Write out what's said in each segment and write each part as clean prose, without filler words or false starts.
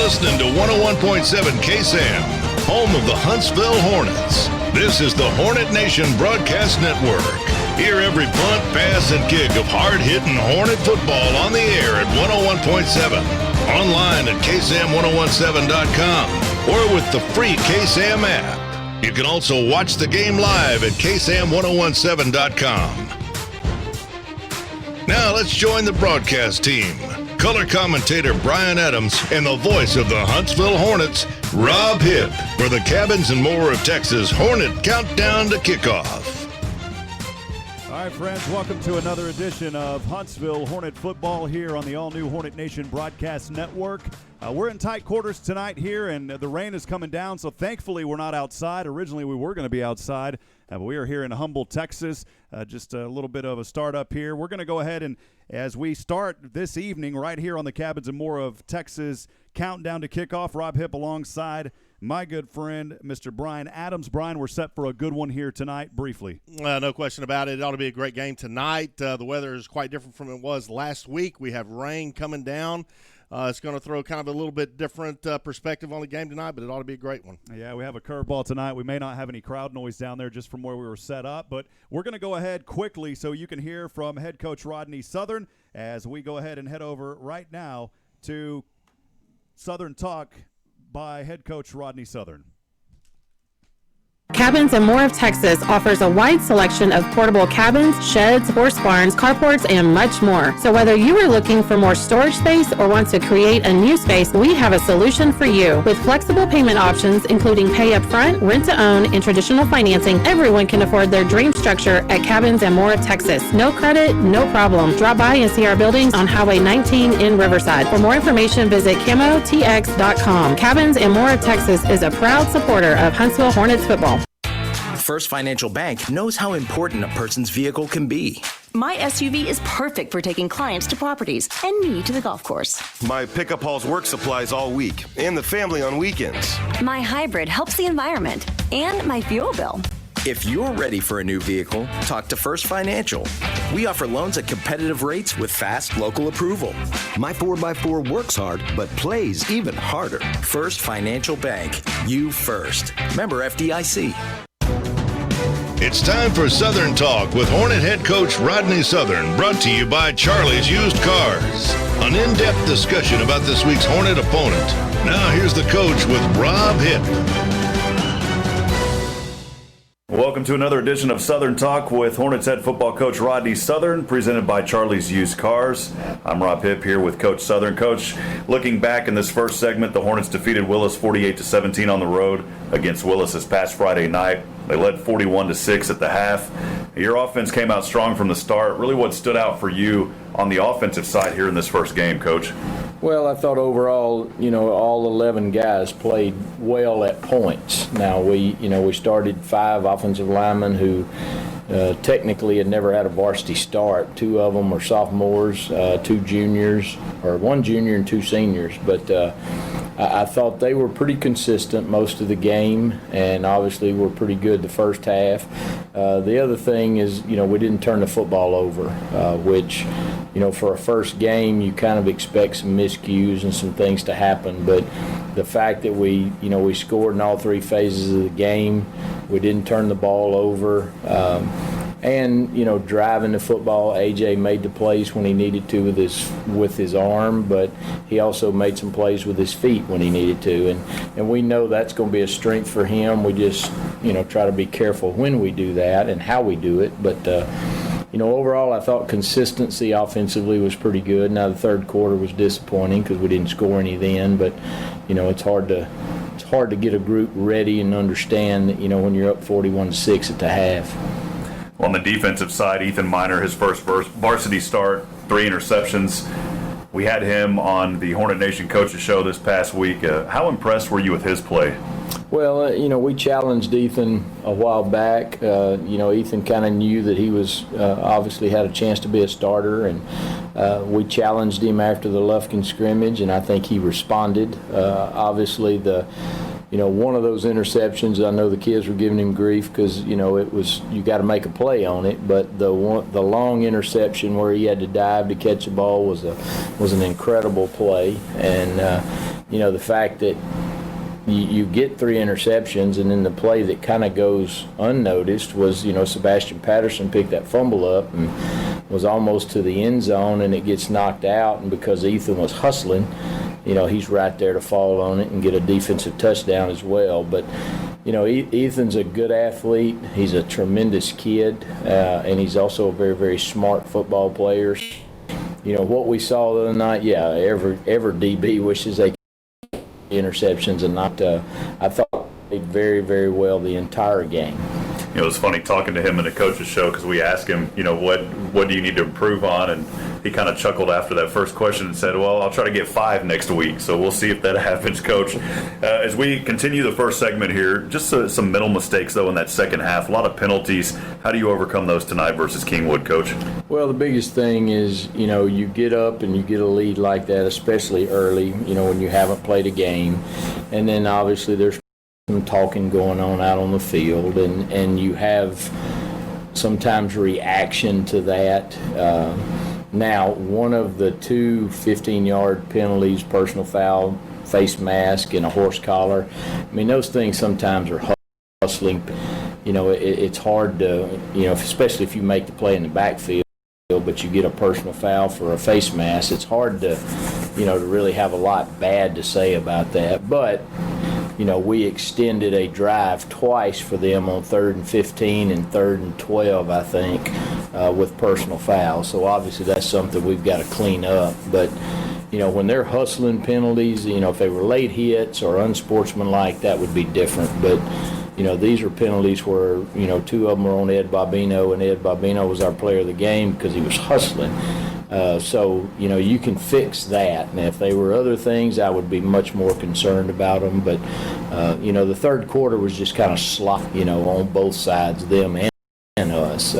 listening to 101.7 KSAM, home of the Huntsville Hornets. This is the Hornet Nation Broadcast Network. Hear every punt, pass, and kick of hard-hitting Hornet football on the air at 101.7, online at ksam1017.com, or with the free KSAM app. You can also watch the game live at ksam1017.com. Now let's join the broadcast team. Color commentator Brian Adams and the voice of the Huntsville Hornets, Rob Hipp, for the Cabins and More of Texas Hornet Countdown to Kickoff. All right, friends, welcome to another edition of Huntsville Hornet football here on the all-new Hornet Nation Broadcast Network. We're in tight quarters tonight here, and the rain is coming down, so thankfully we're not outside. Originally, we were going to be outside, but we are here in Humble, Texas. Just a little bit of a startup here. We're going to go ahead and, as we start this evening right here on the Cabins and More of Texas Countdown to Kickoff, Rob Hipp alongside my good friend, Mr. Brian Adams. Brian, we're set for a good one here tonight, briefly. No question about it. It ought to be a great game tonight. The weather is quite different from it was last week. We have rain coming down. It's going to throw kind of a little bit different perspective on the game tonight, but it ought to be a great one. Yeah, we have a curveball tonight. We may not have any crowd noise down there just from where we were set up, but we're going to go ahead quickly so you can hear from head coach Rodney Southern as we go ahead and head over right now to Southern Talk by head coach Rodney Southern. Cabins and More of Texas offers a wide selection of portable cabins, sheds, horse barns, carports, and much more. So whether you are looking for more storage space or want to create a new space, we have a solution for you. With flexible payment options, including pay up front, rent to own, and traditional financing, everyone can afford their dream structure at Cabins and More of Texas. No credit, no problem. Drop by and see our buildings on Highway 19 in Riverside. For more information, visit camotx.com. Cabins and More of Texas is a proud supporter of Huntsville Hornets football. First Financial Bank knows how important a person's vehicle can be. My SUV is perfect for taking clients to properties and me to the golf course. My pickup hauls work supplies all week and the family on weekends. My hybrid helps the environment and my fuel bill. If you're ready for a new vehicle, talk to First Financial. We offer loans at competitive rates with fast local approval. My 4x4 works hard, but plays even harder. First Financial Bank. You first. Member FDIC. It's time for Southern Talk with Hornet head coach Rodney Southern, brought to you by Charlie's Used Cars. An in-depth discussion about this week's Hornet opponent. Now here's the coach with Rob Hipp. Welcome to another edition of Southern Talk with Hornets head football coach Rodney Southern, presented by Charlie's Used Cars. I'm Rob Hipp here with Coach Southern. Coach, looking back in this first segment, the Hornets defeated Willis 48-17 on the road against Willis this past Friday night. They led 41-6 at the half. Your offense came out strong from the start. Really, what stood out for you on the offensive side here in this first game, Coach? Well, I thought overall, all 11 guys played well at points. Now, we started 5 offensive linemen who technically had never had a varsity start. 2 of them are sophomores, 2 juniors, or 1 junior and 2 seniors. But I thought they were pretty consistent most of the game, and obviously were pretty good the first half. The other thing is, we didn't turn the football over, which, for a first game, you kind of expect some miscues and some things to happen. But the fact that we scored in all 3 phases of the game, we didn't turn the ball over. And driving the football, AJ made the plays when he needed to with his arm, but he also made some plays with his feet when he needed to, and we know that's going to be a strength for him. We just try to be careful when we do that and how we do it. But overall, I thought consistency offensively was pretty good. Now the third quarter was disappointing because we didn't score any then, but it's hard to get a group ready and understand that when you're up 41-6 at the half. On the defensive side, Ethan Miner, his first varsity start, 3 interceptions. We had him on the Hornet Nation Coaches Show this past week. How impressed were you with his play? Well, we challenged Ethan a while back. Ethan kind of knew that he was obviously had a chance to be a starter, and we challenged him after the Lufkin scrimmage, and I think he responded. Obviously, one of those interceptions, I know the kids were giving him grief because, it was, you got to make a play on it, but the long interception where he had to dive to catch the ball was an incredible play. And, the fact that you get 3 interceptions, and then the play that kind of goes unnoticed was, Sebastian Patterson picked that fumble up and was almost to the end zone, and it gets knocked out, and because Ethan was hustling, he's right there to fall on it and get a defensive touchdown as well. But, Ethan's a good athlete. He's a tremendous kid, and he's also a very, very smart football player. What we saw the other night, every DB wishes they could interceptions and not. I thought they played very, very well the entire game. It was funny talking to him in the coach's show because we asked him, what do you need to improve on? And he kind of chuckled after that first question and said, well, I'll try to get 5 next week. So we'll see if that happens, Coach. As we continue the first segment here, just some mental mistakes, though, in that second half. A lot of penalties. How do you overcome those tonight versus Kingwood, Coach? Well, the biggest thing is, you get up and you get a lead like that, especially early, when you haven't played a game. And then obviously there's some talking going on out on the field, and you have sometimes reaction to that. Now, one of the 2 15-yard penalties, personal foul, face mask, and a horse collar, those things sometimes are hustling. It's hard to, especially if you make the play in the backfield, but you get a personal foul for a face mask, it's hard to, to really have a lot bad to say about that. But we extended a drive twice for them on 3rd and 15 and 3rd and 12, I think, with personal fouls. So obviously that's something we've got to clean up. But, when they're hustling penalties, if they were late hits or unsportsmanlike, that would be different. But, these are penalties where, 2 of them were on Ed Bobino, and Ed Bobino was our player of the game because he was hustling. So, you can fix that. And if they were other things, I would be much more concerned about them. But, the third quarter was just kind of sloppy, on both sides, them and us.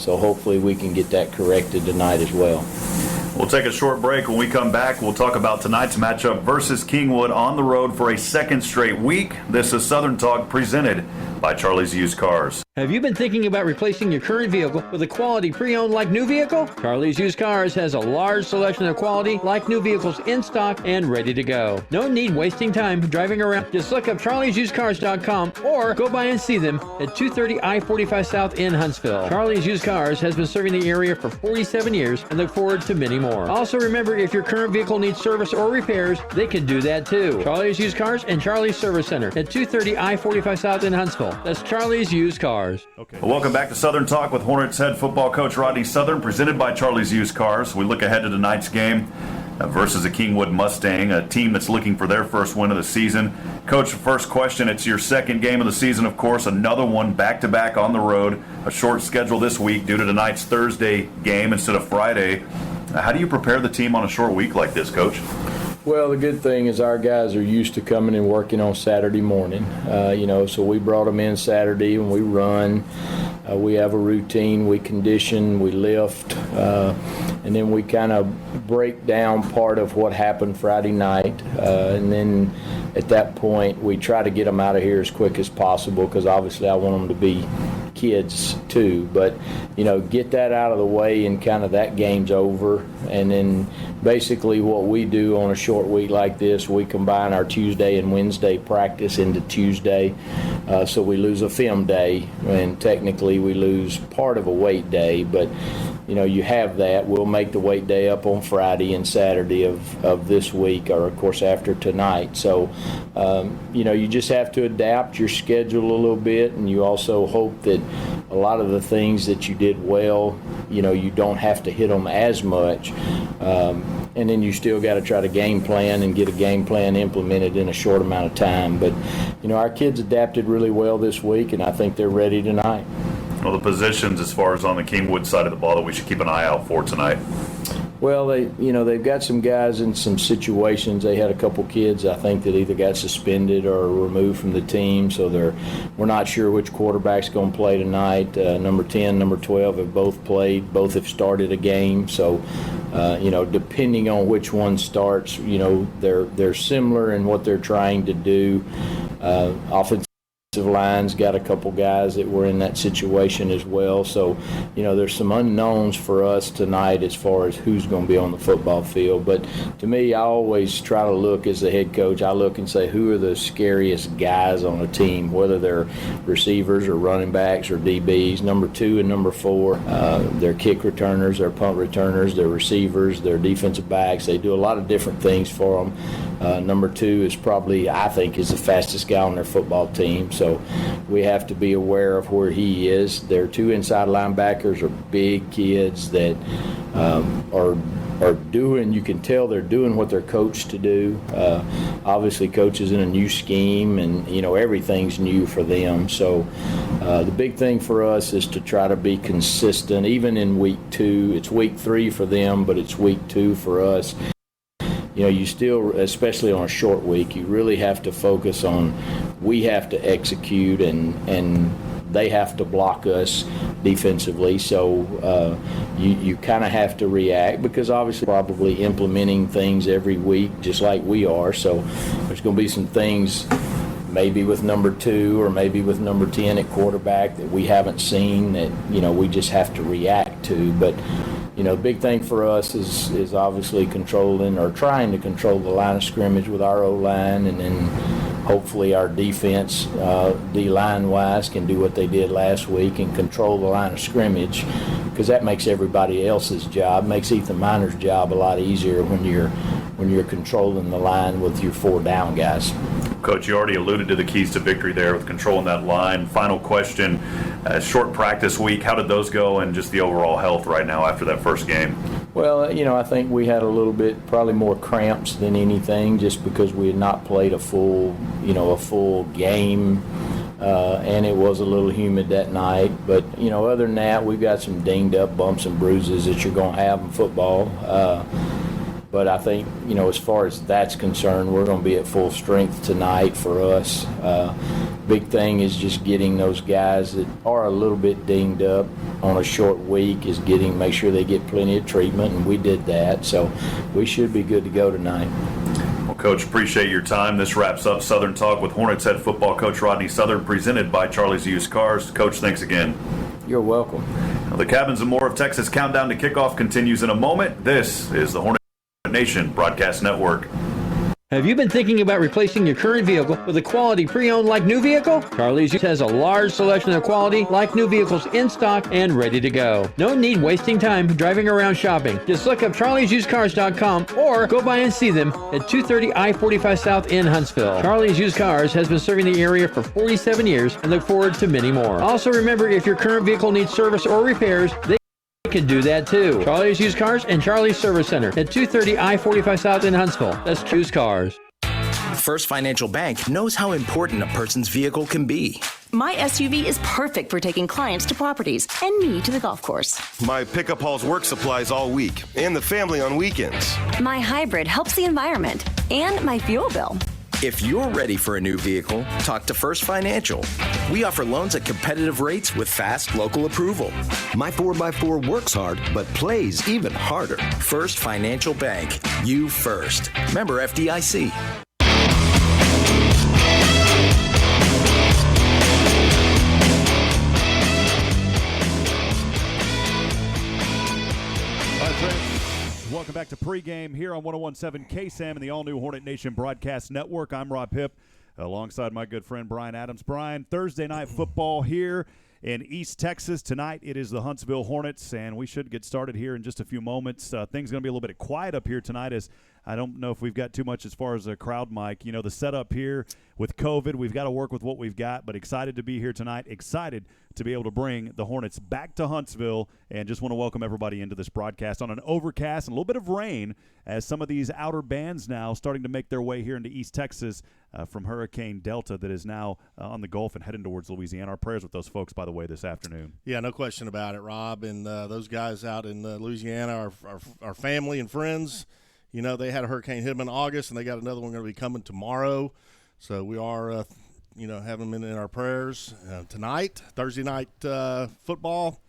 So hopefully we can get that corrected tonight as well. We'll take a short break. When we come back, we'll talk about tonight's matchup versus Kingwood on the road for a second straight week. This is Southern Talk presented by Charlie's Used Cars. Have you been thinking about replacing your current vehicle with a quality pre-owned like new vehicle? Charlie's Used Cars has a large selection of quality like new vehicles in stock and ready to go. No need wasting time driving around. Just look up charliesusedcars.com or go by and see them at 230 I-45 South in Huntsville. Charlie's Used Cars has been serving the area for 47 years and look forward to many more. Also remember, if your current vehicle needs service or repairs, they can do that too. Charlie's Used Cars and Charlie's Service Center at 230 I-45 South in Huntsville. That's Charlie's Used Cars. Okay. Well, welcome back to Southern Talk with Hornets head football coach Rodney Southern, presented by Charlie's Used Cars. We look ahead to tonight's game versus the Kingwood Mustang, a team that's looking for their first win of the season. Coach, first question, it's your second game of the season, of course, another one back-to-back on the road, a short schedule this week due to tonight's Thursday game instead of Friday. How do you prepare the team on a short week like this, Coach? Well, the good thing is our guys are used to coming and working on Saturday morning. So we brought them in Saturday and we run. We have a routine. We condition. We lift. And then we kind of break down part of what happened Friday night. And then at that point, we try to get them out of here as quick as possible because obviously I want them to be kids too, but get that out of the way and kind of that game's over. And then basically what we do on a short week like this, we combine our Tuesday and Wednesday practice into Tuesday, so we lose a film day, and technically we lose part of a weight day, but you have that. We'll make the weight day up on Friday and Saturday of this week, or of course after tonight. So you just have to adapt your schedule a little bit, and you also hope that a lot of the things that you did well, you don't have to hit them as much. And then you still got to try to game plan and get a game plan implemented in a short amount of time. But, our kids adapted really well this week, and I think they're ready tonight. Well, the positions as far as on the Kingwood side of the ball that we should keep an eye out for tonight? Well, they've got some guys in some situations. They had a couple kids, I think, that either got suspended or removed from the team, so we're not sure which quarterback's going to play tonight. Number 10, number 12 have both played. Both have started a game, so depending on which one starts, they're similar in what they're trying to do. Offensive line's got a couple guys that were in that situation as well. So, there's some unknowns for us tonight as far as who's going to be on the football field. But to me, I always try to look as the head coach. I look and say, who are the scariest guys on a team, whether they're receivers or running backs or DBs, number 2 and number 4. They're kick returners, they're punt returners, they're receivers, they're defensive backs. They do a lot of different things for them. Number 2 is probably, I think, is the fastest guy on their football team. So we have to be aware of where he is. Their 2 inside linebackers are big kids that are doing, you can tell they're doing what they're coached to do. Obviously, coach is in a new scheme, and everything's new for them. So the big thing for us is to try to be consistent, even in week 2. It's week 3 for them, but it's week 2 for us. You still, especially on a short week, you really have to focus on, we have to execute and they have to block us defensively. So you kind of have to react, because obviously probably implementing things every week just like we are. So there's going to be some things maybe with number 2 or maybe with number 10 at quarterback that we haven't seen that, we just have to react to. But the big thing for us is obviously controlling or trying to control the line of scrimmage with our O-line, and then hopefully our defense, D-line-wise, can do what they did last week and control the line of scrimmage, because that makes everybody else's job, makes Ethan Miner's job a lot easier when you're controlling the line with your 4 down guys. Coach, you already alluded to the keys to victory there with controlling that line. Final question, short practice week, how did those go, and just the overall health right now after that first game? Well, I think we had a little bit, probably more cramps than anything, just because we had not played a full game, and it was a little humid that night. But, other than that, we've got some dinged up bumps and bruises that you're going to have in football. But I think, as far as that's concerned, we're going to be at full strength tonight for us. Big thing is just getting those guys that are a little bit dinged up on a short week, is make sure they get plenty of treatment, and we did that. So we should be good to go tonight. Well, Coach, appreciate your time. This wraps up Southern Talk with Hornets head football coach Rodney Southern, presented by Charlie's Used Cars. Coach, thanks again. You're welcome. Now, the Cabins and More of Texas countdown to kickoff continues in a moment. This is the Hornet Nation Broadcast Network. Have you been thinking about replacing your current vehicle with a quality pre-owned like new vehicle? Charlie's has a large selection of quality like new vehicles in stock and ready to go. No need wasting time driving around shopping. Just look up charliesusedcars.com or go by and see them at 230 I-45 South in Huntsville. Charlie's Used Cars has been serving the area for 47 years and look forward to many more. Also remember, if your current vehicle needs service or repairs, they can do that too. Charlie's Used Cars and Charlie's Service Center at 230 I-45 South in Huntsville. That's Used Cars. First Financial Bank knows how important a person's vehicle can be. My SUV is perfect for taking clients to properties and me to the golf course. My pickup hauls work supplies all week and the family on weekends. My hybrid helps the environment and my fuel bill. If you're ready for a new vehicle, talk to First Financial. We offer loans at competitive rates with fast local approval. My 4x4 works hard, but plays even harder. First Financial Bank. You first. Member FDIC. Welcome back to Pregame here on 101.7 KSAM and the all-new Hornet Nation Broadcast Network. I'm Rob Hipp, alongside my good friend Brian Adams. Brian, Thursday night football here in East Texas. Tonight it is the Huntsville Hornets, and we should get started here in just a few moments. Things are going to be a little bit quiet up here tonight, as I don't know if we've got too much as far as a crowd mic. The setup here with COVID, we've got to work with what we've got, but excited to be here tonight, excited to be able to bring the Hornets back to Huntsville, and just want to welcome everybody into this broadcast on an overcast and a little bit of rain, as some of these outer bands now starting to make their way here into East Texas from Hurricane Delta that is now on the Gulf and heading towards Louisiana. Our prayers with those folks, by the way, this afternoon. Yeah, no question about it, Rob. And those guys out in Louisiana, our family and friends, they had a hurricane hit them in August, and they got another one going to be coming tomorrow. So we are, having them in our prayers. Tonight, Thursday night football,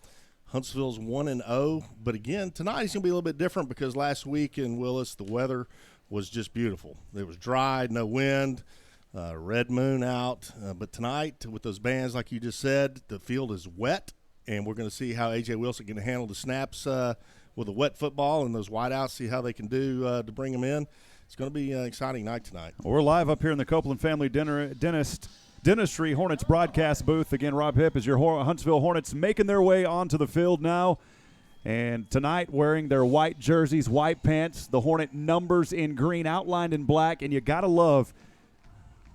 Huntsville's 1-0. But again, tonight it's going to be a little bit different, because last week in Willis the weather was just beautiful. It was dry, no wind. Red Moon out. But tonight, with those bands, like you just said, the field is wet, and we're going to see how A.J. Wilson can handle the snaps with a wet football and those wideouts, see how they can do to bring them in. It's going to be an exciting night tonight. We're live up here in the Copeland Family Dentistry Hornets broadcast booth. Again, Rob Hipp is your Huntsville Hornets making their way onto the field now. And tonight, wearing their white jerseys, white pants, the Hornet numbers in green, outlined in black. And you got to love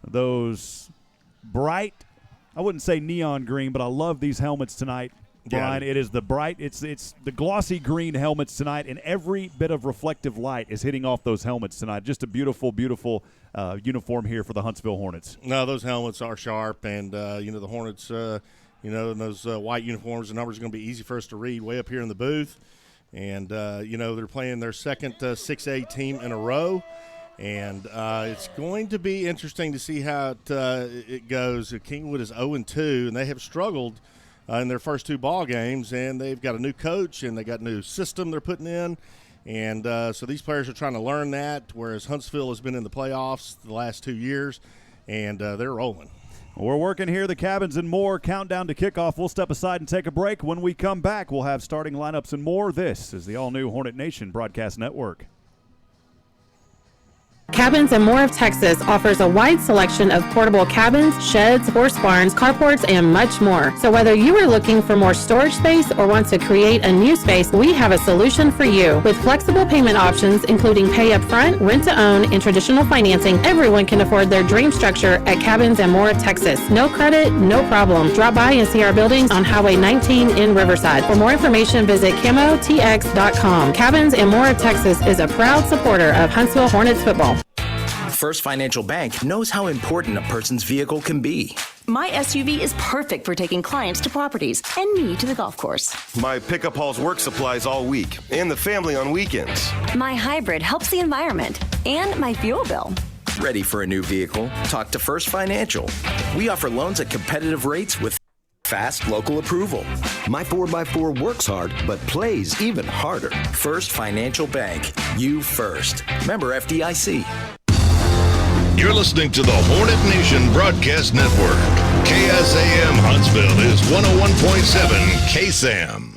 those bright, I wouldn't say neon green, but I love these helmets tonight, Brian. Yeah. It is the bright, it's the glossy green helmets tonight, and every bit of reflective light is hitting off those helmets tonight. Just a beautiful, beautiful uniform here for the Huntsville Hornets. No, those helmets are sharp, and, the Hornets in those white uniforms, the numbers are going to be easy for us to read way up here in the booth. And, they're playing their second 6A team in a row. And it's going to be interesting to see how it goes. Kingwood is 0-2, and they have struggled in their first two ball games. And they've got a new coach, and they got a new system they're putting in. And so these players are trying to learn that, whereas Huntsville has been in the playoffs the last 2 years, and they're rolling. We're working here, the cabins and more. Countdown to kickoff. We'll step aside and take a break. When we come back, we'll have starting lineups and more. This is the all-new Hornet Nation Broadcast Network. Cabins and More of Texas offers a wide selection of portable cabins, sheds, horse barns, carports, and much more. So whether you are looking for more storage space or want to create a new space, we have a solution for you. With flexible payment options, including pay up front, rent to own, and traditional financing, everyone can afford their dream structure at Cabins and More of Texas. No credit, no problem. Drop by and see our buildings on Highway 19 in Riverside. For more information, visit camotx.com. Cabins and More of Texas is a proud supporter of Huntsville Hornets football. First Financial Bank knows how important a person's vehicle can be. My SUV is perfect for taking clients to properties and me to the golf course. My pickup hauls work supplies all week and the family on weekends. My hybrid helps the environment and my fuel bill. Ready for a new vehicle? Talk to First Financial. We offer loans at competitive rates with fast local approval. My 4x4 works hard, but plays even harder. First Financial Bank. You first. Member FDIC. You're listening to the Hornet Nation Broadcast Network. KSAM Huntsville is 101.7 KSAM.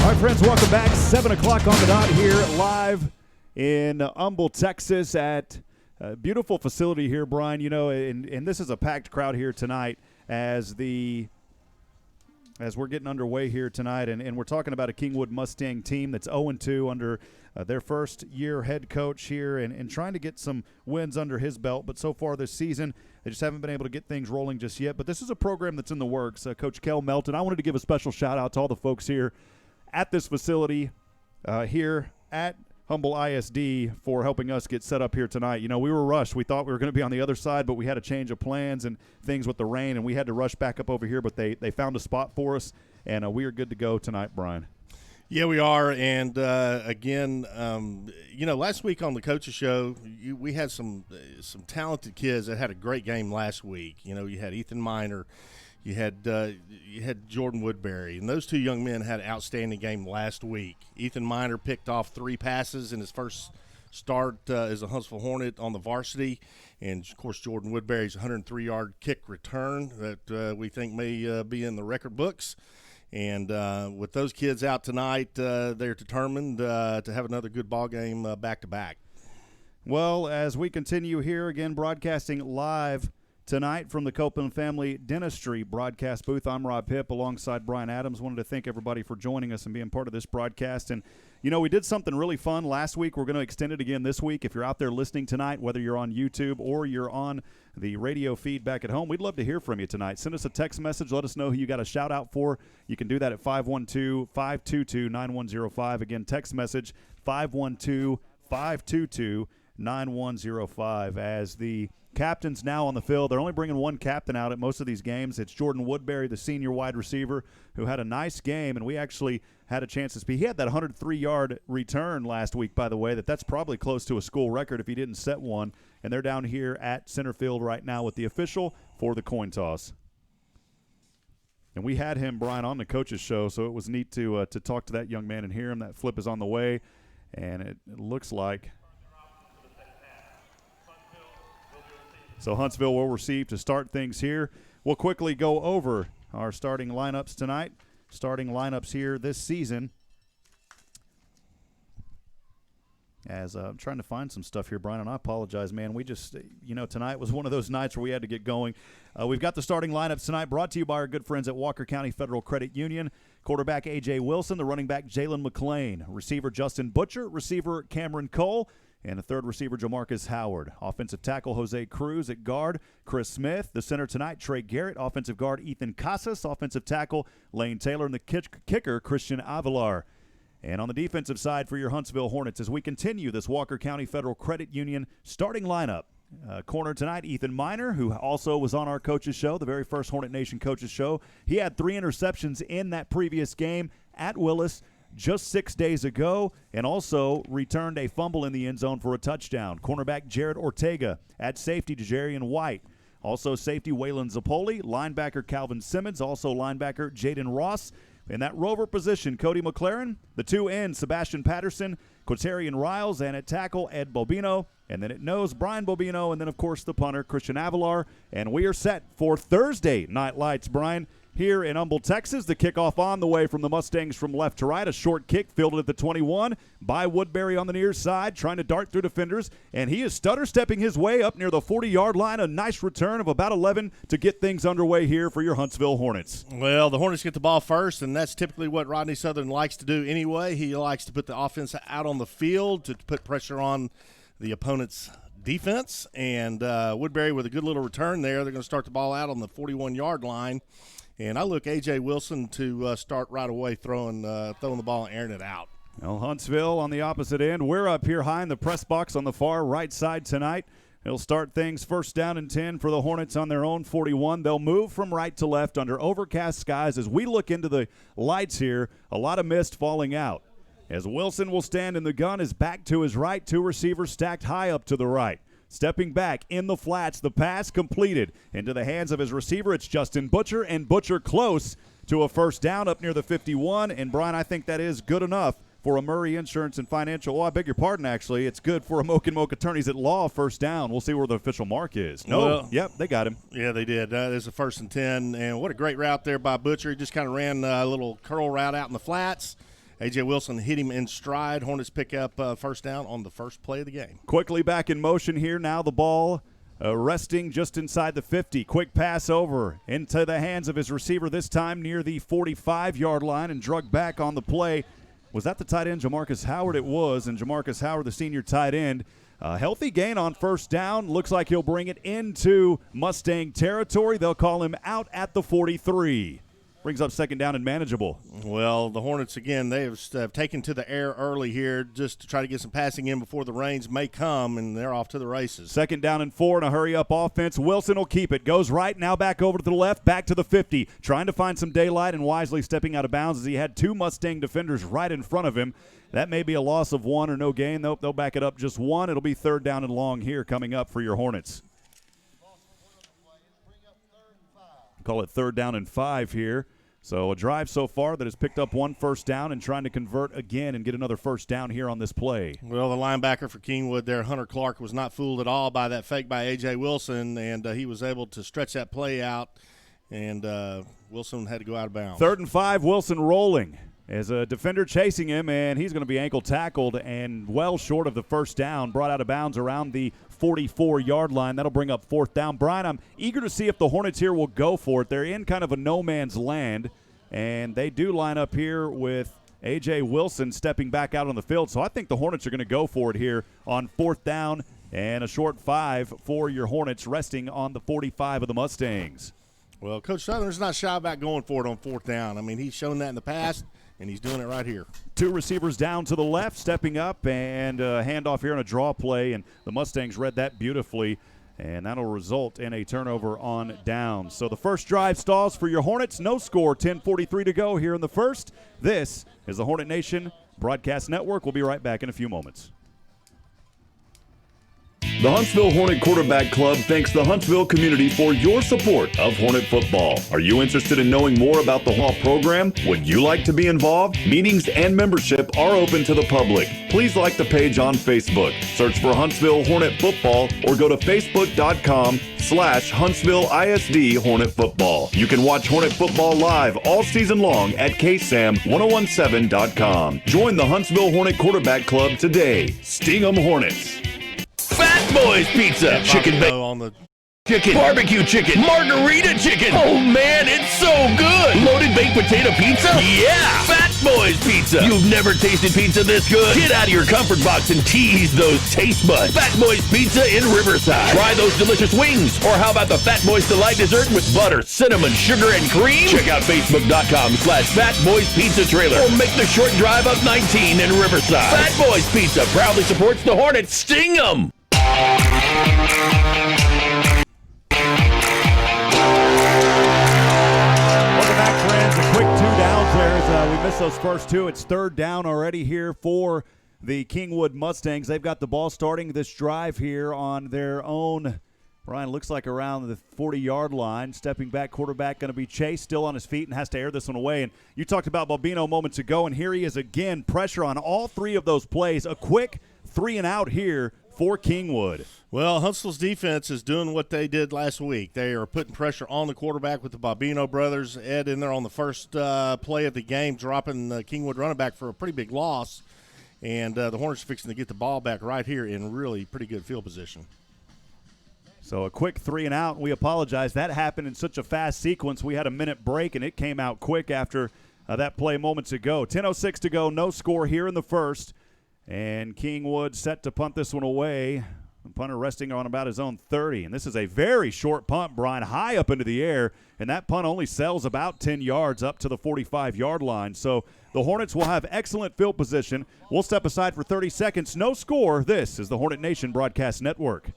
All right, friends, welcome back. 7 o'clock on the dot here, live in Humble, Texas, at a beautiful facility here, Brian. And this is a packed crowd here tonight as we're getting underway here tonight, and we're talking about a Kingwood Mustang team that's 0-2 under their first-year head coach here and trying to get some wins under his belt. But so far this season, they just haven't been able to get things rolling just yet. But this is a program that's in the works. Coach Kel Melton, I wanted to give a special shout-out to all the folks here at this facility here at Humble ISD for helping us get set up here tonight. We were rushed. We thought we were going to be on the other side, but we had a change of plans and things with the rain, and we had to rush back up over here, but they found a spot for us, and we are good to go tonight, Brian. Yeah, we are. And, again, last week on the Coaches Show, we had some talented kids that had a great game last week. You had Ethan Miner. You had Jordan Woodbury, and those two young men had an outstanding game last week. Ethan Miner picked off 3 passes in his first start as a Huntsville Hornet on the varsity, and, of course, Jordan Woodbury's 103-yard kick return that we think may be in the record books. And with those kids out tonight, they're determined to have another good ball game back-to-back. Well, as we continue here, again, broadcasting live tonight from the Copeland Family Dentistry broadcast booth, I'm Rob Hipp alongside Brian Adams. Wanted to thank everybody for joining us and being part of this broadcast. And, we did something really fun last week. We're going to extend it again this week. If you're out there listening tonight, whether you're on YouTube or you're on the radio feed back at home, we'd love to hear from you tonight. Send us a text message. Let us know who you got a shout-out for. You can do that at 512-522-9105. Again, text message 512-522-9105. As the captains now on the field. They're only bringing one captain out at most of these games. It's Jordan Woodbury, the senior wide receiver, who had a nice game, and we actually had a chance to speak. He had that 103-yard return last week, by the way, that's probably close to a school record if he didn't set one, and they're down here at center field right now with the official for the coin toss. And we had him, Brian, on the coach's show, so it was neat to talk to that young man and hear him. That flip is on the way. And it looks like so Huntsville will receive to start things here. We'll quickly go over our starting lineups tonight. Starting lineups here this season. As I'm trying to find some stuff here, Brian, and I apologize, man. We just, tonight was one of those nights where we had to get going. We've got the starting lineups tonight brought to you by our good friends at Walker County Federal Credit Union. Quarterback A.J. Wilson, the running back Jalen McClain, receiver Justin Butcher, receiver Cameron Cole, and a third receiver Jamarcus Howard. Offensive tackle Jose Cruz at guard, Chris Smith. The center tonight, Trey Garrett. Offensive guard Ethan Casas. Offensive tackle Lane Taylor. And the kicker, Christian Avilar. And on the defensive side for your Huntsville Hornets, as we continue this Walker County Federal Credit Union starting lineup. Corner tonight, Ethan Miner, who also was on our coaches show, the very first Hornet Nation coaches show. He had 3 interceptions in that previous game at Willis just 6 days ago, and also returned a fumble in the end zone for a touchdown. Cornerback Jared Ortega. At safety, Jajarian White. Also safety, Waylon Zapoli. Linebacker Calvin Simmons. Also linebacker Jaden Ross. In that rover position, Cody McLaren. The 2 ends, Sebastian Patterson, Quatarian Riles, and at tackle, Ed Bobino. And then at nose, Brian Bobino, and then, of course, the punter, Christian Avilar. And we are set for Thursday Night Lights, Brian. Here in Humble, Texas, the kickoff on the way from the Mustangs from left to right. A short kick fielded at the 21 by Woodbury on the near side, trying to dart through defenders. And he is stutter-stepping his way up near the 40-yard line. A nice return of about 11 to get things underway here for your Huntsville Hornets. Well, the Hornets get the ball first, and that's typically what Rodney Southern likes to do anyway. He likes to put the offense out on the field to put pressure on the opponent's defense. And Woodbury with a good little return there. They're going to start the ball out on the 41-yard line. And I look A.J. Wilson to start right away throwing the ball and airing it out. Well, Huntsville on the opposite end. We're up here high in the press box on the far right side tonight. He'll start things first down and 10 for the Hornets on their own 41. They'll move from right to left under overcast skies. As we look into the lights here, a lot of mist falling out. As Wilson will stand in the gun, his back to his right, 2 receivers stacked high up to the right. Stepping back in the flats, the pass completed into the hands of his receiver. It's Justin Butcher, and Butcher close to a first down up near the 51. And, Brian, I think that is good enough for a Murray Insurance and Financial. Oh, I beg your pardon, actually. It's good for a Moak & Moak Attorneys at Law first down. We'll see where the official mark is. No, well, yep, they got him. Yeah, they did. There's a 1st and 10. And what a great route there by Butcher. He just kind of ran a little curl route out in the flats. A.J. Wilson hit him in stride. Hornets pick up first down on the first play of the game. Quickly back in motion here. Now the ball resting just inside the 50. Quick pass over into the hands of his receiver, this time near the 45-yard line, and drug back on the play. Was that the tight end, Jamarcus Howard? It was, and Jamarcus Howard, the senior tight end. Healthy gain on first down. Looks like he'll bring it into Mustang territory. They'll call him out at the 43. Brings up second down and manageable. Well, the Hornets, again, they have taken to the air early here just to try to get some passing in before the rains may come, and they're off to the races. Second down and 4 in a hurry-up offense. Wilson will keep it. Goes right, now back over to the left, back to the 50. Trying to find some daylight and wisely stepping out of bounds as he had 2 Mustang defenders right in front of him. That may be a loss of 1 or no gain. They'll back it up just 1. It'll be third down and long here coming up for your Hornets. Call it third down and 5 here. So a drive so far that has picked up 1 first down and trying to convert again and get another first down here on this play. Well, the linebacker for Kingwood there, Hunter Clark, was not fooled at all by that fake by A.J. Wilson, and he was able to stretch that play out, and Wilson had to go out of bounds. Third and 5, Wilson rolling. As a defender chasing him, and he's going to be ankle tackled and well short of the first down, brought out of bounds around the 44-yard line. That'll bring up fourth down. Brian, I'm eager to see if the Hornets here will go for it. They're in kind of a no-man's land, and they do line up here with A.J. Wilson stepping back out on the field. So I think the Hornets are going to go for it here on fourth down and a short 5 for your Hornets, resting on the 45 of the Mustangs. Well, Coach Southern's not shy about going for it on fourth down. I mean, he's shown that in the past, and he's doing it right here. 2 receivers down to the left, stepping up, and handoff here on a draw play, and the Mustangs read that beautifully, and that'll result in a turnover on down. So the first drive stalls for your Hornets. No score, 10:43 to go here in the first. This is the Hornet Nation Broadcast Network. We'll be right back in a few moments. The Huntsville Hornet Quarterback Club thanks the Huntsville community for your support of Hornet football. Are you interested in knowing more about the Hall program? Would you like to be involved? Meetings and membership are open to the public. Please like the page on Facebook. Search for Huntsville Hornet Football or go to facebook.com/Huntsville ISD Hornet Football. You can watch Hornet football live all season long at ksam1017.com. Join the Huntsville Hornet Quarterback Club today. Sting 'em Hornets. Fat Boys Pizza, chicken bacon on the chicken, barbecue chicken, margarita chicken. Oh man, it's so good. Loaded baked potato pizza? Yeah, Fat Boys Pizza. You've never tasted pizza this good? Get out of your comfort box and tease those taste buds. Fat Boys Pizza in Riverside. Try those delicious wings. Or how about the Fat Boys Delight dessert with butter, cinnamon, sugar, and cream? Check out facebook.com/Fat Boys Pizza Trailer or make the short drive up 19 in Riverside. Fat Boys Pizza proudly supports the Hornets. Sting 'em. Welcome back, friends. A quick 2 downs there as we missed those first two. It's 3rd down already here for the Kingwood Mustangs. They've got the ball starting this drive here on their own. Brian, looks like around the 40-yard line. Stepping back, quarterback going to be Chase, still on his feet and has to air this one away. And you talked about Balbino moments ago, and here he is again. Pressure on all 3 of those plays. A quick 3 and out here for Kingwood. Well, Huntsville's defense is doing what they did last week. They are putting pressure on the quarterback with the Balbino brothers. Ed in there on the first play of the game, dropping the Kingwood running back for a pretty big loss. And the Hornets are fixing to get the ball back right here in really pretty good field position. So a quick 3 and out. We apologize. That happened in such a fast sequence. We had a minute break, and it came out quick after that play moments ago. 10:06 to go. No score here in the first. And Kingwood set to punt this one away. The punter resting on about his own 30. And this is a very short punt, Brian, high up into the air. And that punt only sails about 10 yards up to the 45-yard line. So the Hornets will have excellent field position. We'll step aside for 30 seconds. No score. This is the Hornet Nation Broadcast Network.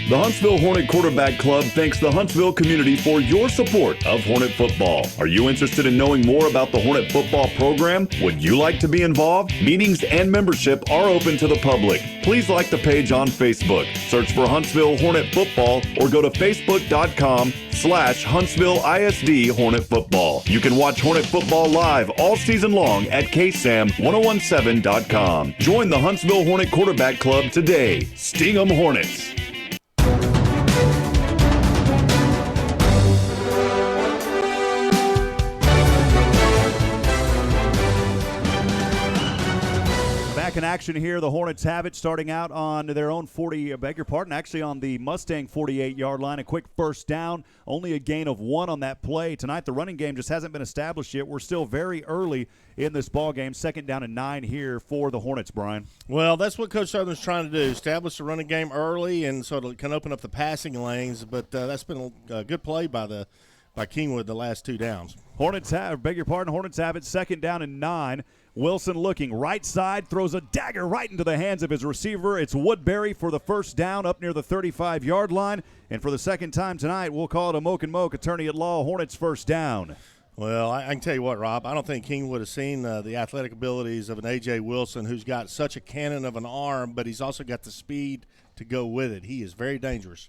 The Huntsville Hornet Quarterback Club thanks the Huntsville community for your support of Hornet football. Are you interested in knowing more about the Hornet football program? Would you like to be involved? Meetings and membership are open to the public. Please like the page on Facebook. Search for Huntsville Hornet Football or go to facebook.com/Huntsville ISD Hornet Football. You can watch Hornet football live all season long at ksam1017.com. Join the Huntsville Hornet Quarterback Club today. Sting 'em Hornets. Back in action here, the Hornets have it starting out on their own 40, actually on the Mustang 48-yard line. A quick first down, only a gain of 1 on that play. Tonight the running game just hasn't been established yet. We're still very early in this ball game. 2nd down and 9 here for the Hornets, Brian. Well, that's what Coach Southern's trying to do, establish the running game early and so it can open up the passing lanes. But that's been a good play by Kingwood the last 2 downs. Hornets have it, 2nd down and 9. Wilson looking right side, throws a dagger right into the hands of his receiver. It's Woodbury for the first down up near the 35-yard line. And for the second time tonight, we'll call it a Moke and Moke, attorney at law, Hornets first down. Well, I can tell you what, Rob, I don't think Kingwood has seen the athletic abilities of an A.J. Wilson, who's got such a cannon of an arm, but he's also got the speed to go with it. He is very dangerous.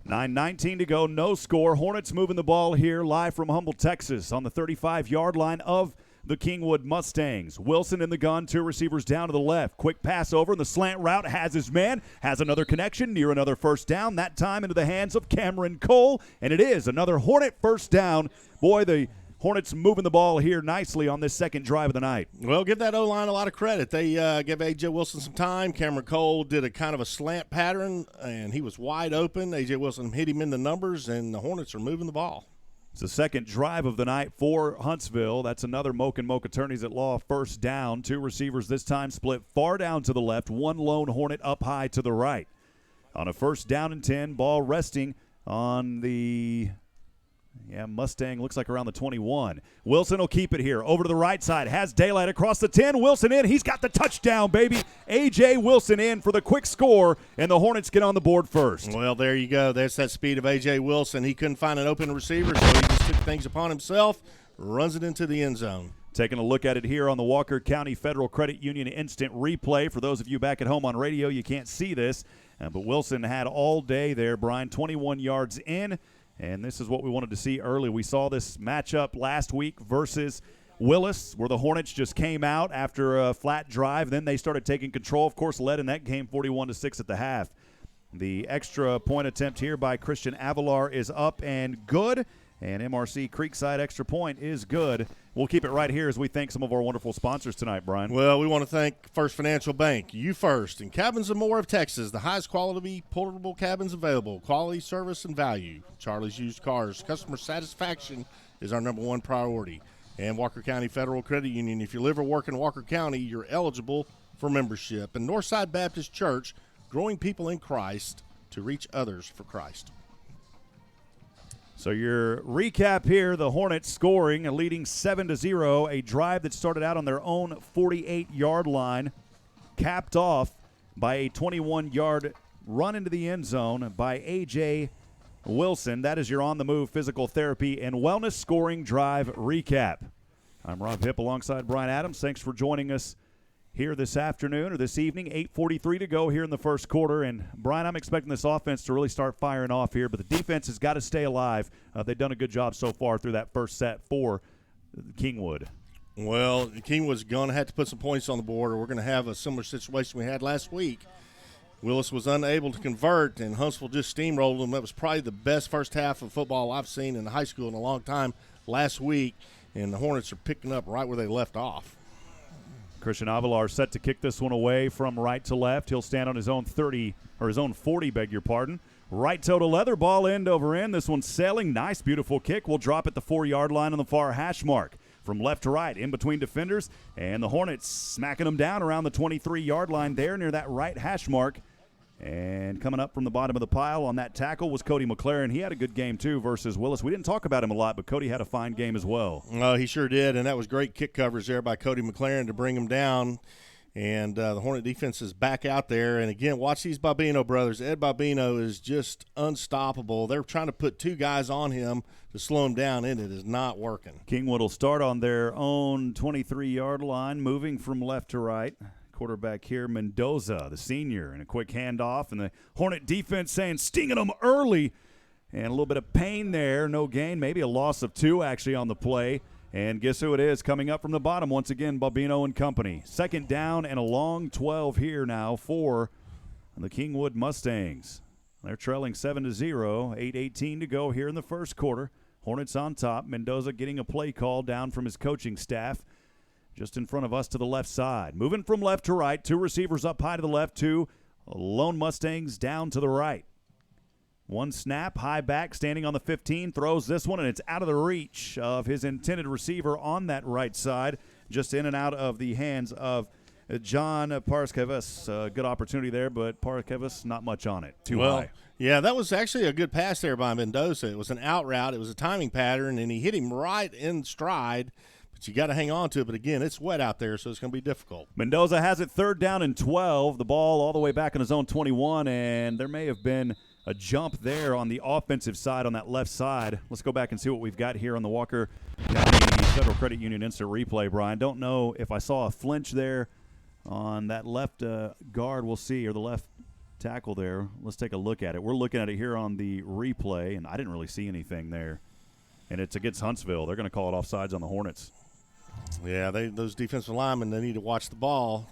9:19 to go, no score. Hornets moving the ball here live from Humble, Texas on the 35-yard line of the Kingwood Mustangs. Wilson in the gun, 2 receivers down to the left. Quick pass over, and the slant route has his man, has another connection near another first down, that time into the hands of Cameron Cole, and it is another Hornet first down. Boy, the Hornets moving the ball here nicely on this second drive of the night. Well, give that O-line a lot of credit. They gave A.J. Wilson some time. Cameron Cole did a kind of a slant pattern, and he was wide open. A.J. Wilson hit him in the numbers, and the Hornets are moving the ball. It's the second drive of the night for Huntsville. That's another Moke and Moke attorneys at law first down. 2 receivers this time split far down to the left. 1 lone Hornet up high to the right. On a first down and 10, ball resting on the Mustang, looks like around the 21. Wilson will keep it here. Over to the right side. Has daylight across the 10. Wilson in. He's got the touchdown, baby. A.J. Wilson in for the quick score, and the Hornets get on the board first. Well, there you go. There's that speed of A.J. Wilson. He couldn't find an open receiver, so he just took things upon himself, runs it into the end zone. Taking a look at it here on the Walker County Federal Credit Union Instant Replay. For those of you back at home on radio, you can't see this, but Wilson had all day there, Brian, 21 yards in, and this is what we wanted to see early. We saw this matchup last week versus Willis, where the Hornets just came out after a flat drive. Then they started taking control, of course, led in that game 41-6 at the half. The extra point attempt here by Christian Avalar is up and good. And MRC Creekside extra point is good. We'll keep it right here as we thank some of our wonderful sponsors tonight, Brian. Well, we want to thank First Financial Bank, You First, and Cabins and More of Texas, the highest quality portable cabins available, quality, service, and value. Charlie's Used Cars, customer satisfaction is our number one priority. And Walker County Federal Credit Union, if you live or work in Walker County, you're eligible for membership. And Northside Baptist Church, growing people in Christ to reach others for Christ. So your recap here, the Hornets scoring, leading 7-0, a drive that started out on their own 48-yard line, capped off by a 21-yard run into the end zone by A.J. Wilson. That is your on-the-move physical therapy and wellness scoring drive recap. I'm Rob Hipp alongside Brian Adams. Thanks for joining us here this afternoon or this evening. 8:43 to go here in the first quarter. And, Brian, I'm expecting this offense to really start firing off here, but the defense has got to stay alive. They've done a good job so far through that first set for Kingwood. Well, Kingwood's going to have to put some points on the board, or we're going to have a similar situation we had last week. Willis was unable to convert, and Huntsville just steamrolled them. That was probably the best first half of football I've seen in high school in a long time last week, and the Hornets are picking up right where they left off. Christian Avalar set to kick this one away from right to left. He'll stand on his own 30, or his own 40, beg your pardon. Right toe to leather, ball end over end. This one's sailing. Nice, beautiful kick. We'll drop at the 4-yard line on the far hash mark. From left to right, in between defenders, and the Hornets smacking them down around the 23-yard line there near that right hash mark. And coming up from the bottom of the pile on that tackle was Cody McLaren. He had a good game, too, versus Willis. We didn't talk about him a lot, but Cody had a fine game as well. Oh, he sure did, and that was great kick coverage there by Cody McLaren to bring him down. And the Hornet defense is back out there. And, again, watch these Bobino brothers. Ed Bobino is just unstoppable. They're trying to put two guys on him to slow him down, and it is not working. Kingwood will start on their own 23-yard line, moving from left to right. Quarterback here, Mendoza, the senior, and a quick handoff. And the Hornet defense saying, stinging them early. And a little bit of pain there. No gain, maybe a loss of 2 actually on the play. And guess who it is coming up from the bottom once again, Bobino and company. Second down and a long 12 here now for the Kingwood Mustangs. They're trailing 7-0, 8:18 to go here in the first quarter. Hornets on top. Mendoza getting a play call down from his coaching staff. Just in front of us to the left side. Moving from left to right. 2 receivers up high to the left. 2 lone Mustangs down to the right. 1 snap, high back, standing on the 15. Throws this one, and it's out of the reach of his intended receiver on that right side. Just in and out of the hands of John Parskevas. Good opportunity there, but Parskevas not much on it. Too high. Yeah, that was actually a good pass there by Mendoza. It was an out route. It was a timing pattern, and he hit him right in stride. But you got to hang on to it. But, again, it's wet out there, so it's going to be difficult. Mendoza has it 3rd down and 12. The ball all the way back in his own 21, and there may have been a jump there on the offensive side on that left side. Let's go back and see what we've got here on the Walker County Federal Credit Union instant replay, Brian. Don't know if I saw a flinch there on that left guard. We'll see, or the left tackle there. Let's take a look at it. We're looking at it here on the replay, and I didn't really see anything there. And it's against Huntsville. They're going to call it offsides on the Hornets. Yeah, those defensive linemen, they need to watch the ball,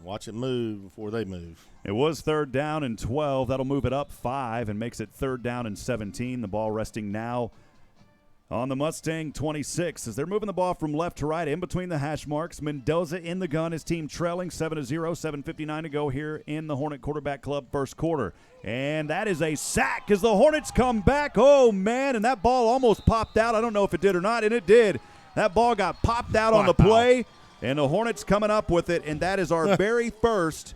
watch it move before they move. It was 3rd down and 12. That'll move it up 5 and makes it 3rd down and 17. The ball resting now on the Mustang 26 as they're moving the ball from left to right in between the hash marks. Mendoza in the gun, his team trailing 7-0, 7:59 to go here in the Hornet Quarterback Club first quarter. And that is a sack as the Hornets come back. Oh, man, and that ball almost popped out. I don't know if it did or not, and it did. That ball got popped out on the play, and the Hornets coming up with it, and that is our very first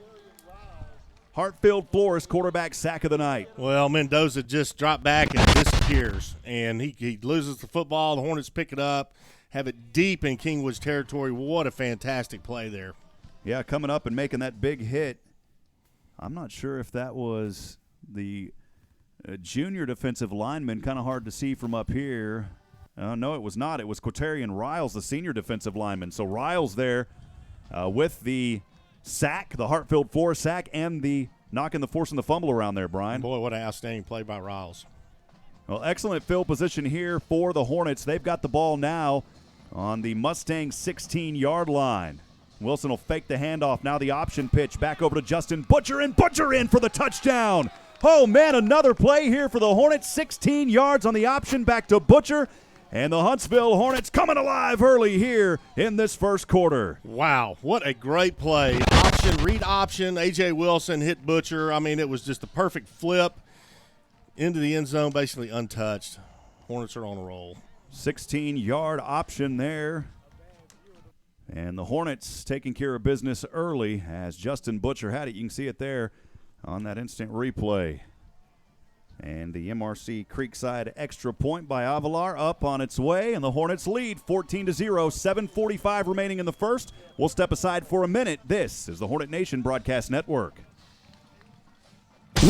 Hartfield Flores quarterback sack of the night. Well, Mendoza just dropped back and disappears, and he loses the football. The Hornets pick it up, have it deep in Kingwood's territory. What a fantastic play there. Yeah, coming up and making that big hit. I'm not sure if that was the junior defensive lineman, kind of hard to see from up here. No, it was not. It was Quaterian Riles, the senior defensive lineman. So Riles there with the sack, the Hartfield 4 sack, and the forcing the fumble around there, Brian. Boy, what an outstanding play by Riles. Well, excellent field position here for the Hornets. They've got the ball now on the Mustangs 16-yard line. Wilson will fake the handoff. Now the option pitch back over to Justin Butcher, and Butcher in for the touchdown. Oh, man, another play here for the Hornets. 16 yards on the option back to Butcher. And the Huntsville Hornets coming alive early here in this first quarter. Wow, what a great play. Option, read option. A.J. Wilson hit Butcher. I mean, it was just a perfect flip into the end zone, basically untouched. Hornets are on a roll. 16-yard option there. And the Hornets taking care of business early as Justin Butcher had it. You can see it there on that instant replay. And the MRC Creekside extra point by Avalar up on its way, and the Hornets lead 14-0, 7:45 remaining in the first. We'll step aside for a minute. This is the Hornet Nation Broadcast Network.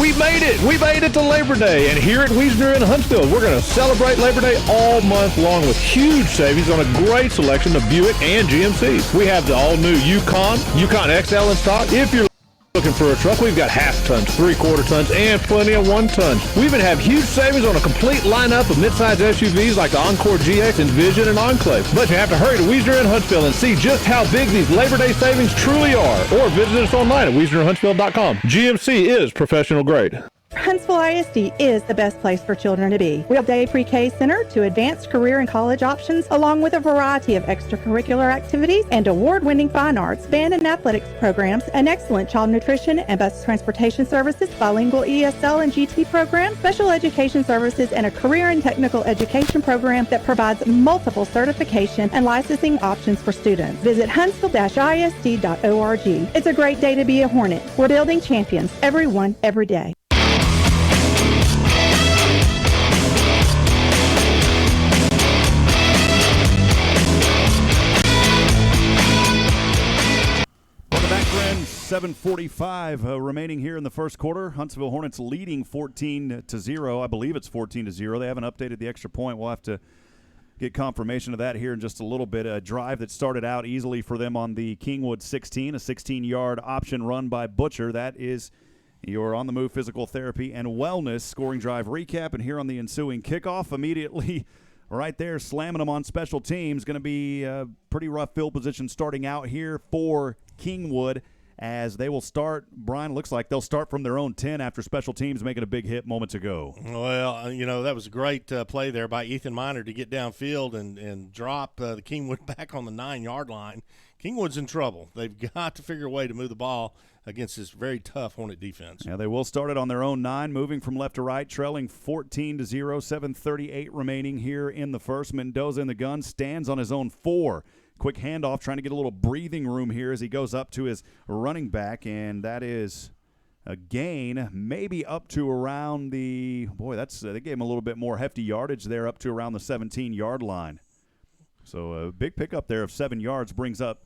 We made it! We made it to Labor Day, and here at Wiesner in Huntsville, we're going to celebrate Labor Day all month long with huge savings on a great selection of Buick and GMCs. We have the all-new Yukon XL in stock. If you're looking for a truck, we've got half tons, 3/4 tons, and plenty of 1 tons. We even have huge savings on a complete lineup of midsize SUVs like the Encore GX, Envision, and Enclave. But you have to hurry to Wiesner in Huntsville and see just how big these Labor Day savings truly are. Or visit us online at WiesnerHuntsville.com. GMC is professional grade. Huntsville ISD is the best place for children to be. We have day pre-K center to advanced career and college options, along with a variety of extracurricular activities and award-winning fine arts, band and athletics programs, an excellent child nutrition and bus transportation services, bilingual ESL and GT programs, special education services, and a career and technical education program that provides multiple certification and licensing options for students. Visit huntsville-isd.org. It's a great day to be a Hornet. We're building champions, everyone, every day. Welcome back, friends. 7:45 remaining here in the first quarter. Huntsville Hornets leading 14-0. I believe it's 14-0. They haven't updated the extra point. We'll have to get confirmation of that here in just a little bit. A drive that started out easily for them on the Kingwood 16, a 16-yard option run by Butcher. That is your on-the-move physical therapy and wellness scoring drive recap. And here on the ensuing kickoff, immediately right there, slamming them on special teams. Going to be a pretty rough field position starting out here for Kingwood as they will start. Brian, looks like they'll start from their own 10 after special teams making a big hit moments ago. Well, that was a great play there by Ethan Miner to get downfield and drop the Kingwood back on the 9-yard line. Kingwood's in trouble. They've got to figure a way to move the ball against this very tough Hornet defense. Yeah, they will start it on their own 9, moving from left to right, trailing 14-0, 7:38 remaining here in the first. Mendoza in the gun, stands on his own 4. Quick handoff, trying to get a little breathing room here as he goes up to his running back, and that is a gain, maybe up to around the – boy, they gave him a little bit more hefty yardage there, up to around the 17-yard line. So a big pickup there of 7 yards brings up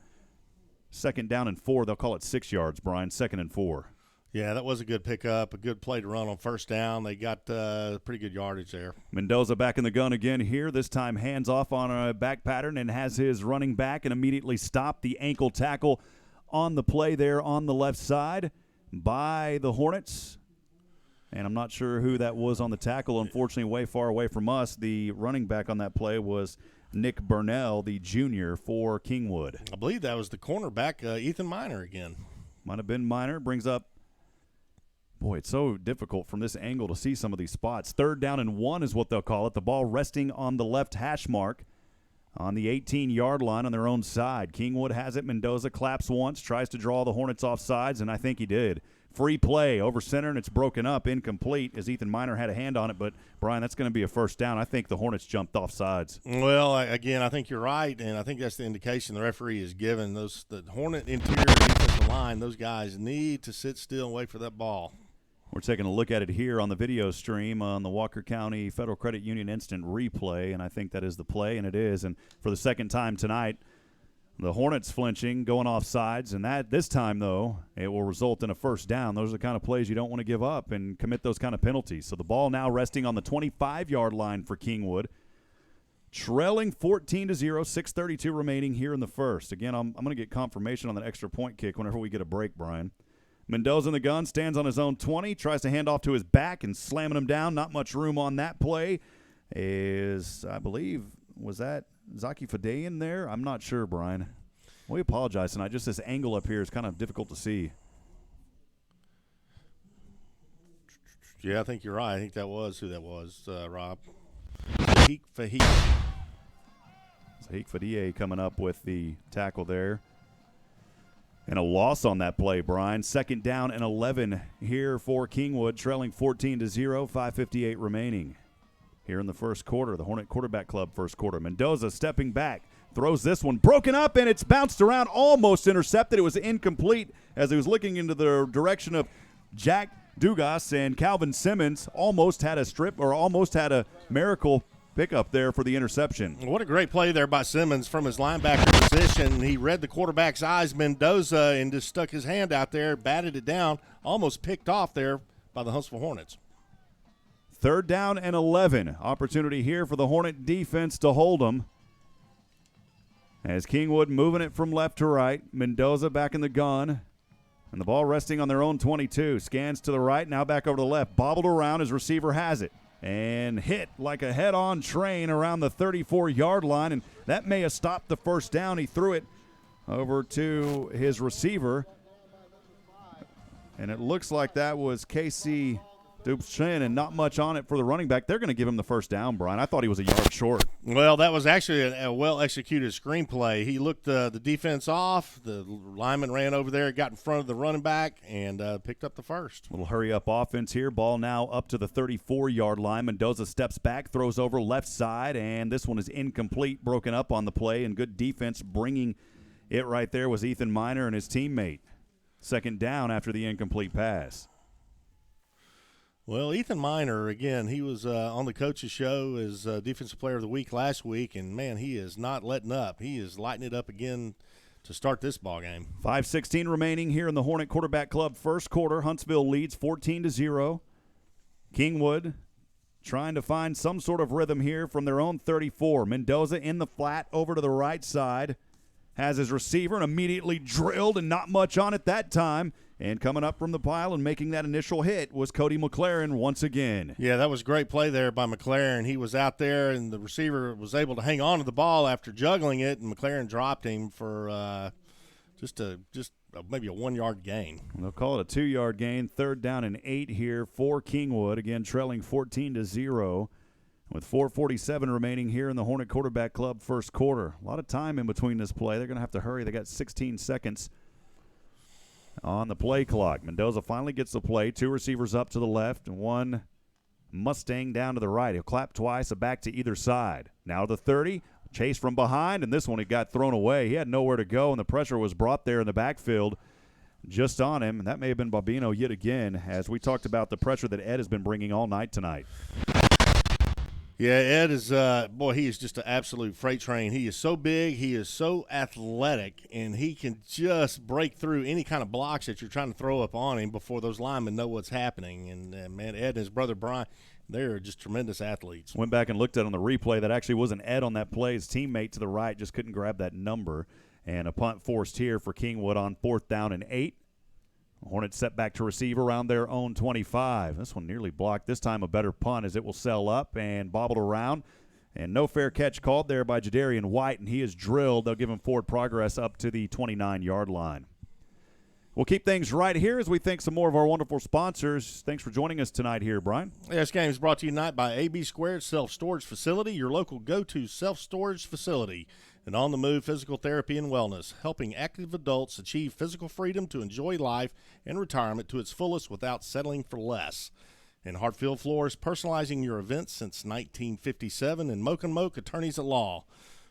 second down and 4. They'll call it 6 yards, Brian, 2nd and 4. Yeah, that was a good pickup, a good play to run on first down. They got pretty good yardage there. Mendoza back in the gun again here, this time hands off on a back pattern and has his running back and immediately stopped the ankle tackle on the play there on the left side by the Hornets. And I'm not sure who that was on the tackle, unfortunately way far away from us. The running back on that play was Nick Burnell, the junior for Kingwood. I believe that was the cornerback, Ethan Miner again. Might have been Miner. Brings up, boy, it's so difficult from this angle to see some of these spots. 3rd down and 1 is what they'll call it. The ball resting on the left hash mark on the 18-yard line on their own side. Kingwood has it. Mendoza claps once, tries to draw the Hornets off sides, and I think he did. Free play over center, and it's broken up, incomplete, as Ethan Miner had a hand on it. But, Brian, that's going to be a first down. I think the Hornets jumped off sides. Well, again, I think you're right, and I think that's the indication the referee is given. The Hornet interior defensive line, those guys need to sit still and wait for that ball. We're taking a look at it here on the video stream on the Walker County Federal Credit Union instant replay, and I think that is the play, and it is. And for the second time tonight, the Hornets flinching, going off sides, and that this time, though, it will result in a first down. Those are the kind of plays you don't want to give up and commit those kind of penalties. So the ball now resting on the 25-yard line for Kingwood. trailing 14-0, 6:32 remaining here in the first. Again, I'm going to get confirmation on that extra point kick whenever we get a break, Brian. Mendoza in the gun, stands on his own 20, tries to hand off to his back and slamming him down. Not much room on that play. I believe, was that Zaki Fadayan there? I'm not sure, Brian. We apologize tonight. Just this angle up here is kind of difficult to see. Yeah, I think you're right. I think that was who that was, Rob. Zahik Fadiye coming up with the tackle there. And a loss on that play, Brian. 2nd down and 11 here for Kingwood, trailing 14-0, 5:58 remaining. Here in the first quarter, the Hornet Quarterback Club first quarter. Mendoza stepping back, throws this one, broken up, and it's bounced around, almost intercepted. It was incomplete as he was looking into the direction of Jack Dugas, and Calvin Simmons almost had a miracle pickup there for the interception. What a great play there by Simmons from his linebacker position. He read the quarterback's eyes, Mendoza, and just stuck his hand out there, batted it down, almost picked off there by the Huntsville Hornets. 3rd down and 11. Opportunity here for the Hornet defense to hold them. As Kingwood moving it from left to right. Mendoza back in the gun. And the ball resting on their own 22. Scans to the right, now back over to the left. Bobbled around, his receiver has it. And hit like a head-on train around the 34-yard line. And that may have stopped the first down. He threw it over to his receiver. And it looks like that was Casey Dubchin, and not much on it for the running back. They're going to give him the first down, Brian. I thought he was a yard short. Well, that was actually a well-executed screenplay. He looked the defense off. The lineman ran over there, got in front of the running back, and picked up the first. Little hurry-up offense here. Ball now up to the 34-yard line. Mendoza steps back, throws over left side, and this one is incomplete, broken up on the play, and good defense bringing it right there was Ethan Miner and his teammate. 2nd down after the incomplete pass. Well, Ethan Miner, again, he was on the coach's show as Defensive Player of the Week last week, and, man, he is not letting up. He is lighting it up again to start this ball game. 5:16 remaining here in the Hornet Quarterback Club first quarter. Huntsville leads 14-0. Kingwood trying to find some sort of rhythm here from their own 34. Mendoza in the flat over to the right side. Has his receiver and immediately drilled, and not much on it that time. And coming up from the pile and making that initial hit was Cody McLaren once again. Yeah, that was a great play there by McLaren. He was out there, and the receiver was able to hang on to the ball after juggling it, and McLaren dropped him for just maybe a 1-yard gain. They'll call it a 2-yard gain. 3rd down and 8 here for Kingwood. Again, trailing 14-0 with 4:47 remaining here in the Hornet Quarterback Club first quarter. A lot of time in between this play. They're going to have to hurry. They got 16 seconds on the play clock. Mendoza finally gets the play. 2 receivers up to the left and 1 Mustang down to the right. He'll clap twice, a back to either side. Now the 30, chase from behind, and this one he got thrown away. He had nowhere to go, and the pressure was brought there in the backfield just on him. And that may have been Bobino yet again, as we talked about the pressure that Ed has been bringing all night tonight. Yeah, Ed is, he is just an absolute freight train. He is so big, he is so athletic, and he can just break through any kind of blocks that you're trying to throw up on him before those linemen know what's happening. And man, Ed and his brother Brian, they're just tremendous athletes. Went back and looked at it on the replay. That actually wasn't Ed on that play. His teammate to the right just couldn't grab that number. And a punt forced here for Kingwood on 4th down and 8. Hornets set back to receive around their own 25. This one nearly blocked. This time a better punt as it will sell up and bobbled around. And no fair catch called there by Jadarian White, and he is drilled. They'll give him forward progress up to the 29-yard line. We'll keep things right here as we thank some more of our wonderful sponsors. Thanks for joining us tonight here, Brian. This game is brought to you tonight by AB Squared Self-Storage Facility, your local go-to self-storage facility. And on-the-move physical therapy and wellness, helping active adults achieve physical freedom to enjoy life and retirement to its fullest without settling for less. And Hartfield Floors, personalizing your events since 1957, and Moak & Moak Attorneys at Law.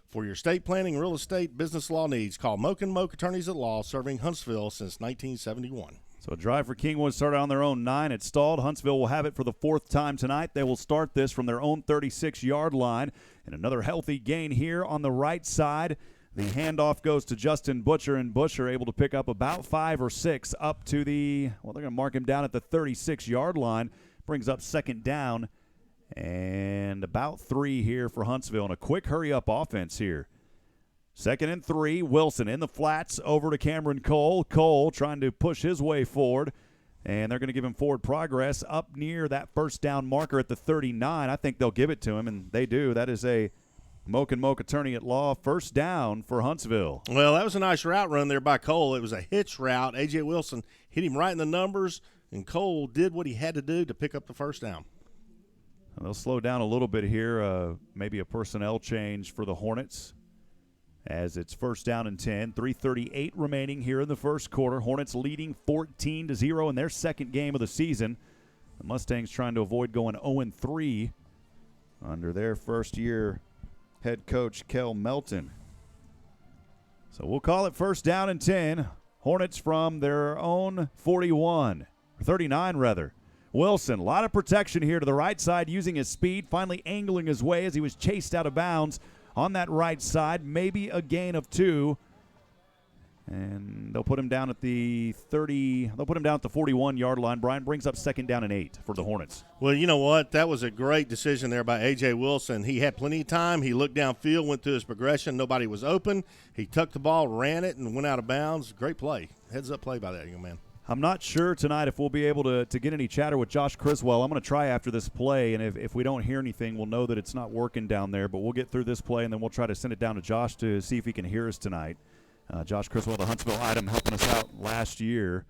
For your estate planning, real estate, business law needs, call Moak & Moak Attorneys at Law, serving Huntsville since 1971. So a drive for Kingwood started on their own 9. It stalled. Huntsville will have it for the 4th time tonight. They will start this from their own 36-yard line. And another healthy gain here on the right side. The handoff goes to Justin Butcher, and Butcher able to pick up about 5 or 6 up to the, they're going to mark him down at the 36-yard line. Brings up 2nd down And about 3 here for Huntsville, and a quick hurry-up offense here. 2nd and 3, Wilson in the flats over to Cameron Cole. Cole trying to push his way forward, and they're going to give him forward progress up near that first down marker at the 39. I think they'll give it to him, and they do. That is a Moke and Moke attorney at law, first down for Huntsville. Well, that was a nice route run there by Cole. It was a hitch route. A.J. Wilson hit him right in the numbers, and Cole did what he had to do to pick up the first down. They'll slow down a little bit here, maybe a personnel change for the Hornets, as it's first down and 10. 3:38 remaining here in the first quarter. Hornets leading 14-0 in their second game of the season. The Mustangs trying to avoid going 0-3 under their first-year head coach, Kel Melton. So we'll call it first down and 10. Hornets from their own 41, 39 rather. Wilson, a lot of protection here to the right side, using his speed, finally angling his way as he was chased out of bounds on that right side. Maybe a gain of 2. And they'll put him down at the 30. They'll put him down at the 41-yard line. Brian brings up 2nd down and 8 for the Hornets. Well, you know what? That was a great decision there by A.J. Wilson. He had plenty of time. He looked downfield, went through his progression. Nobody was open. He tucked the ball, ran it, and went out of bounds. Great play. Heads-up play by that young man. I'm not sure tonight if we'll be able to get any chatter with Josh Criswell. I'm going to try after this play, and if we don't hear anything, we'll know that it's not working down there. But we'll get through this play, and then we'll try to send it down to Josh to see if he can hear us tonight. Josh Criswell, the Huntsville item, helping us out last year,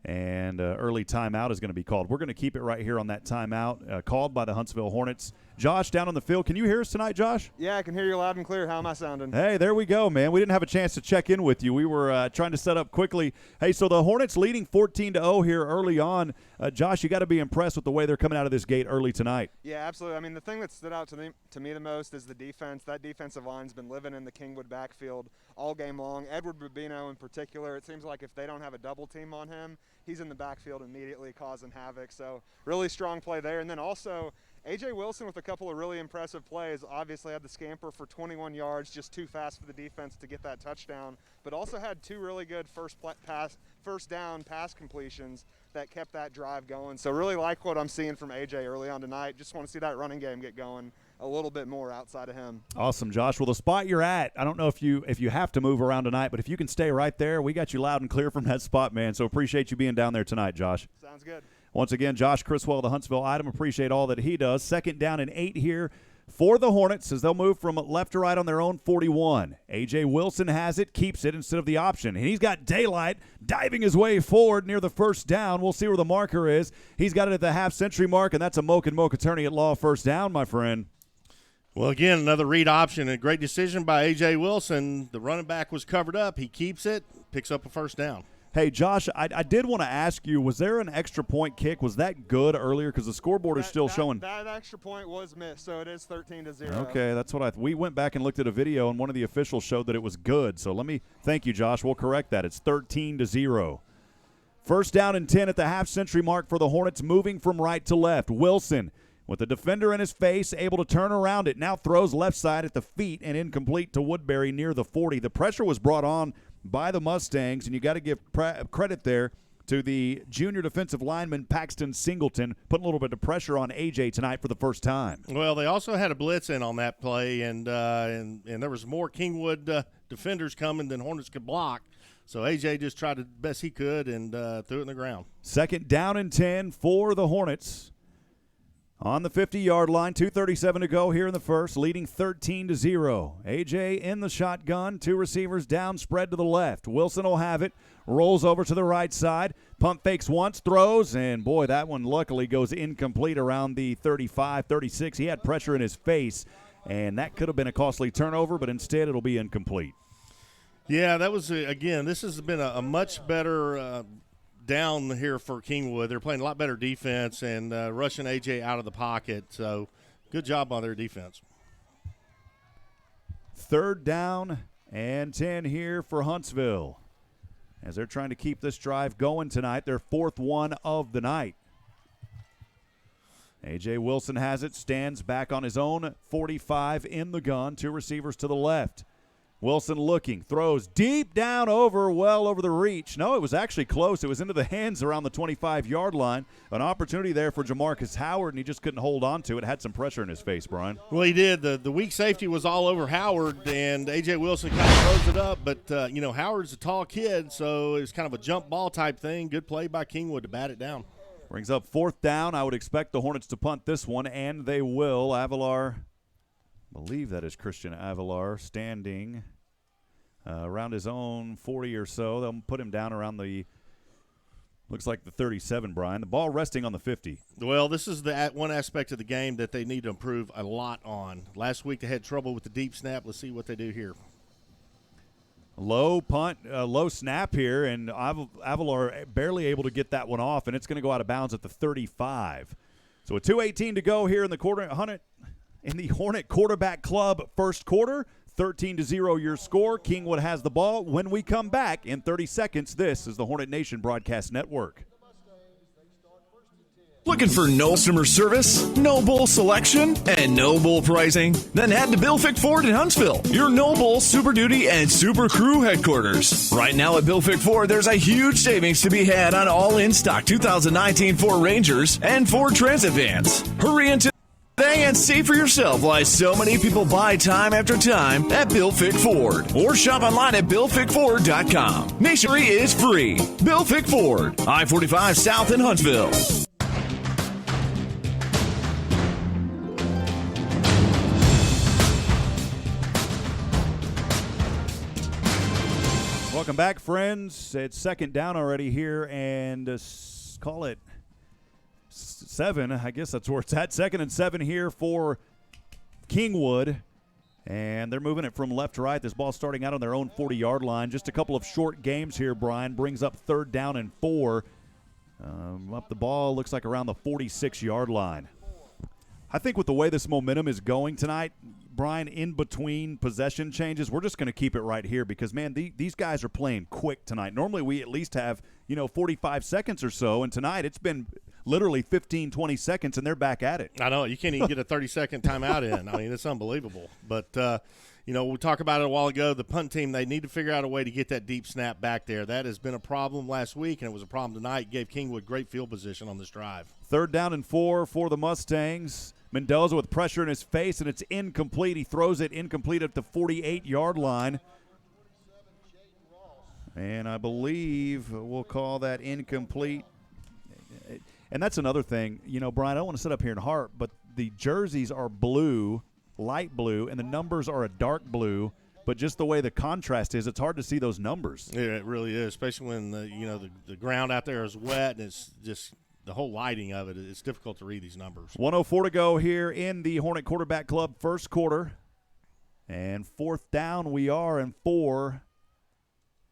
and early timeout is going to be called. We're going to keep it right here on that timeout called by the Huntsville Hornets. Josh, down on the field, can you hear us tonight, Josh? Yeah, I can hear you loud and clear. How am I sounding? Hey, there we go, man. We didn't have a chance to check in with you. We were trying to set up quickly. Hey, so the Hornets leading 14-0 here early on. Josh, you got to be impressed with the way they're coming out of this gate early tonight. Yeah, absolutely. I mean, the thing that stood out to me the most is the defense. That defensive line's been living in the Kingwood backfield all game long. Edward Babino in particular, it seems like if they don't have a double team on him, he's in the backfield immediately causing havoc. So really strong play there. And then also A.J. Wilson with a couple of really impressive plays. Obviously had the scamper for 21 yards, just too fast for the defense to get that touchdown, but also had 2 really good first down pass completions that kept that drive going. So really like what I'm seeing from A.J. early on tonight. Just want to see that running game get going a little bit more outside of him. Awesome, Josh. Well, the spot you're at, I don't know if you have to move around tonight, but if you can stay right there, we got you loud and clear from that spot, man. So appreciate you being down there tonight, Josh. Sounds good. Once again, Josh Criswell, the Huntsville item, appreciate all that he does. 2nd down and 8 here for the Hornets as they'll move from left to right on their own 41. A.J. Wilson has it, keeps it instead of the option. And he's got daylight diving his way forward near the first down. We'll see where the marker is. He's got it at the half-century mark, and that's a Moke and Moke attorney at law first down, my friend. Well, again, another read option. A great decision by A.J. Wilson. The running back was covered up. He keeps it, picks up a first down. Hey, Josh, I did want to ask you, was there an extra point kick? Was that good earlier? Because the scoreboard is still showing. That extra point was missed, so it is 13-0. Okay, that's what we went back and looked at a video, and one of the officials showed that it was good. So thank you, Josh. We'll correct that. It's 13-0. First down and 10 at the half-century mark for the Hornets, moving from right to left. Wilson, with the defender in his face, able to turn around it. Now throws left side at the feet and incomplete to Woodbury near the 40. The pressure was brought on by the Mustangs, and you got to give credit there to the junior defensive lineman Paxton Singleton, putting a little bit of pressure on A.J. tonight for the first time. Well, they also had a blitz in on that play, and there was more Kingwood defenders coming than Hornets could block. So A.J. just tried the best he could and threw it in the ground. 2nd down and 10 for the Hornets. On the 50-yard line, 2:37 to go here in the first, leading 13-0. A.J. in the shotgun, 2 receivers down, spread to the left. Wilson will have it, rolls over to the right side, pump fakes once, throws, and boy, that one luckily goes incomplete around the 35, 36. He had pressure in his face, and that could have been a costly turnover, but instead it'll be incomplete. Yeah, that was, again, this has been a much better down here for Kingwood. They're playing a lot better defense and rushing A.J. out of the pocket. So good job on their defense. 3rd down and 10 here for Huntsville as they're trying to keep this drive going tonight. Their 4th one of the night. A.J. Wilson has it, stands back on his own 45 in the gun, 2 receivers to the left. Wilson looking, throws deep down well over the reach. No, it was actually close. It was into the hands around the 25-yard line. An opportunity there for Jamarcus Howard, and he just couldn't hold on to it. Had some pressure in his face, Brian. Well, he did. The weak safety was all over Howard, and A.J. Wilson kind of throws it up. But, Howard's a tall kid, so it was kind of a jump ball type thing. Good play by Kingwood to bat it down. Brings up 4th down. I would expect the Hornets to punt this one, and they will. Avalar, I believe that is Christian Avalar, standing around his own 40 or so. They'll put him down around looks like the 37, Brian. The ball resting on the 50. Well, this is the one aspect of the game that they need to improve a lot on. Last week they had trouble with the deep snap. Let's see what they do here. Low punt, low snap here, and Avalar barely able to get that one off, and it's going to go out of bounds at the 35. So with 2:18 to go here in the Hornet Quarterback Club first quarter. 13-0 your score. Kingwood has the ball. When we come back in 30 seconds, this is the Hornet Nation Broadcast Network. Looking for no customer service, no bull selection, and no bull pricing? Then head to Bill Fick Ford in Huntsville, your no bull Super Duty and Super Crew headquarters. Right now at Bill Fick Ford, there's a huge savings to be had on all in-stock 2019 Ford Rangers and Ford Transit vans. Hurry into today and see for yourself why so many people buy time after time at Bill Fick Ford. Or shop online at BillFickFord.com. Machinery is free. Bill Fick Ford, I-45 South in Huntsville. Welcome back, friends. It's 2nd down already here, and call it 7. I guess that's where it's at. 2nd and 7 here for Kingwood. And they're moving it from left to right. This ball starting out on their own 40-yard line. Just a couple of short games here, Brian. Brings up 3rd down and 4. Up the ball, looks like around the 46-yard line. I think with the way this momentum is going tonight, Brian, in between possession changes, we're just going to keep it right here because, man, these guys are playing quick tonight. Normally we at least have, 45 seconds or so, and tonight it's been literally 15, 20 seconds, and they're back at it. I know. You can't even get a 30-second timeout in. I mean, it's unbelievable. But, we talked about it a while ago. The punt team, they need to figure out a way to get that deep snap back there. That has been a problem last week, and it was a problem tonight. Gave Kingwood great field position on this drive. 3rd down and 4 for the Mustangs. Mendoza with pressure in his face, and it's incomplete. He throws it incomplete at the 48-yard line. And I believe we'll call that incomplete. And that's another thing. Brian, I don't want to sit up here and harp, but the jerseys are blue, light blue, and the numbers are a dark blue. But just the way the contrast is, it's hard to see those numbers. Yeah, it really is, especially when the ground out there is wet and it's just – the whole lighting of it, it's difficult to read these numbers. 1:04 to go here in the Hornet Quarterback Club first quarter. And 4th down we are and 4.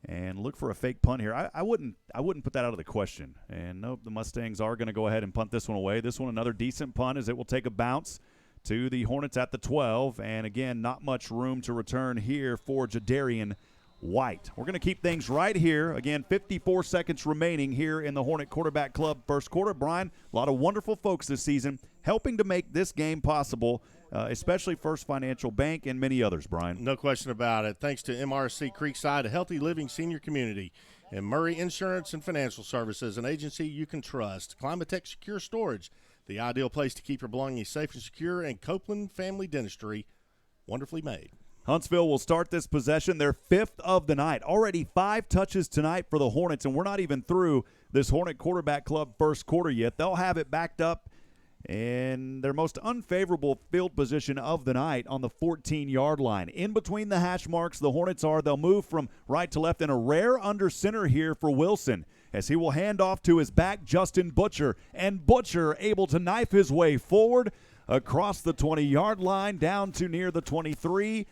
And look for a fake punt here. I wouldn't put that out of the question. And nope, the Mustangs are going to go ahead and punt this one away. This one another decent punt as it will take a bounce to the Hornets at the 12. And again, not much room to return here for Jadarian White. We're going to keep things right here. Again, 54 seconds remaining here in the Hornet Quarterback Club first quarter. Brian, a lot of wonderful folks this season helping to make this game possible, especially First Financial Bank and many others, Brian. No question about it. Thanks to MRC Creekside, a healthy living senior community, and Murray Insurance and Financial Services, an agency you can trust. Climatech Secure Storage, the ideal place to keep your belongings safe and secure, and Copeland Family Dentistry, wonderfully made. Huntsville will start this possession, their 5th of the night. Already 5 touches tonight for the Hornets, and we're not even through this Hornet Quarterback Club first quarter yet. They'll have it backed up in their most unfavorable field position of the night on the 14-yard line. In between the hash marks, the Hornets they'll move from right to left in a rare under center here for Wilson as he will hand off to his back, Justin Butcher, and Butcher able to knife his way forward across the 20-yard line down to near the 23.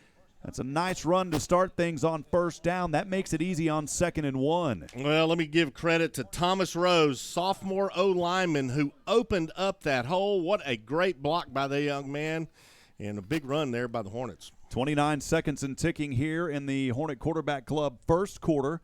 That's a nice run to start things on first down. That makes it easy on 2nd and 1. Well, let me give credit to Thomas Rose, sophomore O-lineman, who opened up that hole. What a great block by the young man, and a big run there by the Hornets. 29 seconds and ticking here in the Hornet Quarterback Club first quarter.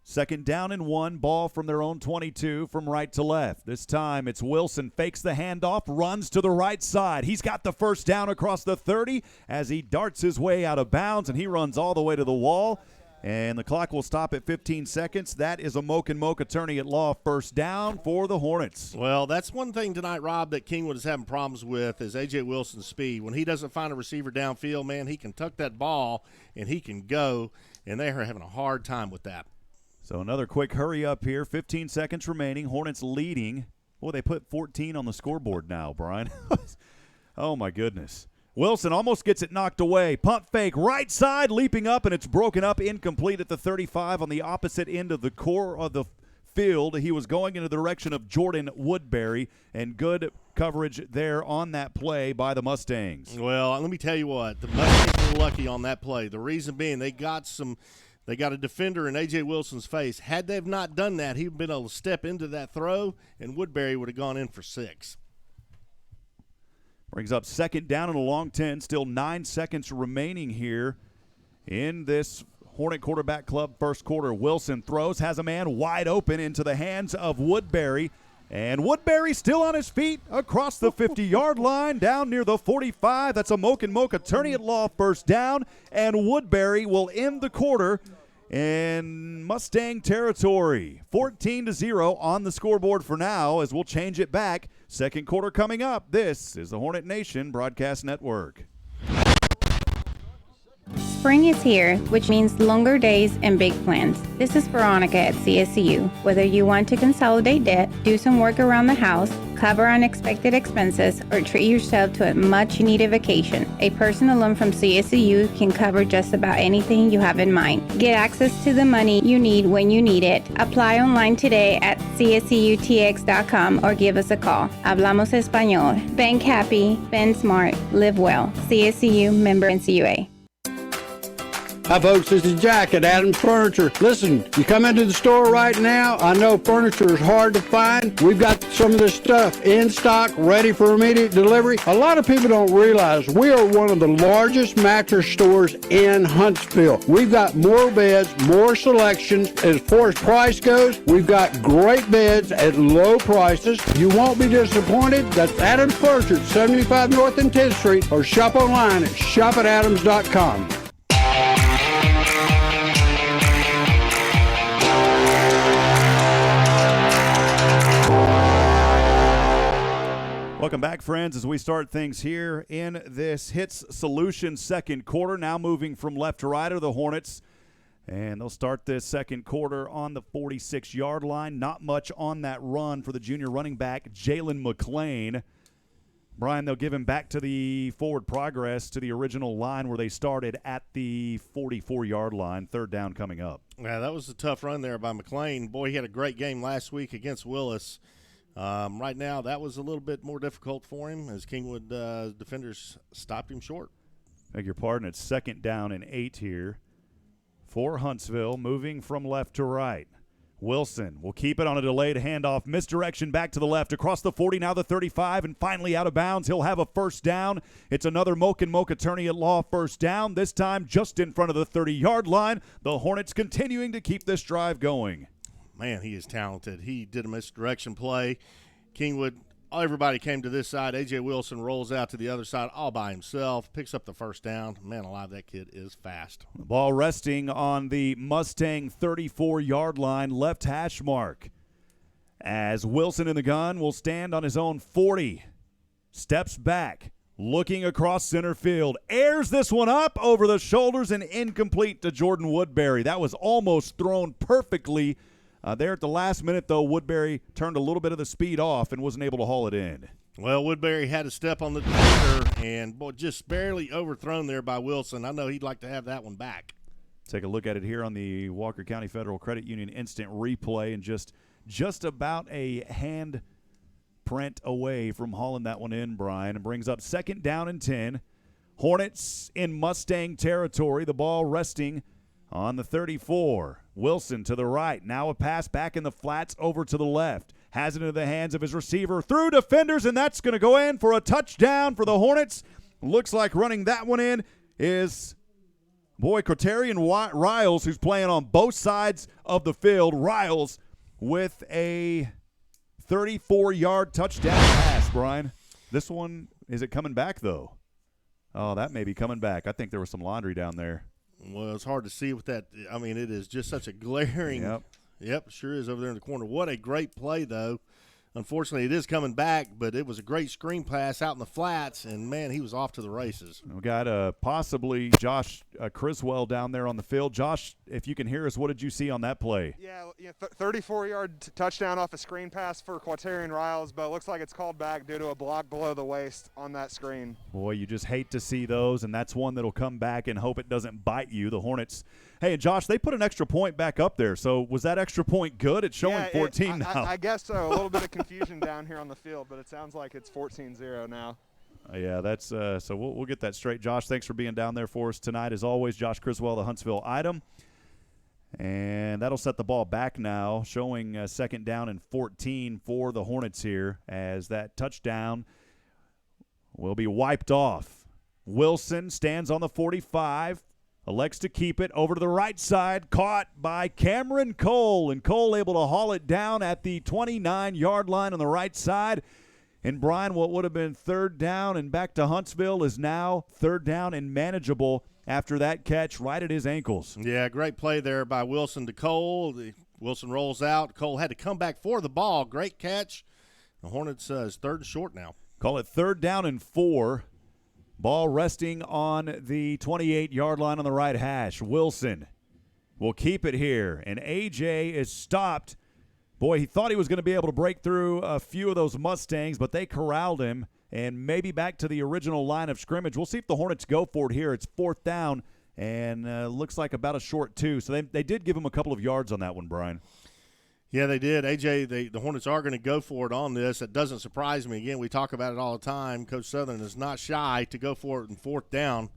Second down and 1, ball from their own 22 from right to left. This time it's Wilson, fakes the handoff, runs to the right side. He's got the first down across the 30 as he darts his way out of bounds, and he runs all the way to the wall. And the clock will stop at 15 seconds. That is a Moke and Moke attorney at law first down for the Hornets. Well, that's one thing tonight, Rob, that Kingwood is having problems with is A.J. Wilson's speed. When he doesn't find a receiver downfield, man, he can tuck that ball and he can go, and they are having a hard time with that. So another quick hurry up here. 15 seconds remaining. Hornets leading. Boy, they put 14 on the scoreboard now, Brian. Oh, my goodness. Wilson almost gets it knocked away. Pump fake, right side, leaping up, and it's broken up, incomplete at the 35 on the opposite end of the core of the field. He was going in the direction of Jordan Woodbury, and good coverage there on that play by the Mustangs. Well, let me tell you what. The Mustangs were lucky on that play. The reason being they got a defender in A.J. Wilson's face. Had they have not done that, he'd been able to step into that throw, and Woodbury would have gone in for 6. Brings up second down and a long 10. Still 9 seconds remaining here in this Hornet quarterback club first quarter. Wilson throws, has a man wide open into the hands of Woodbury. And Woodbury still on his feet across the 50-yard line down near the 45. That's a Moke and Moke attorney at law first down. And Woodbury will end the quarter in Mustang territory. 14-0 on the scoreboard for now as we'll change it back. Second quarter coming up. This is the Hornet Nation Broadcast Network. Spring is here, which means longer days and big plans. This is Veronica at CSU. Whether you want to consolidate debt, do some work around the house, cover unexpected expenses, or treat yourself to a much-needed vacation, a personal loan from CSU can cover just about anything you have in mind. Get access to the money you need when you need it. Apply online today at csutx.com or give us a call. Hablamos Español. Bank happy, spend smart, live well. CSU, member NCUA. Hi folks, this is Jack at Adams Furniture. Listen, you come into the store right now, I know furniture is hard to find. We've got some of this stuff in stock, ready for immediate delivery. A lot of people don't realize we are one of the largest mattress stores in Huntsville. We've got more beds, more selections. As far as price goes, we've got great beds at low prices. You won't be disappointed. That's Adams Furniture, 75 North and 10th Street, or shop online at shopatadams.com. Welcome back, friends, as we start things here in this Hits Solution second quarter. Now moving from left to right are the Hornets, and they'll start this second quarter on the 46-yard line. Not much on that run for the junior running back, Jalen McClain. Brian, they'll give him back to the forward progress to the original line where they started at the 44-yard line. Third down coming up. Yeah, that was a tough run there by McClain. Boy, he had a great game last week against Willis. Right now, that was a little bit more difficult for him as Kingwood defenders stopped him short. Beg your pardon, it's second down and 8 here for Huntsville, moving from left to right. Wilson will keep it on a delayed handoff, misdirection back to the left, across the 40, now the 35, and finally out of bounds. He'll have a first down. It's another Moke and Moke attorney at law first down, this time just in front of the 30-yard line. The Hornets continuing to keep this drive going. Man, he is talented. He did a misdirection play. Kingwood, everybody came to this side. A.J. Wilson rolls out to the other side all by himself, picks up the first down. Man alive, that kid is fast. The ball resting on the Mustang 34-yard line, left hash mark. As Wilson in the gun will stand on his own 40. Steps back, looking across center field. Airs this one up over the shoulders and incomplete to Jordan Woodbury. That was almost thrown perfectly. There at the last minute, though, Woodbury turned a little bit of the speed off and wasn't able to haul it in. Well, Woodbury had a step on the defender and boy, just barely overthrown there by Wilson. I know he'd like to have that one back. Take a look at it here on the Walker County Federal Credit Union instant replay, and just about a hand print away from hauling that one in, Brian. It brings up second down and 10. Hornets in Mustang territory. The ball resting on the 34. Wilson to the right. Now a pass back in the flats over to the left. Has it into the hands of his receiver. Through defenders, and that's going to go in for a touchdown for the Hornets. Looks like running that one in is Boy, Quaterian Riles, who's playing on both sides of the field. Riles with a 34-yard touchdown pass, Brian. This one, is it coming back, though? Oh, that may be coming back. I think there was some laundry down there. Well, it's hard to see with that. I mean, it is just such a glaring. Yep, sure is over there in the corner. What a great play, though. Unfortunately, it is coming back, but it was a great screen pass out in the flats, and, man, he was off to the races. We got possibly Josh Criswell down there on the field. Josh, if you can hear us, what did you see on that play? Yeah, 34-yard touchdown off a screen pass for Quaterian Riles, but it looks like it's called back due to a block below the waist on that screen. Boy, you just hate to see those, and that's one that'll come back and hope it doesn't bite you. The Hornets, hey, and Josh, they put an extra point back up there, so was that extra point good? It's showing 14 now. I guess so. A little bit of confusion down here on the field, but it sounds like it's 14-0 now. Yeah, that's so we'll get that straight. Josh, thanks for being down there for us tonight. As always, Josh Criswell, the Huntsville Item. And that'll set the ball back now, showing second down and 14 for the Hornets here, as that touchdown will be wiped off. Wilson stands on the 45, elects to keep it over to the right side, caught by Cameron Cole, and Cole able to haul it down at the 29-yard line on the right side. And Brian, what would have been third down and back to Huntsville is now third down and manageable after that catch right at his ankles. Yeah, great play there by Wilson to Cole. Wilson rolls out. Cole had to come back for the ball. Great catch. The Hornets is third and short now. Call it third down and 4. Ball resting on the 28-yard line on the right hash. Wilson will keep it here, and A.J. is stopped. Boy, he thought he was going to be able to break through a few of those Mustangs, but they corralled him, and maybe back to the original line of scrimmage. We'll see if the Hornets go for it here. It's fourth down, and looks like about a short 2. So they did give him a couple of yards on that one, Brian. Yeah, they did. A.J., the Hornets are going to go for it on this. It doesn't surprise me. Again, we talk about it all the time. Coach Southern is not shy to go for it in fourth down,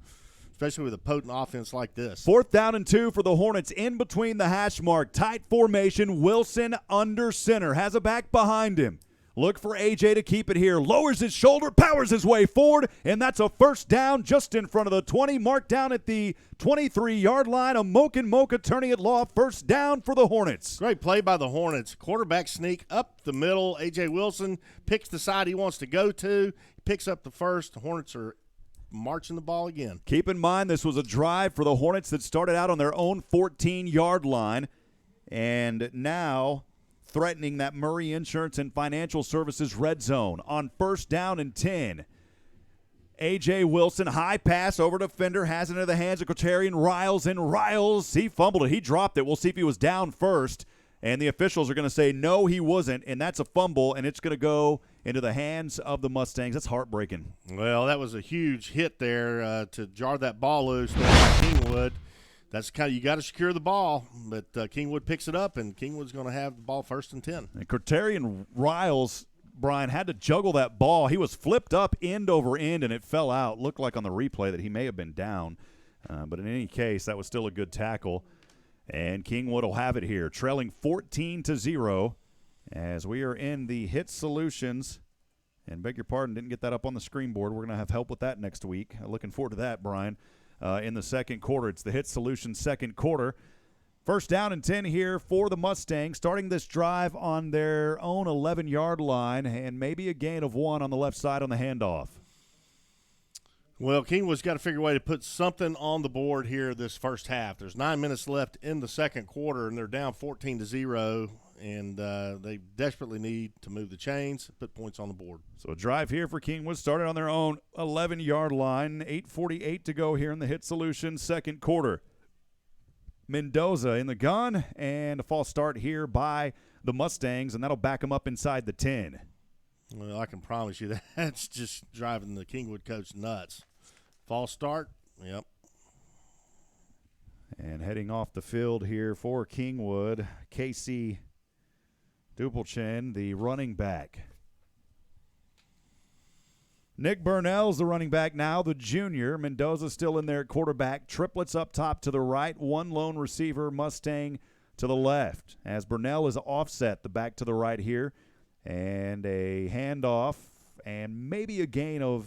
especially with a potent offense like this. Fourth down and 2 for the Hornets in between the hash mark. Tight formation. Wilson under center. Has a back behind him. Look for A.J. to keep it here. Lowers his shoulder, powers his way forward, and that's a first down just in front of the 20. Marked down at the 23-yard line. A Mocha attorney at law. First down for the Hornets. Great play by the Hornets. Quarterback sneak up the middle. A.J. Wilson picks the side he wants to go to. Picks up the first. The Hornets are marching the ball again. Keep in mind this was a drive for the Hornets that started out on their own 14-yard line, and now threatening that Murray Insurance and Financial Services red zone on first down and 10. A.J. Wilson, high pass over to Fender, has it into the hands of Quaterian Riles, and Riles, he fumbled it. He dropped it. We'll see if he was down first, and the officials are going to say, no, he wasn't, and that's a fumble, and it's going to go into the hands of the Mustangs. That's heartbreaking. Well, that was a huge hit there to jar that ball loose there by Kingwood. That's kind of, you got to secure the ball, but Kingwood picks it up, and Kingwood's going to have the ball first and 10. And Quaterian Riles, Brian, had to juggle that ball. He was flipped up end over end, and it fell out. Looked like on the replay that he may have been down, but in any case, that was still a good tackle. And Kingwood will have it here, trailing 14-0 as we are in the Hit Solutions. And beg your pardon, didn't get that up on the screen board. We're going to have help with that next week. Looking forward to that, Brian. In the second quarter. It's the Hit Solutions second quarter. First down and 10 here for the Mustangs, starting this drive on their own 11-yard line, and maybe a gain of 1 on the left side on the handoff. Well, Kingwood's got to figure a way to put something on the board here this first half. There's 9 minutes left in the second quarter, and they're down 14-0, and they desperately need to move the chains, put points on the board. So a drive here for Kingwood started on their own 11-yard line. 8:48 to go here in the Hit Solutions second quarter. Mendoza in the gun, and a false start here by the Mustangs, and that'll back them up inside the 10. Well, I can promise you that's just driving the Kingwood coach nuts. False start, yep. And heading off the field here for Kingwood, Casey Dupelchin, the running back. Nick Burnell's the running back now, the junior. Mendoza still in there at quarterback. Triplets up top to the right. One lone receiver, Mustang to the left. As Burnell is offset, the back to the right here. And a handoff and maybe a gain of,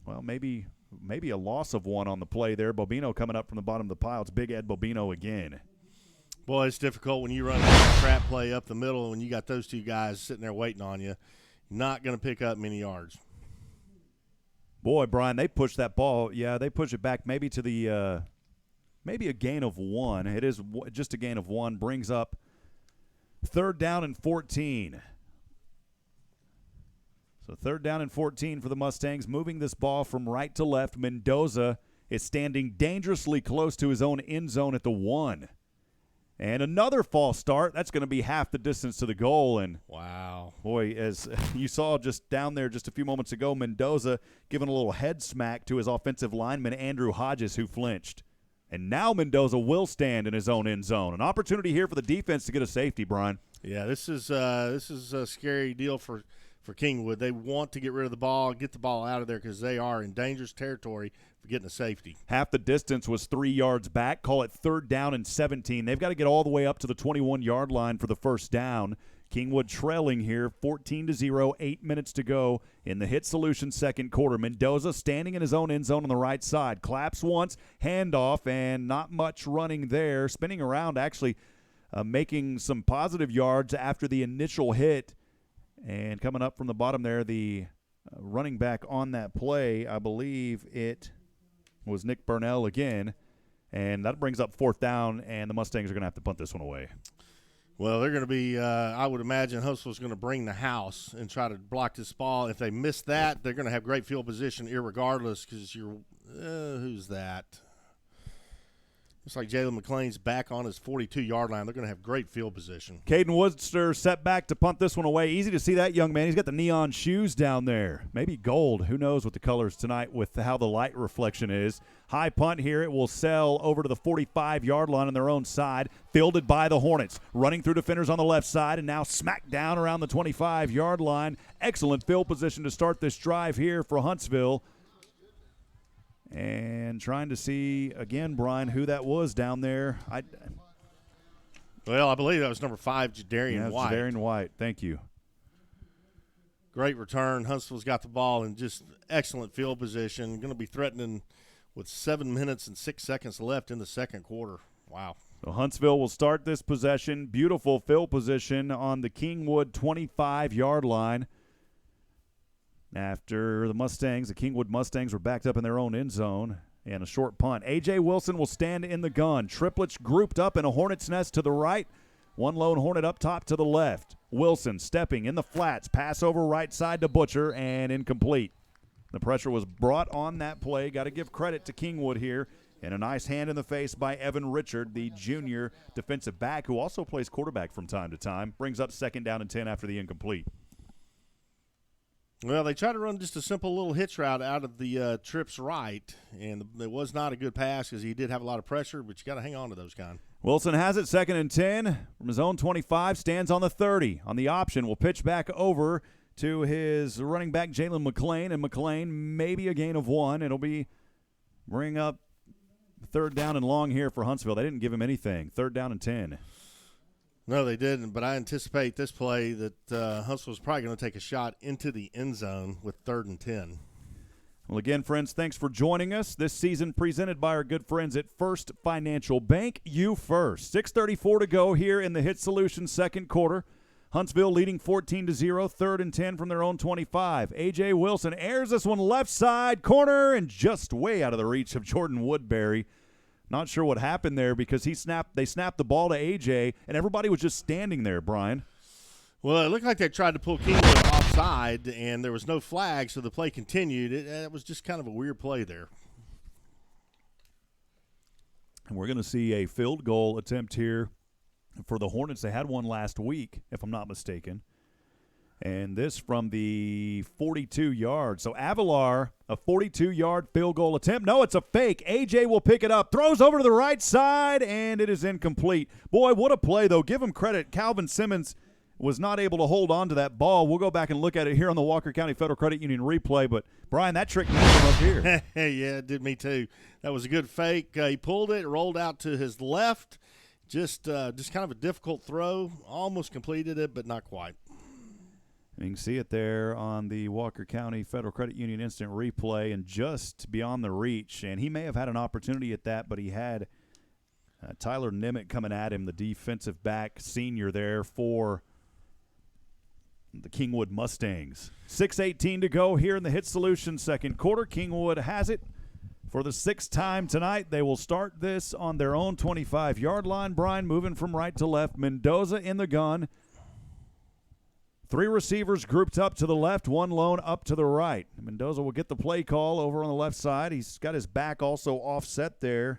well, maybe maybe a loss of 1 on the play there. Bobino coming up from the bottom of the pile. It's Big Ed Bobino again. Boy, it's difficult when you run a trap play up the middle and you got those two guys sitting there waiting on you. Not going to pick up many yards. Boy, Brian, they push that ball. Yeah, they push it back maybe to the maybe a gain of 1. It is just a gain of 1. Brings up 3rd down and 14. So 3rd down and 14 for the Mustangs, moving this ball from right to left. Mendoza is standing dangerously close to his own end zone at the 1. And another false start. That's going to be half the distance to the goal. And wow. Boy, as you saw just down there just a few moments ago, Mendoza giving a little head smack to his offensive lineman, Andrew Hodges, who flinched. And now Mendoza will stand in his own end zone. An opportunity here for the defense to get a safety, Brian. Yeah, this is a scary deal for Kingwood. They want to get rid of the ball, get the ball out of there because they are in dangerous territory for getting a safety. Half the distance was 3 yards back. Call it 3rd down and 17. They've got to get all the way up to the 21-yard line for the first down. Kingwood trailing here 14-0, 8 minutes to go in the Hit Solution second quarter. Mendoza standing in his own end zone on the right side. Claps once, handoff, and not much running there. Spinning around, actually making some positive yards after the initial hit. And coming up from the bottom there, the running back on that play, I believe it was Nick Burnell again. And that brings up 4th down, and the Mustangs are going to have to punt this one away. Well, they're going to be, I would imagine Huntsville's going to bring the house and try to block this ball. If they miss that, they're going to have great field position irregardless because who's that? Looks like Jalen McClain's back on his 42-yard line. They're going to have great field position. Caden Woodster set back to punt this one away. Easy to see that young man. He's got the neon shoes down there. Maybe gold. Who knows with the colors tonight with how the light reflection is. High punt here. It will sail over to the 45-yard line on their own side. Fielded by the Hornets. Running through defenders on the left side and now smack down around the 25-yard line. Excellent field position to start this drive here for Huntsville. And trying to see, again, Brian, who that was down there. I believe that was number 5, Jadarian White. Jadarian White. Thank you. Great return. Huntsville's got the ball in just excellent field position. Going to be threatening with 7 minutes and 6 seconds left in the second quarter. Wow. So Huntsville will start this possession. Beautiful field position on the Kingwood 25-yard line. After the Kingwood Mustangs were backed up in their own end zone and a short punt. A.J. Wilson will stand in the gun. Triplets grouped up in a Hornet's nest to the right. One lone Hornet up top to the left. Wilson stepping in the flats. Pass over right side to Butcher and incomplete. The pressure was brought on that play. Got to give credit to Kingwood here. And a nice hand in the face by Evan Richard, the junior defensive back who also plays quarterback from time to time. Brings up 2nd down and 10 after the incomplete. Well, they tried to run just a simple little hitch route out of the trips right, and it was not a good pass because he did have a lot of pressure, but you got to hang on to those kind. Wilson has it 2nd and 10 from his own 25, stands on the 30. On the option, will pitch back over to his running back, Jalen McClain, and McClain maybe a gain of 1. It'll bring up 3rd down and long here for Huntsville. They didn't give him anything. 3rd down and 10. No, they didn't, but I anticipate this play that Huntsville's probably going to take a shot into the end zone with 3rd and 10. Well, again, friends, thanks for joining us. This season presented by our good friends at First Financial Bank. You first. 6:34 to go here in the Hit Solution second quarter. Huntsville leading 14-0, 3rd and 10 from their own 25. A.J. Wilson airs this one left side corner and just way out of the reach of Jordan Woodbury. Not sure what happened there because they snapped the ball to A.J., and everybody was just standing there, Brian. Well, it looked like they tried to pull Kingwood offside, and there was no flag, so the play continued. It was just kind of a weird play there. And we're going to see a field goal attempt here for the Hornets. They had one last week, if I'm not mistaken. And this from the 42 yards. So Avalar, a 42-yard field goal attempt. No, it's a fake. A.J. will pick it up, throws over to the right side, and it is incomplete. Boy, what a play, though. Give him credit. Calvin Simmons was not able to hold on to that ball. We'll go back and look at it here on the Walker County Federal Credit Union replay. But, Brian, that trick me from up here. Yeah, it did me too. That was a good fake. He pulled it, rolled out to his left. Just kind of a difficult throw. Almost completed it, but not quite. You can see it there on the Walker County Federal Credit Union instant replay and just beyond the reach. And he may have had an opportunity at that, but he had Tyler Nimmitt coming at him, the defensive back senior there for the Kingwood Mustangs. 6:18 to go here in the Hit Solutions second quarter. Kingwood has it for the sixth time tonight. They will start this on their own 25-yard line. Brian moving from right to left. Mendoza in the gun. 3 receivers grouped up to the left, 1 lone up to the right. Mendoza will get the play call over on the left side. He's got his back also offset there.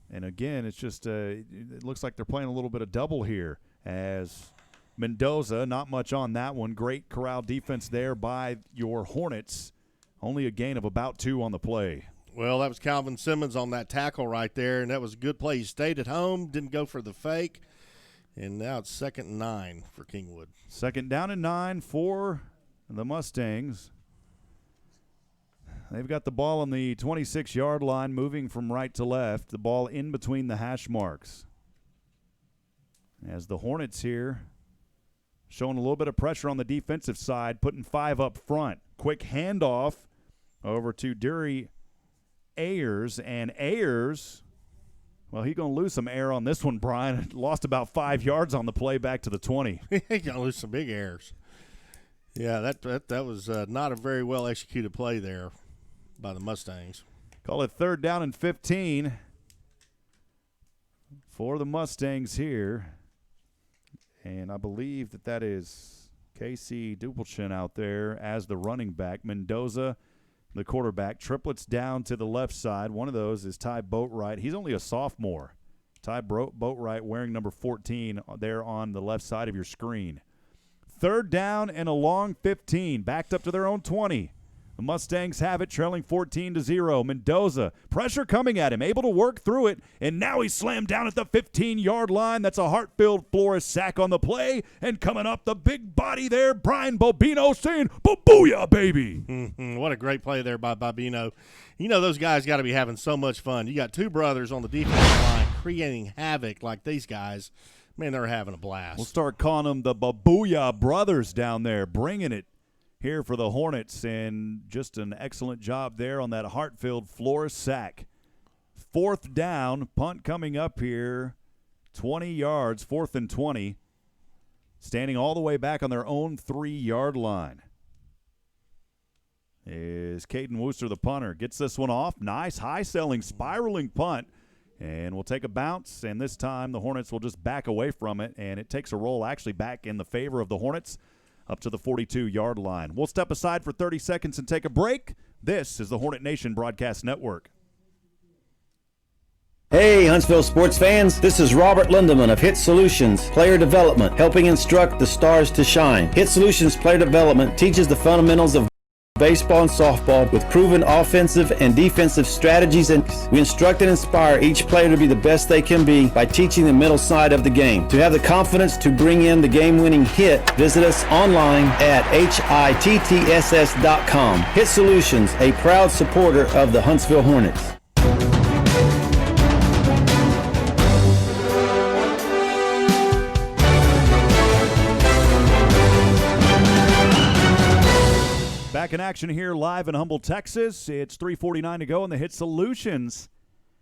And again, it's just it looks like they're playing a little bit of double here as Mendoza, not much on that one. Great corral defense there by your Hornets. Only a gain of about 2 on the play. Well, that was Calvin Simmons on that tackle right there, and that was a good play. He stayed at home, didn't go for the fake. And now it's 2nd and 9 for Kingwood. 2nd down and 9 for the Mustangs. They've got the ball on the 26-yard line, moving from right to left. The ball in between the hash marks. As the Hornets here showing a little bit of pressure on the defensive side, putting 5 up front. Quick handoff over to Dury Ayers, and Ayers, well, he's going to lose some air on this one, Brian. Lost about 5 yards on the play back to the 20. He's going to lose some big airs. Yeah, that was not a very well executed play there by the Mustangs. Call it 3rd down and 15 for the Mustangs here. And I believe that is Casey Dupelchin out there as the running back. Mendoza, the quarterback. Triplets down to the left side. One of those is Ty Boatwright. He's only a sophomore. Ty Boatwright wearing number 14 there on the left side of your screen. 3rd down and a long 15. Backed up to their own 20. The Mustangs have it, trailing 14-0. Mendoza, pressure coming at him, able to work through it, and now he's slammed down at the 15-yard line. That's a Hartfield Flores sack on the play, and coming up the big body there, Brian Bobino saying, "Booyah, baby!" What a great play there by Bobino. You know those guys got to be having so much fun. You got 2 brothers on the defensive line creating havoc like these guys. Man, they're having a blast. We'll start calling them the Booyah brothers down there, bringing it here for the Hornets, and just an excellent job there on that Hartfield Flores sack. 4th down, punt coming up here, 20 yards, 4th and 20, standing all the way back on their own 3-yard line. Is Caden Wooster, the punter, gets this one off. Nice, high-selling, spiraling punt, and we'll take a bounce, and this time the Hornets will just back away from it, and it takes a roll actually back in the favor of the Hornets, up to the 42-yard line. We'll step aside for 30 seconds and take a break. This is the Hornet Nation Broadcast Network. Hey, Huntsville sports fans, this is Robert Lindeman of Hit Solutions Player Development, helping instruct the stars to shine. Hit Solutions Player Development teaches the fundamentals of baseball and softball with proven offensive and defensive strategies, and we instruct and inspire each player to be the best they can be by teaching the mental side of the game. To have the confidence to bring in the game-winning hit, visit us online at hittss.com. Hit Solutions, a proud supporter of the Huntsville Hornets. Back in action here live in Humble, Texas. It's 3:49 to go in the Hit Solutions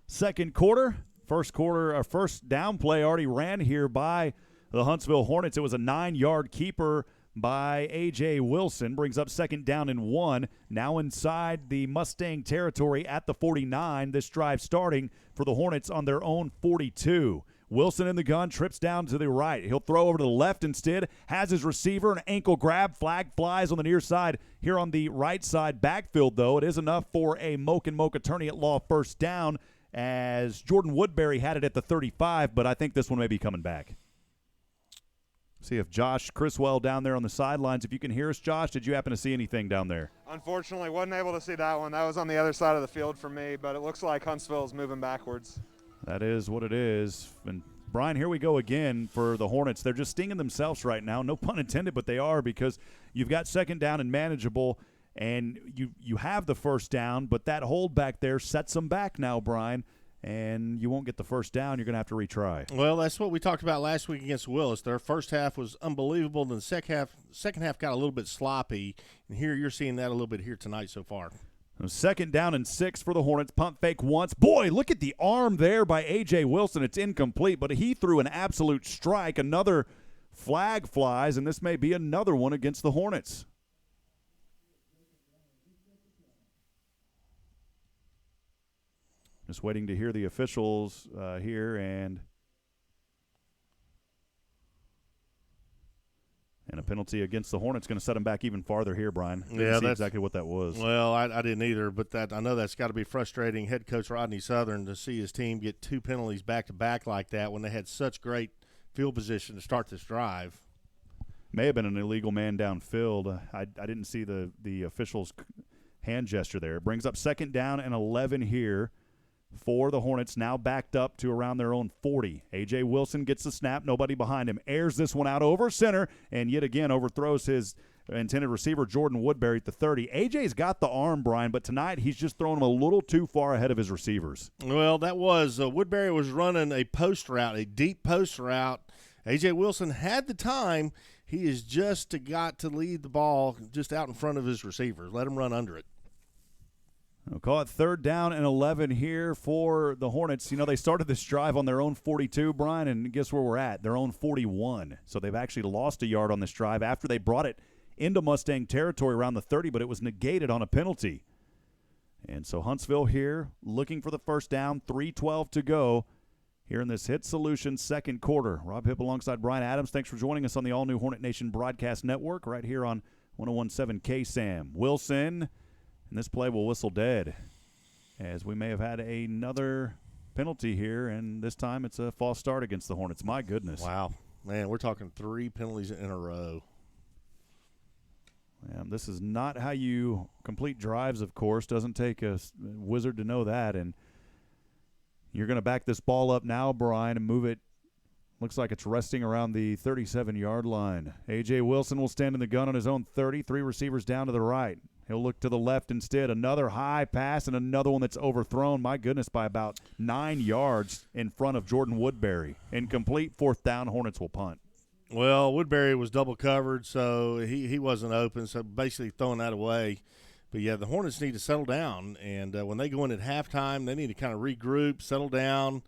second quarter. First down play already ran here by the Huntsville Hornets. It was a 9-yard keeper by A.J. Wilson. Brings up 2nd down and 1. Now inside the Mustang territory at the 49. This drive starting for the Hornets on their own 42. Wilson in the gun, trips down to the right. He'll throw over to the left instead. Has his receiver, an ankle grab. Flag flies on the near side. Here on the right side backfield, though, it is enough for a Moke and Moke attorney at law first down, as Jordan Woodbury had it at the 35, but I think this one may be coming back. See if Josh Criswell down there on the sidelines, if you can hear us, Josh, did you happen to see anything down there? Unfortunately, wasn't able to see that one. That was on the other side of the field for me, but it looks like Huntsville is moving backwards. That is what it is. And Brian, here we go again for the Hornets. They're just stinging themselves right now. No pun intended, but they are, because you've got 2nd down and manageable, and you have the 1st down, but that hold back there sets them back now, Brian. and you won't get the first down. You're going to have to retry. Well, that's what we talked about last week against Willis. Their first half was unbelievable. Then the second half got a little bit sloppy, and here you're seeing that a little bit here tonight so far. Second down and 6 for the Hornets. Pump fake once. Boy, look at the arm there by A.J. Wilson. It's incomplete, but he threw an absolute strike. Another flag flies, and this may be another one against the Hornets. Just waiting to hear the officials here, and a penalty against the Hornets going to set them back even farther here, Brian. Didn't see exactly what that was. Well, I didn't either, but I know that's got to be frustrating. Head coach Rodney Southern to see his team get 2 penalties back-to-back like that when they had such great field position to start this drive. May have been an illegal man downfield. I didn't see the official's hand gesture there. It brings up second down and 11 here for the Hornets, now backed up to around their own 40. A.J. Wilson gets the snap, nobody behind him, airs this one out over center, and yet again overthrows his intended receiver, Jordan Woodbury, at the 30. A.J.'s got the arm, Brian, but tonight he's just throwing him a little too far ahead of his receivers. Well, that was Woodbury was running a post route, a deep post route. A.J. Wilson had the time. He has just got to lead the ball just out in front of his receivers. Let him run under it. We'll call it third down and 11 here for the Hornets. You know, they started this drive on their own 42, Brian, and guess where we're at? Their own 41. So they've actually lost a yard on this drive after they brought it into Mustang territory around the 30, but it was negated on a penalty. And so Huntsville here looking for the first down, 3:12 to go here in this Hit Solutions second quarter. Rob Hipp alongside Brian Adams. Thanks for joining us on the all-new Hornet Nation Broadcast Network right here on 101.7 KSAM. Wilson. And this play will whistle dead, as we may have had another penalty here, and this time it's a false start against the Hornets. My goodness. Wow. Man, we're talking 3 penalties in a row. This is not how you complete drives, of course. Doesn't take a wizard to know that. And you're going to back this ball up now, Brian, and move it. Looks like it's resting around the 37-yard line. A.J. Wilson will stand in the gun on his own 30. 3 receivers down to the right. He'll look to the left instead. Another high pass and another one that's overthrown, my goodness, by about 9 yards in front of Jordan Woodbury. Incomplete, fourth down, Hornets will punt. Well, Woodbury was double covered, so he wasn't open, so basically throwing that away. But, yeah, the Hornets need to settle down, and when they go in at halftime, they need to kind of regroup, settle down,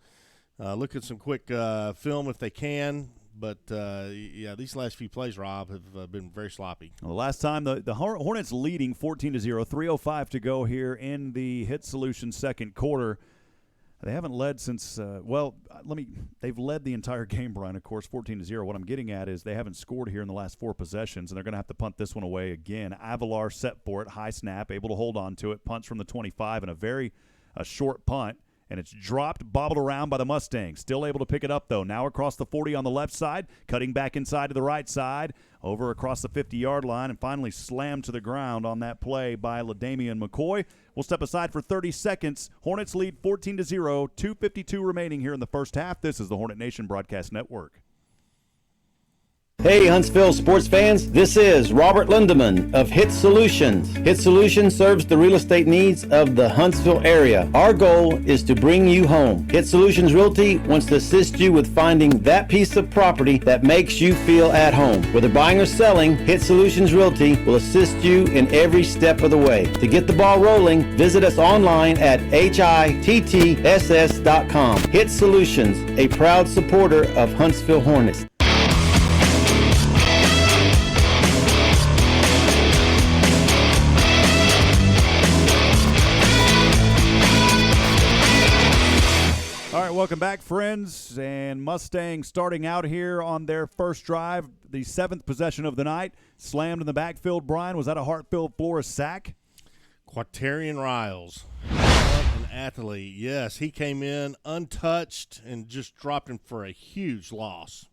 look at some quick film if they can. But, yeah, these last few plays, Rob, have been very sloppy. Well, the last time the Hornets leading 14-0, 3:05 to go here in the Hit Solutions second quarter. They haven't led since, they've led the entire game, Brian, of course, 14-0. What I'm getting at is they haven't scored here in the last 4 possessions, and they're going to have to punt this one away again. Avalar set for it, high snap, able to hold on to it, punts from the 25, and a short punt. And it's dropped, bobbled around by the Mustangs. Still able to pick it up, though. Now across the 40 on the left side, cutting back inside to the right side, over across the 50-yard line, and finally slammed to the ground on that play by LaDamian McCoy. We'll step aside for 30 seconds. Hornets lead 14-0, 2:52 remaining here in the first half. This is the Hornet Nation Broadcast Network. Hey Huntsville sports fans, this is Robert Lindeman of Hit Solutions. Hit Solutions serves the real estate needs of the Huntsville area. Our goal is to bring you home. Hit Solutions Realty wants to assist you with finding that piece of property that makes you feel at home. Whether buying or selling, Hit Solutions Realty will assist you in every step of the way. To get the ball rolling, visit us online at HITTSS.com. Hit Solutions, a proud supporter of Huntsville Hornets. Welcome back, friends. And Mustangs starting out here on their first drive, the 7th possession of the night. Slammed in the backfield, Brian. Was that a Hartfield Flores sack? Quaterian Riles, an athlete. Yes, he came in untouched and just dropped him for a huge loss.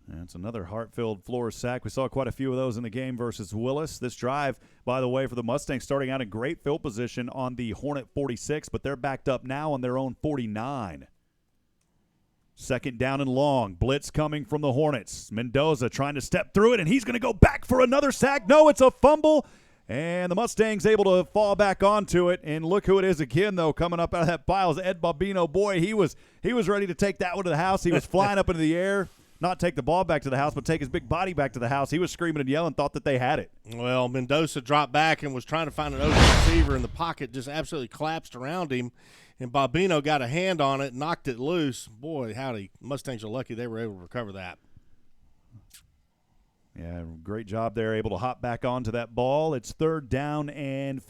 That's another Hartfield Flores sack. We saw quite a few of those in the game versus Willis. This drive, by the way, for the Mustangs starting out in great field position on the Hornet 46, but they're backed up now on their own 49. Second down and long. Blitz coming from the Hornets. Mendoza trying to step through it, and he's going to go back for another sack. No, it's a fumble, And the Mustangs able to fall back onto it, and look who it is again, though, coming up out of that pile is Ed Bobino. Boy, he was ready to take that one to the house. He was flying up into the air, not take the ball back to the house, but take his big body back to the house. He was screaming and yelling, thought that they had it. Well, Mendoza dropped back and was trying to find an open receiver, and the pocket just absolutely collapsed around him, and Bobino got a hand on it, knocked it loose. Boy, howdy, Mustangs are lucky they were able to recover that. Yeah, great job there, able to hop back onto that ball. It's 3rd down and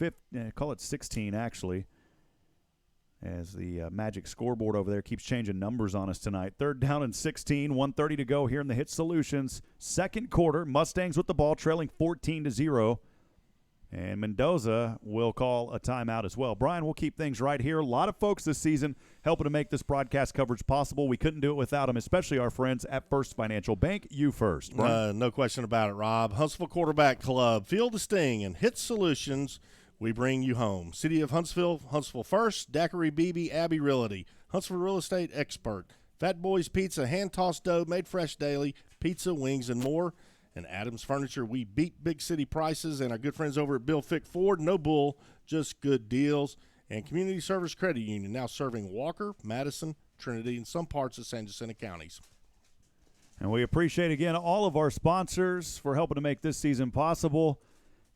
call it 16, actually, as the magic scoreboard over there keeps changing numbers on us tonight. 3rd down and 16, 1:30 to go here in the Hit Solutions second quarter. Mustangs with the ball, trailing 14-0. And Mendoza will call a timeout as well. Brian, we'll keep things right here. A lot of folks this season helping to make this broadcast coverage possible. We couldn't do it without them, especially our friends at First Financial Bank. You first, Brian. No question about it, Rob. Huntsville Quarterback Club, Feel the Sting, and Hit Solutions, we bring you home. City of Huntsville, Huntsville First, Daiquiri BB, Abbey Realty, Huntsville Real Estate Expert, Fat Boys Pizza, hand-tossed dough, made fresh daily, pizza, wings, and more. And Adams Furniture, we beat big city prices, and our good friends over at Bill Fick Ford, no bull, just good deals. And Community Service Credit Union, now serving Walker, Madison, Trinity, and some parts of San Jacinto counties. And we appreciate, again, all of our sponsors for helping to make this season possible.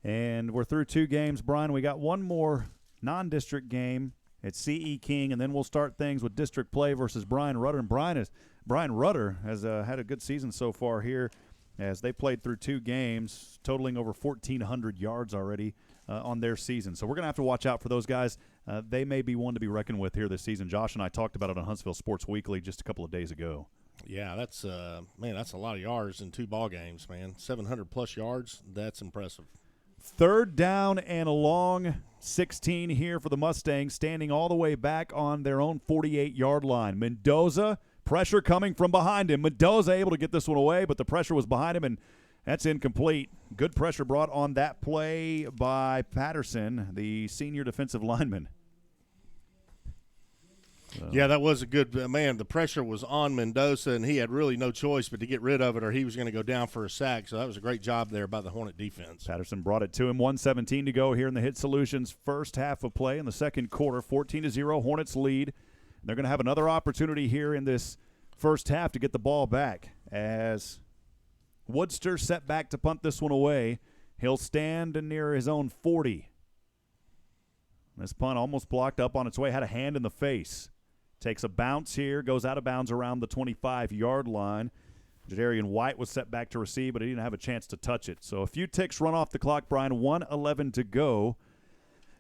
And we're through 2 games, Brian. We got one more non-district game at C.E. King, and then we'll start things with district play versus Brian Rudder. And Brian Rudder has had a good season so far here, as they played through 2 games, totaling over 1,400 yards already on their season. So we're going to have to watch out for those guys. They may be one to be reckoned with here this season. Josh and I talked about it on Huntsville Sports Weekly just a couple of days ago. Yeah, that's a lot of yards in 2 ball games, man. 700-plus yards, that's impressive. 3rd down and a long 16 here for the Mustangs, standing all the way back on their own 48-yard line. Mendoza, pressure coming from behind him. Mendoza able to get this one away, but the pressure was behind him, and that's incomplete. Good pressure brought on that play by Patterson, the senior defensive lineman. Yeah, that was a good man. The pressure was on Mendoza, and he had really no choice but to get rid of it, or he was going to go down for a sack. So that was a great job there by the Hornet defense. Patterson brought it to him. 1:17 to go here in the Hit Solutions first half of play in the second quarter. 14-0, Hornets lead. And they're going to have another opportunity here in this first half to get the ball back, as Woodster set back to punt this one away. He'll stand near his own 40. This punt almost blocked up on its way, had a hand in the face. Takes a bounce here, goes out of bounds around the 25-yard line. Jadarian White was set back to receive, but he didn't have a chance to touch it. So a few ticks run off the clock, Brian. 1:11 to go.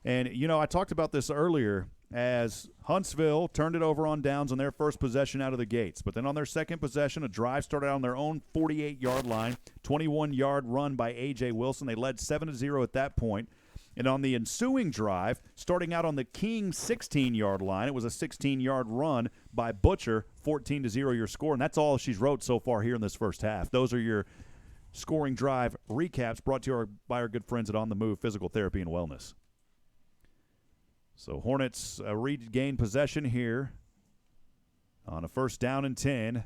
And, I talked about this earlier, as Huntsville turned it over on downs on their first possession out of the gates. But then on their second possession, a drive started out on their own 48-yard line, 21-yard run by A.J. Wilson. They led 7-0 at that point. And on the ensuing drive, starting out on the King 16-yard line, it was a 16-yard run by Butcher, 14-0 your score. And that's all she's wrote so far here in this first half. Those are your scoring drive recaps brought to you by our good friends at On the Move Physical Therapy and Wellness. So Hornets regain possession here on a 1st down and 10.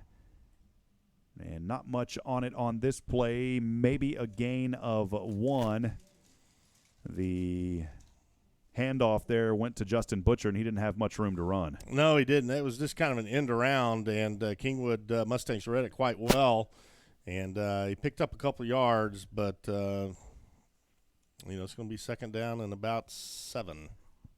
And not much on it on this play, maybe a gain of 1. The handoff there went to Justin Butcher, and he didn't have much room to run. No, he didn't. It was just kind of an end around, and Kingwood Mustangs read it quite well. And he picked up a couple yards, but, it's going to be 2nd down and about 7.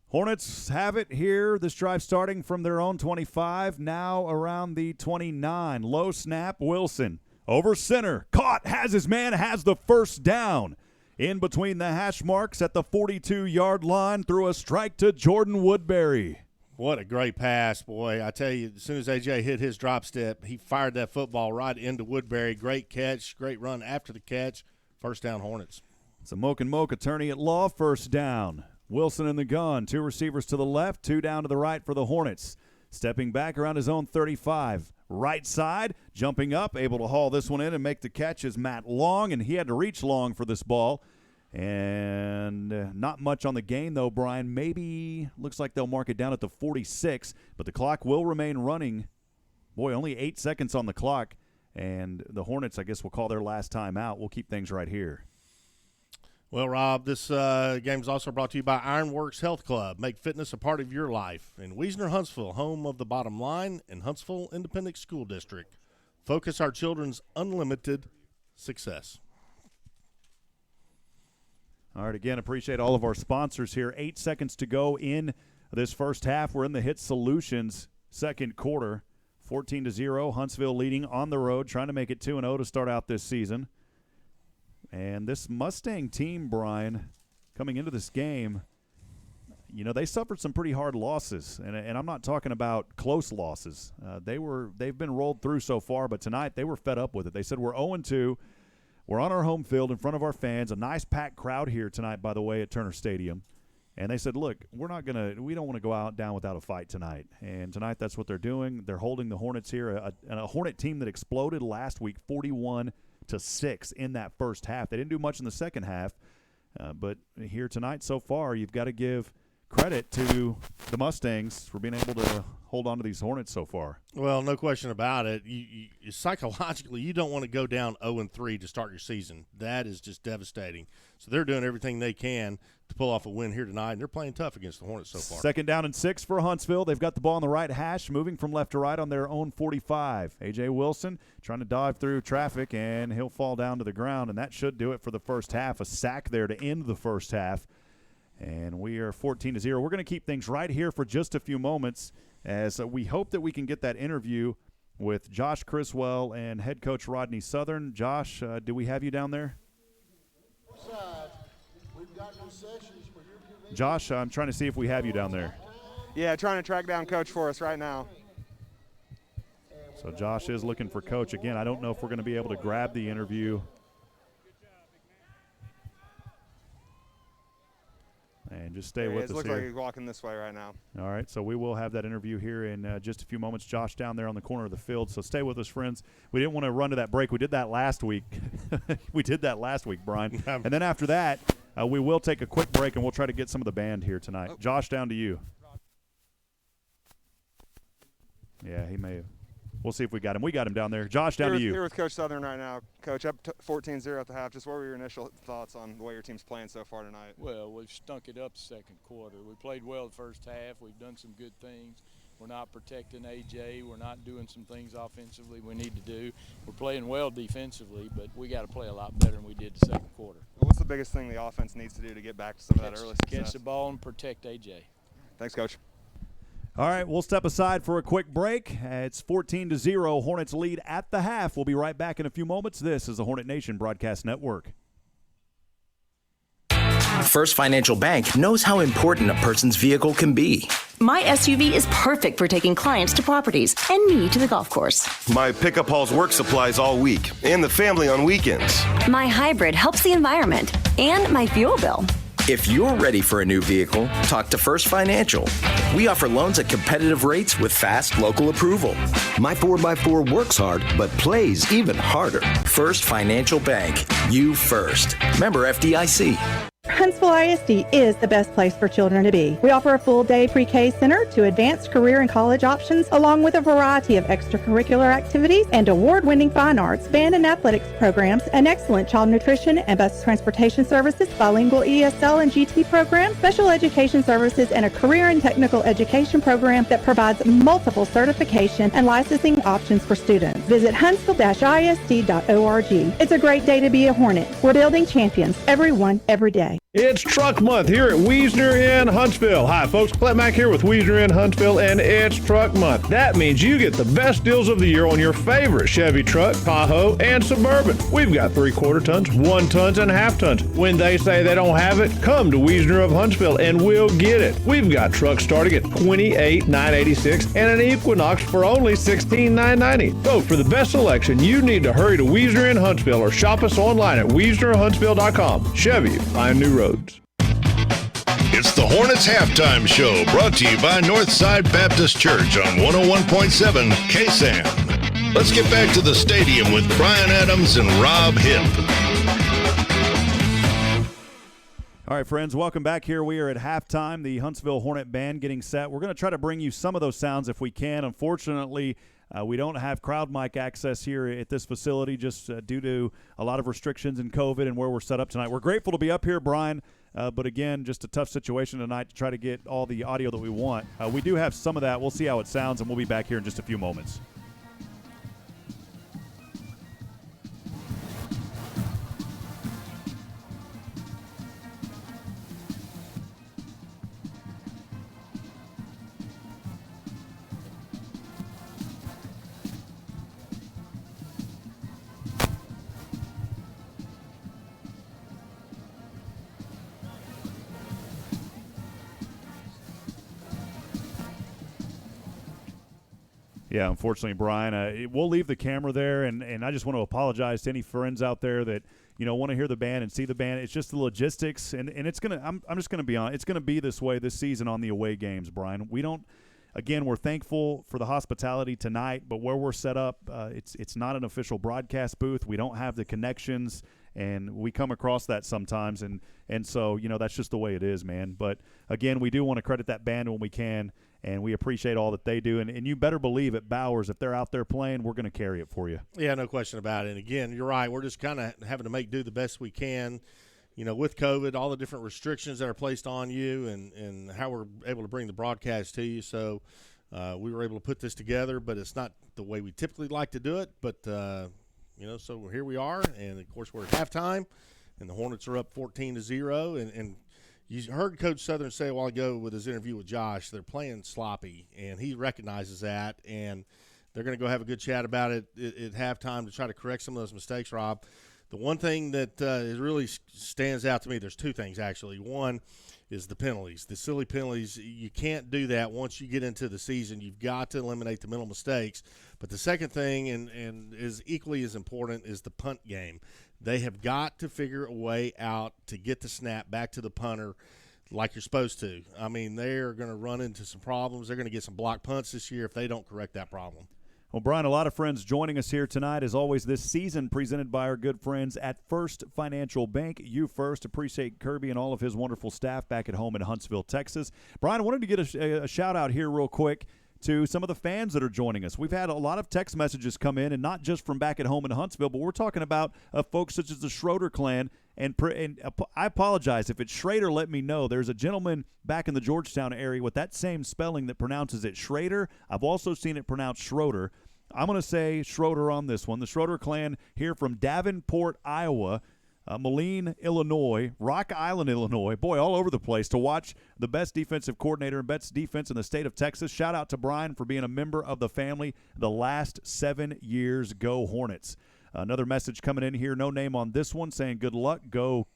Hornets have it here. This drive starting from their own 25, now around the 29. Low snap, Wilson over center. Caught, has his man, has the 1st down. In between the hash marks at the 42-yard line, through a strike to Jordan Woodbury. What a great pass, boy. I tell you, as soon as A.J. hit his drop step, he fired that football right into Woodbury. Great catch, great run after the catch. 1st down, Hornets. It's a Moke and Moke attorney at law, 1st down. Wilson in the gun, 2 receivers to the left, 2 down to the right for the Hornets. Stepping back around his own 35. Right side, jumping up, able to haul this one in and make the catch is Matt Long, and he had to reach long for this ball. And not much on the gain, though, Brian. Maybe looks like they'll mark it down at the 46, but the clock will remain running. Boy, only 8 seconds on the clock, and the Hornets, I guess, will call their last time out. We'll keep things right here. Well, Rob, this game is also brought to you by Ironworks Health Club. Make fitness a part of your life. In Wiesner, Huntsville, home of the Bottom Line and Huntsville Independent School District. Focus our children's unlimited success. All right, again, appreciate all of our sponsors here. 8 seconds to go in this first half. We're in the Hit Solutions second quarter. 14-0, Huntsville leading on the road, trying to make it 2-0 to start out this season. And this Mustang team, Brian, coming into this game, you know, they suffered some pretty hard losses. And I'm not talking about close losses. They've been rolled through so far, but tonight they were fed up with it. They said, we're 0-2. We're on our home field in front of our fans. A nice packed crowd here tonight, by the way, at Turner Stadium. And they said, look, we don't want to go down without a fight tonight. And tonight that's what they're doing. They're holding the Hornets here, a Hornet team that exploded last week 41-6 in that first half. They didn't do much in the second half. But here tonight so far, you've got to give credit to the Mustangs for being able to hold on to these Hornets so far. Well, no question about it. You psychologically, you don't want to go down 0-3 to start your season. That is just devastating. So they're doing everything they can to pull off a win here tonight, and they're playing tough against the Hornets so far. Second down and 6 for Huntsville. They've got the ball on the right hash, moving from left to right on their own 45. A.J. Wilson trying to dive through traffic, and he'll fall down to the ground, and that should do it for the first half. A sack there to end the first half. And we are 14-0. We're going to keep things right here for just a few moments as we hope that we can get that interview with Josh Criswell and head coach Rodney Southern. Josh, do we have you down there? Josh, I'm trying to see if we have you down there. Yeah, trying to track down Coach for us right now. So Josh is looking for Coach. Again, I don't know if we're going to be able to grab the interview. And just stay with us here. Looks like he's walking this way right now. All right, so we will have that interview here in just a few moments. Josh down there on the corner of the field. So stay with us, friends. We didn't want to run to that break. We did that last week. Brian. And then after that, we will take a quick break, and we'll try to get some of the band here tonight. Oh. Josh, down to you. Yeah, he may have. We'll see if we got him. We got him down there. Josh, down to you. Here with Coach Southern right now. Coach, up 14-0 at the half. Just what were your initial thoughts on the way your team's playing so far tonight? Well, we've stunk it up the second quarter. We played well the first half. We've done some good things. We're not protecting A.J. We're not doing some things offensively we need to do. We're playing well defensively, but we got to play a lot better than we did the second quarter. What's the biggest thing the offense needs to do to get back to some of that early success? Catch the ball and protect A.J. Thanks, Coach. All right, we'll step aside for a quick break. It's 14-0. Hornets lead at the half. We'll be right back in a few moments. This is the Hornet Nation Broadcast Network. First Financial Bank knows how important a person's vehicle can be. My SUV is perfect for taking clients to properties and me to the golf course. My pickup hauls work supplies all week and the family on weekends. My hybrid helps the environment and my fuel bill. If you're ready for a new vehicle, talk to First Financial. We offer loans at competitive rates with fast local approval. My 4x4 works hard, but plays even harder. First Financial Bank. You first. Member FDIC. Huntsville ISD is the best place for children to be. We offer a full-day pre-K center to advanced career and college options, along with a variety of extracurricular activities and award-winning fine arts, band and athletics programs, an excellent child nutrition and bus transportation services, bilingual ESL and GT programs, special education services, and a career and technical education program that provides multiple certification and licensing options for students. Visit huntsville-isd.org. It's a great day to be a Hornet. We're building champions, everyone, every day. It's Truck Month here at Wiesner in Huntsville. Hi, folks. Clint Mack here with Wiesner in Huntsville, and it's Truck Month. That means you get the best deals of the year on your favorite Chevy truck, Tahoe, and Suburban. We've got 3/4 tons, 1 tons, and half tons. When they say they don't have it, come to Wiesner of Huntsville, and we'll get it. We've got trucks starting at $28,986 and an Equinox for only $16,990. So for the best selection, you need to hurry to Wiesner in Huntsville or shop us online at WiesnerHuntsville.com. Chevy, find new roads. It's the Hornets Halftime Show, brought to you by Northside Baptist Church on 101.7 KSAM. Let's get back to the stadium with Brian Adams and Rob Hipp. All right, friends, welcome back here. We are at halftime. The Huntsville Hornet Band getting set. We're going to try to bring you some of those sounds if we can. Unfortunately, We don't have crowd mic access here at this facility just due to a lot of restrictions in COVID and where we're set up tonight. We're grateful to be up here, Brian, but again, just a tough situation tonight to try to get all the audio that we want. We do have some of that. We'll see how it sounds, and we'll be back here in just a few moments. Yeah, unfortunately, Brian, we'll leave the camera there, and I just want to apologize to any friends out there that want to hear the band and see the band. It's just the logistics, and it's gonna. I'm just gonna be on. It's gonna be this way this season on the away games, Brian. We don't. Again, we're thankful for the hospitality tonight, but where we're set up, it's not an official broadcast booth. We don't have the connections, and we come across that sometimes, and so that's just the way it is, man. But again, we do want to credit that band when we can. And we appreciate all that they do. And you better believe at Bowers, if they're out there playing, we're going to carry it for you. Yeah, no question about it. And, again, you're right. We're just kind of having to do the best we can, with COVID, all the different restrictions that are placed on you and how we're able to bring the broadcast to you. So we were able to put this together, but it's not the way we typically like to do it. But, so here we are. And, of course, we're at halftime, and the Hornets are up 14-0. And you heard Coach Southern say a while ago with his interview with Josh, they're playing sloppy, and he recognizes that, and they're going to go have a good chat about it at halftime to try to correct some of those mistakes, Rob. The one thing that really stands out to me, there's two things actually. One is the penalties, the silly penalties. You can't do that once you get into the season. You've got to eliminate the mental mistakes. But the second thing, and is equally as important, is the punt game. They have got to figure a way out to get the snap back to the punter like you're supposed to. I mean, they're going to run into some problems. They're going to get some blocked punts this year if they don't correct that problem. Well, Brian, a lot of friends joining us here tonight, as always, this season presented by our good friends at First Financial Bank. You first. Appreciate Kirby and all of his wonderful staff back at home in Huntsville, Texas. Brian, I wanted to get a shout-out here real quick to some of the fans that are joining us. We've had a lot of text messages come in, and not just from back at home in Huntsville, but we're talking about folks such as the Schroeder clan. And I apologize if it's Schrader. Let me know. There's a gentleman back in the Georgetown area with that same spelling that pronounces it Schrader. I've also seen it pronounced Schroeder. I'm going to say Schroeder on this one. The Schroeder clan here from Davenport, Iowa, Moline, Illinois, Rock Island, Illinois, boy, all over the place to watch the best defensive coordinator and best defense in the state of Texas. Shout out to Brian for being a member of the family the last 7 years. Go Hornets. Another message coming in here, no name on this one, saying good luck, go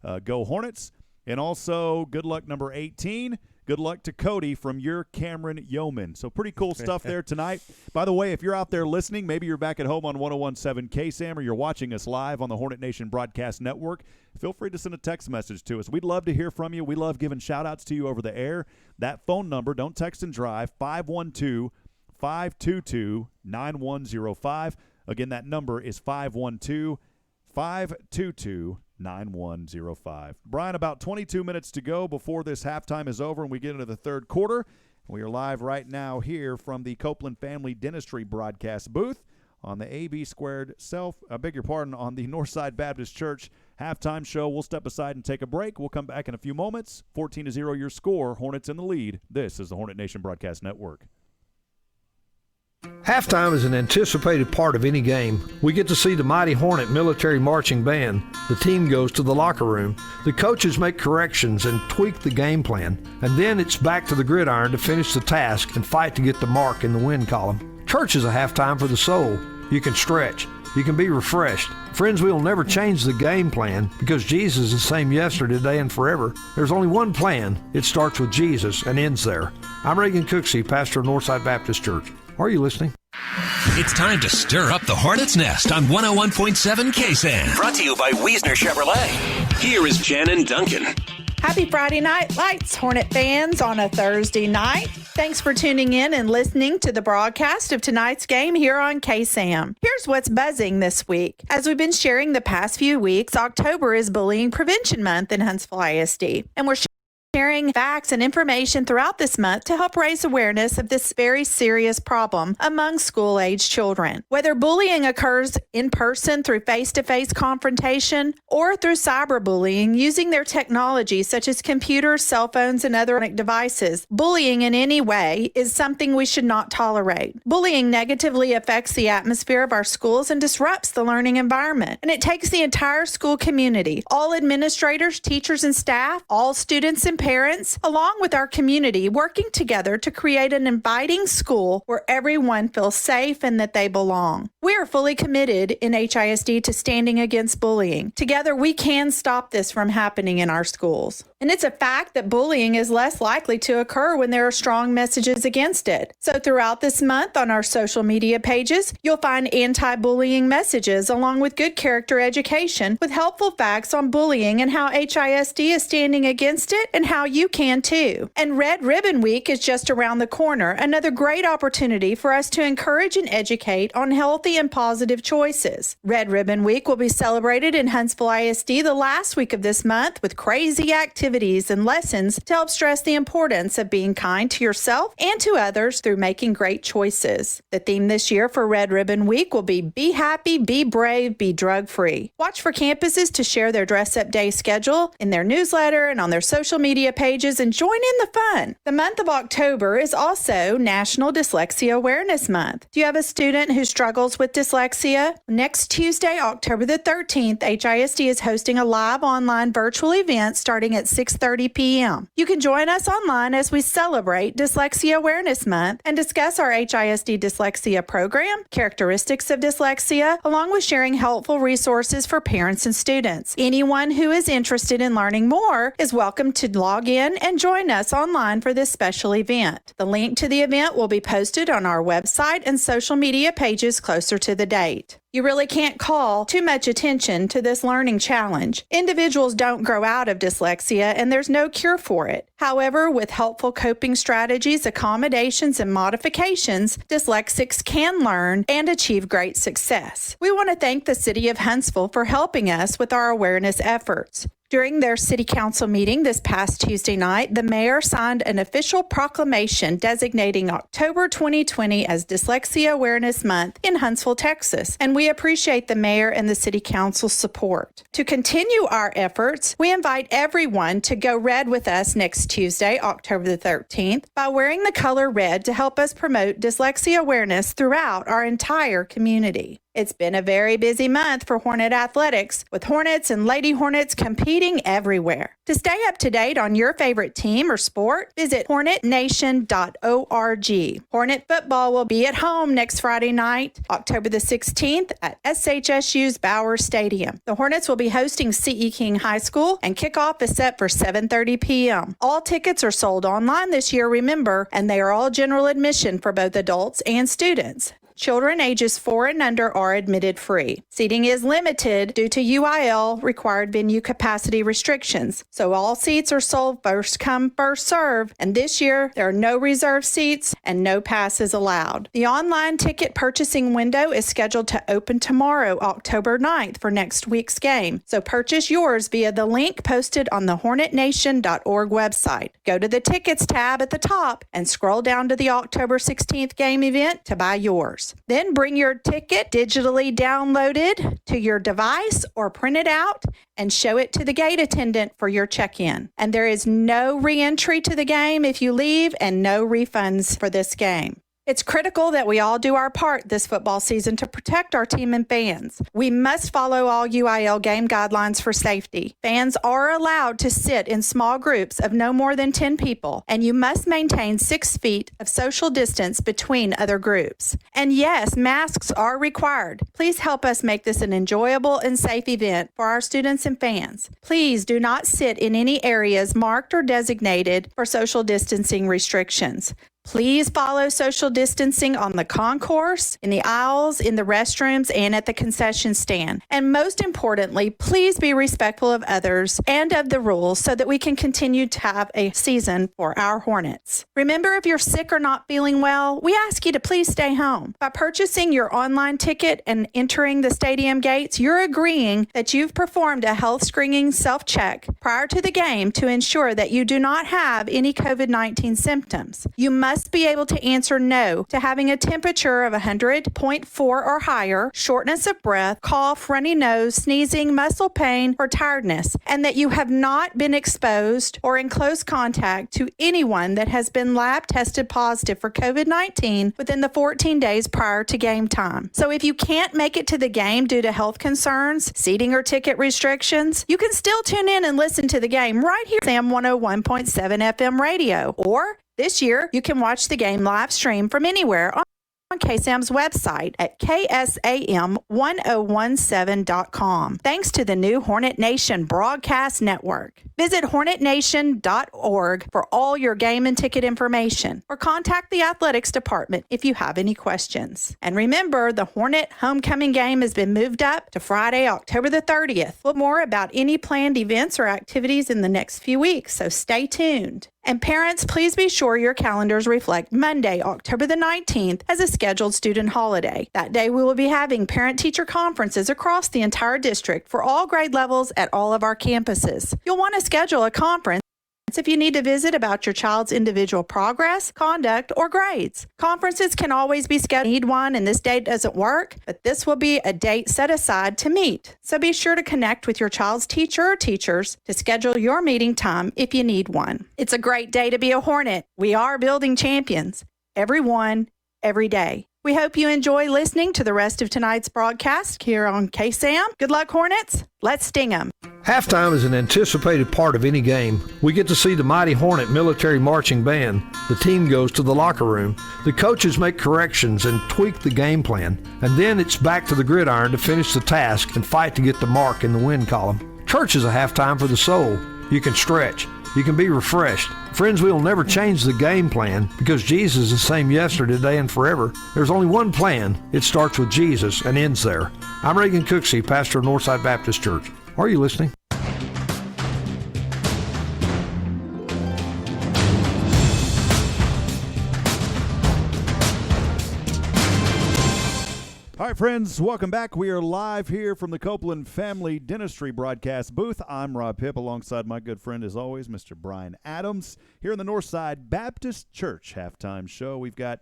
Hornets. And also good luck number 18. Good luck to Cody from your Cameron Yeoman. So pretty cool stuff there tonight. By the way, if you're out there listening, maybe you're back at home on 101.7 KSAM or you're watching us live on the Hornet Nation Broadcast Network, feel free to send a text message to us. We'd love to hear from you. We love giving shout-outs to you over the air. That phone number, don't text and drive, 512-522-9105. Again, that number is 512-522-9105. Brian, about 22 minutes to go before this halftime is over and we get into the third quarter. We are live right now here from the Copeland Family Dentistry broadcast booth on the AB Squared on the Northside Baptist Church halftime show. We'll step aside and take a break. We'll come back in a few moments. 14-0 your score. Hornets in the lead. This is the Hornet Nation Broadcast Network. Halftime is an anticipated part of any game. We get to see the mighty Hornet military marching band. The team goes to the locker room. The coaches make corrections and tweak the game plan. And then it's back to the gridiron to finish the task and fight to get the mark in the win column. Church is a halftime for the soul. You can stretch. You can be refreshed. Friends, we will never change the game plan because Jesus is the same yesterday, today, and forever. There's only one plan. It starts with Jesus and ends there. I'm Reagan Cooksey, pastor of Northside Baptist Church. Are you listening? It's time to stir up the Hornets' nest on 101.7 KSAN. Brought to you by Wiesner Chevrolet. Here is Jen and Duncan. Happy Friday Night Lights, Hornet fans, on a Thursday night. Thanks for tuning in and listening to the broadcast of tonight's game here on KSAM. Here's what's buzzing this week. As we've been sharing the past few weeks, October is Bullying Prevention Month in Huntsville ISD, and we're sharing facts and information throughout this month to help raise awareness of this very serious problem among school-age children. Whether bullying occurs in person through face-to-face confrontation or through cyberbullying using their technology such as computers, cell phones, and other electronic devices, bullying in any way is something we should not tolerate. Bullying negatively affects the atmosphere of our schools and disrupts the learning environment. And it takes the entire school community, all administrators, teachers, and staff, all students and parents, along with our community, working together to create an inviting school where everyone feels safe and that they belong. We are fully committed in HISD to standing against bullying. Together, we can stop this from happening in our schools. And it's a fact that bullying is less likely to occur when there are strong messages against it. So throughout this month on our social media pages, you'll find anti-bullying messages along with good character education with helpful facts on bullying and how HISD is standing against it and how you can too. And Red Ribbon Week is just around the corner, another great opportunity for us to encourage and educate on healthy and positive choices. Red Ribbon Week will be celebrated in Huntsville ISD the last week of this month with crazy activities and lessons to help stress the importance of being kind to yourself and to others through making great choices. The theme this year for Red Ribbon Week will be happy, be brave, be drug-free. Watch for campuses to share their dress-up day schedule in their newsletter and on their social media pages and join in the fun. The month of October is also National Dyslexia Awareness Month. Do you have a student who struggles with dyslexia? Next Tuesday, October the 13th, HISD is hosting a live online virtual event starting at 6:30 p.m. You can join us online as we celebrate Dyslexia Awareness Month and discuss our HISD dyslexia program, characteristics of dyslexia, along with sharing helpful resources for parents and students. Anyone who is interested in learning more is welcome to log in and join us online for this special event. The link to the event will be posted on our website and social media pages closer to the date. You really can't call too much attention to this learning challenge. Individuals don't grow out of dyslexia and there's no cure for it. However, with helpful coping strategies, accommodations, and modifications, dyslexics can learn and achieve great success. We want to thank the City of Huntsville for helping us with our awareness efforts. During their city council meeting this past Tuesday night, the mayor signed an official proclamation designating October 2020 as Dyslexia Awareness Month in Huntsville, Texas, and we appreciate the mayor and the city council's support. To continue our efforts, we invite everyone to go red with us next Tuesday, October the 13th, by wearing the color red to help us promote dyslexia awareness throughout our entire community. It's been a very busy month for Hornet athletics, with Hornets and Lady Hornets competing everywhere. To stay up to date on your favorite team or sport, visit hornetnation.org. Hornet football will be at home next Friday night, October the 16th at SHSU's Bowers Stadium. The Hornets will be hosting C.E. King High School, and kickoff is set for 7:30 p.m. All tickets are sold online this year, remember, and they are all general admission for both adults and students. Children ages 4 and under are admitted free. Seating is limited due to UIL required venue capacity restrictions, so all seats are sold first come, first serve, and this year there are no reserved seats and no passes allowed. The online ticket purchasing window is scheduled to open tomorrow, October 9th, for next week's game, so purchase yours via the link posted on the hornetnation.org website. Go to the Tickets tab at the top and scroll down to the October 16th game event to buy yours. Then bring your ticket digitally downloaded to your device or print it out and show it to the gate attendant for your check-in. And there is no re-entry to the game if you leave and no refunds for this game. It's critical that we all do our part this football season to protect our team and fans. We must follow all UIL game guidelines for safety. Fans are allowed to sit in small groups of no more than 10 people, and you must maintain 6 feet of social distance between other groups. And yes, masks are required. Please help us make this an enjoyable and safe event for our students and fans. Please do not sit in any areas marked or designated for social distancing restrictions. Please follow social distancing on the concourse, in the aisles, in the restrooms, and at the concession stand. And most importantly, please be respectful of others and of the rules so that we can continue to have a season for our Hornets. Remember, if you're sick or not feeling well, we ask you to please stay home. By purchasing your online ticket and entering the stadium gates, you're agreeing that you've performed a health screening self-check prior to the game to ensure that you do not have any COVID-19 symptoms. You must be able to answer no to having a temperature of 100.4 or higher, shortness of breath, cough, runny nose, sneezing, muscle pain, or tiredness, and that you have not been exposed or in close contact to anyone that has been lab tested positive for COVID-19 within the 14 days prior to game time. So if you can't make it to the game due to health concerns, seating or ticket restrictions, you can still tune in and listen to the game right here on Sam 101.7 FM radio. Or this year, you can watch the game live stream from anywhere on KSAM's website at ksam1017.com. Thanks to the new Hornet Nation Broadcast Network. Visit hornetnation.org for all your game and ticket information, or contact the athletics department if you have any questions. And remember, the Hornet homecoming game has been moved up to Friday, October the 30th. Look more about any planned events or activities in the next few weeks, so stay tuned. And parents, please be sure your calendars reflect Monday, October the 19th as a scheduled student holiday. That day, we will be having parent-teacher conferences across the entire district for all grade levels at all of our campuses. You'll want to schedule a conference if you need to visit about your child's individual progress, conduct, or grades. Conferences can always be scheduled. Need one and this date doesn't work, but this will be a date set aside to meet. So be sure to connect with your child's teacher or teachers to schedule your meeting time if you need one. It's a great day to be a Hornet. We are building champions. Everyone, every day. We hope you enjoy listening to the rest of tonight's broadcast here on KSAM. Good luck, Hornets. Let's sting them. Halftime is an anticipated part of any game. We get to see the mighty Hornet military marching band. The team goes to the locker room. The coaches make corrections and tweak the game plan. And then it's back to the gridiron to finish the task and fight to get the mark in the win column. Church is a halftime for the soul. You can stretch. You can be refreshed. Friends, we will never change the game plan because Jesus is the same yesterday, today, and forever. There's only one plan. It starts with Jesus and ends there. I'm Reagan Cooksey, pastor of Northside Baptist Church. Are you listening? All right, friends, welcome back. We are live here from the Copeland Family Dentistry broadcast booth. I'm Rob Hipp, alongside my good friend, as always, Mr. Brian Adams, here in the Northside Baptist Church halftime show. We've got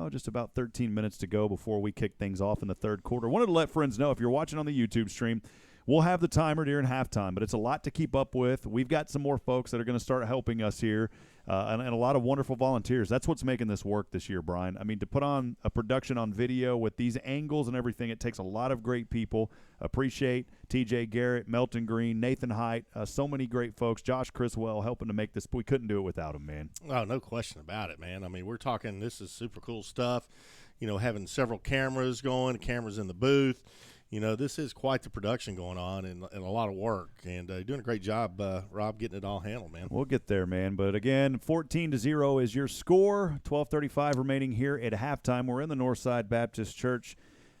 just about 13 minutes to go before we kick things off in the third quarter. Wanted to let friends know, if you're watching on the YouTube stream, we'll have the timer during halftime, but it's a lot to keep up with. We've got some more folks that are going to start helping us here. And a lot of wonderful volunteers. That's what's making this work this year, Brian. I mean, to put on a production on video with these angles and everything, it takes a lot of great people. Appreciate T.J. Garrett, Melton Green, Nathan Height, so many great folks. Josh Criswell helping to make this. We couldn't do it without him, man. Oh, no question about it, man. I mean, we're talking, this is super cool stuff. You know, having several cameras going, cameras in the booth. You know, this is quite the production going on and a lot of work. And doing a great job, Rob, getting it all handled, man. We'll get there, man. But, again, 14-0 is your score. 12:35 remaining here at halftime. We're in the Northside Baptist Church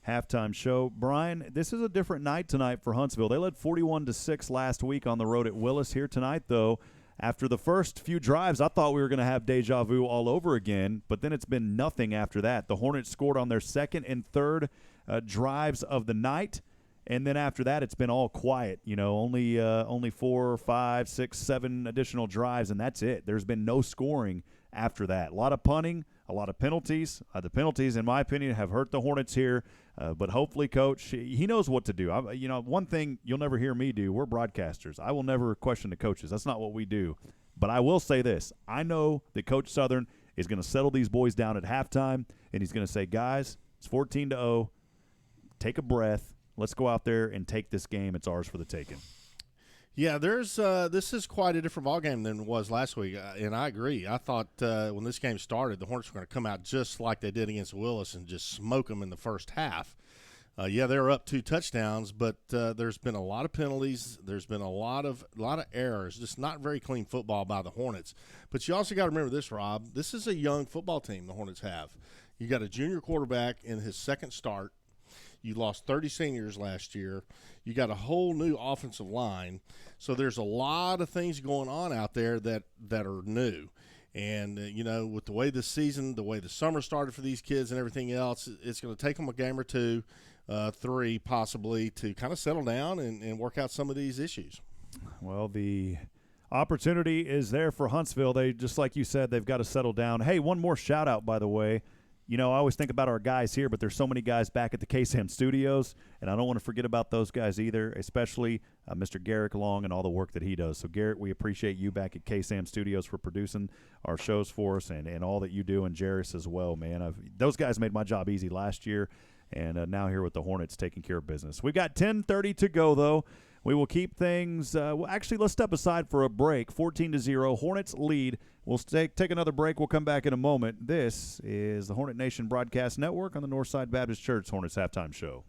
halftime show. Brian, this is a different night tonight for Huntsville. They led 41-6 last week on the road at Willis. Here tonight, though, after the first few drives, I thought we were going to have deja vu all over again. But then it's been nothing after that. The Hornets scored on their second and third drives of the night, and then after that it's been all quiet. You know, only 4, 5, 6, 7 additional drives, and that's it. There's been no scoring after that. A lot of punting, a lot of penalties. The penalties, in my opinion, have hurt the Hornets here, but hopefully Coach, he knows what to do. One thing you'll never hear me do, we're broadcasters. I will never question the coaches. That's not what we do. But I will say this. I know that Coach Southern is going to settle these boys down at halftime, and he's going to say, guys, it's 14-0. Take a breath. Let's go out there and take this game. It's ours for the taking. Yeah, this is quite a different ballgame than it was last week, and I agree. I thought when this game started, the Hornets were going to come out just like they did against Willis and just smoke them in the first half. Yeah, they're up 2 touchdowns, but there's been a lot of penalties. There's been a lot of errors. Just not very clean football by the Hornets. But you also got to remember this, Rob. This is a young football team the Hornets have. You got a junior quarterback in his second start. You lost 30 seniors last year. You got a whole new offensive line. So there's a lot of things going on out there that are new. And, with the way this season, the way the summer started for these kids and everything else, it's going to take them a game or 2, 3 possibly, to kind of settle down and work out some of these issues. Well, the opportunity is there for Huntsville. They, just like you said, they've got to settle down. Hey, one more shout-out, by the way. I always think about our guys here, but there's so many guys back at the KSAM studios, and I don't want to forget about those guys either, especially Mr. Garrick Long and all the work that he does. So, Garrett, we appreciate you back at KSAM studios for producing our shows for us and all that you do, and Jairus as well, man. Those guys made my job easy last year, and now here with the Hornets taking care of business. We've got 10:30 to go, though. We will keep things actually, let's step aside for a break. 14-0, Hornets lead. We'll take another break. We'll come back in a moment. This is the Hornet Nation Broadcast Network on the Northside Baptist Church Hornets Halftime Show.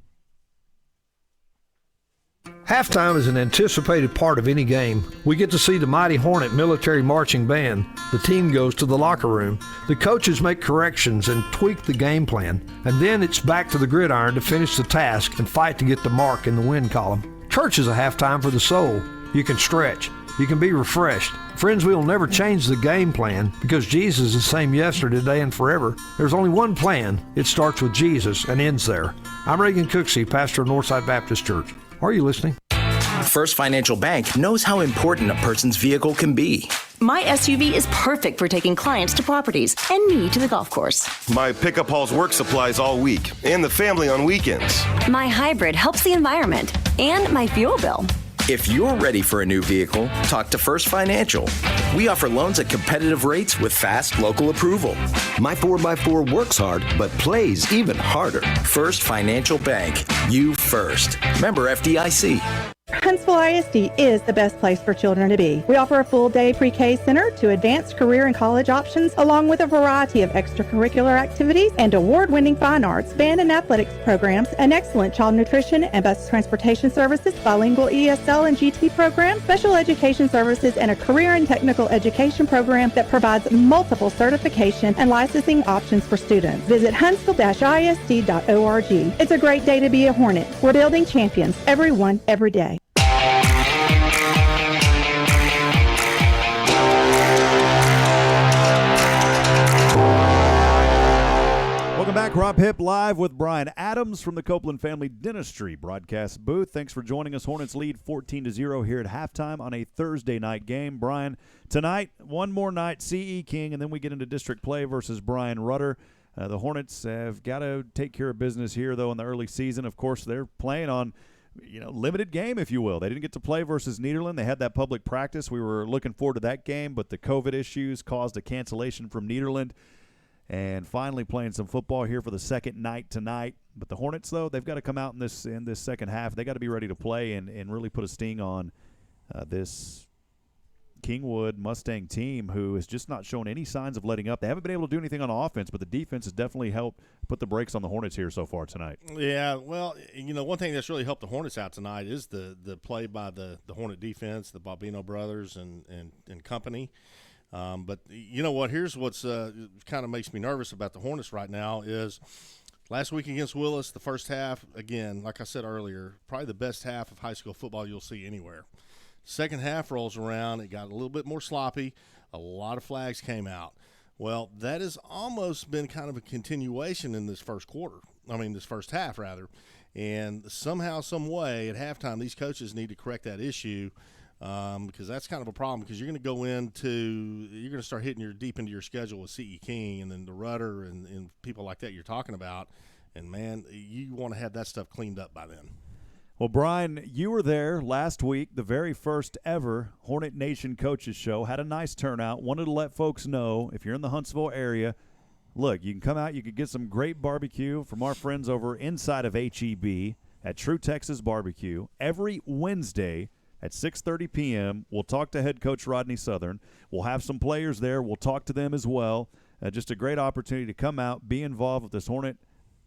Halftime is an anticipated part of any game. We get to see the mighty Hornet military marching band. The team goes to the locker room. The coaches make corrections and tweak the game plan. And then it's back to the gridiron to finish the task and fight to get the mark in the win column. Church is a halftime for the soul. You can stretch. You can be refreshed. Friends, we will never change the game plan because Jesus is the same yesterday, today, and forever. There's only one plan. It starts with Jesus and ends there. I'm Reagan Cooksey, pastor of Northside Baptist Church. Are you listening? First Financial Bank knows how important a person's vehicle can be. My SUV is perfect for taking clients to properties and me to the golf course. My pickup hauls work supplies all week and the family on weekends. My hybrid helps the environment and my fuel bill. If you're ready for a new vehicle, talk to First Financial. We offer loans at competitive rates with fast local approval. My 4x4 works hard, but plays even harder. First Financial Bank. You first. Member FDIC. Huntsville ISD is the best place for children to be. We offer a full-day pre-K center to advanced career and college options, along with a variety of extracurricular activities and award-winning fine arts, band and athletics programs, an excellent child nutrition and bus transportation services, bilingual ESL and GT programs, special education services, and a career and technical education program that provides multiple certification and licensing options for students. Visit huntsville-isd.org. It's a great day to be a Hornet. We're building champions, everyone, every day. Welcome back. Rob Hipp live with Brian Adams from the Copeland Family Dentistry broadcast booth. Thanks for joining us. Hornets lead 14-0 here at halftime on a Thursday night game. Brian, tonight, one more night, CE King, and then we get into district play versus Brian Rudder. The Hornets have got to take care of business here, though, in the early season. Of course, they're playing on limited game, if you will. They didn't get to play versus Nederland. They had that public practice. We were looking forward to that game, but the COVID issues caused a cancellation from Nederland. And finally playing some football here for the second night tonight. But the Hornets, though, they've got to come out in this second half. They got to be ready to play and really put a sting on this Kingwood Mustang team, who has just not shown any signs of letting up. They haven't been able to do anything on offense, but the defense has definitely helped put the brakes on the Hornets here so far tonight. Yeah, well, one thing that's really helped the Hornets out tonight is the play by the Hornet defense, the Bobino brothers and company. But you know what? Here's what's kind of makes me nervous about the Hornets right now is last week against Willis, the first half, again, like I said earlier, probably the best half of high school football you'll see anywhere. Second half rolls around. It got a little bit more sloppy. A lot of flags came out. Well, that has almost been kind of a continuation in this first half, rather. And somehow, some way, at halftime, these coaches need to correct that issue. Because that's kind of a problem because you're going to start hitting deep into your schedule with CE King and then the Rudder and people like that you're talking about. And, man, you want to have that stuff cleaned up by then. Well, Brian, you were there last week, the very first ever Hornet Nation Coaches Show. Had a nice turnout. Wanted to let folks know, if you're in the Huntsville area, look, you can come out. You could get some great barbecue from our friends over inside of HEB at True Texas Barbecue every Wednesday at 6:30 p.m. We'll talk to head coach Rodney Southern. We'll have some players there. We'll talk to them as well. Just a great opportunity to come out, be involved with this Hornet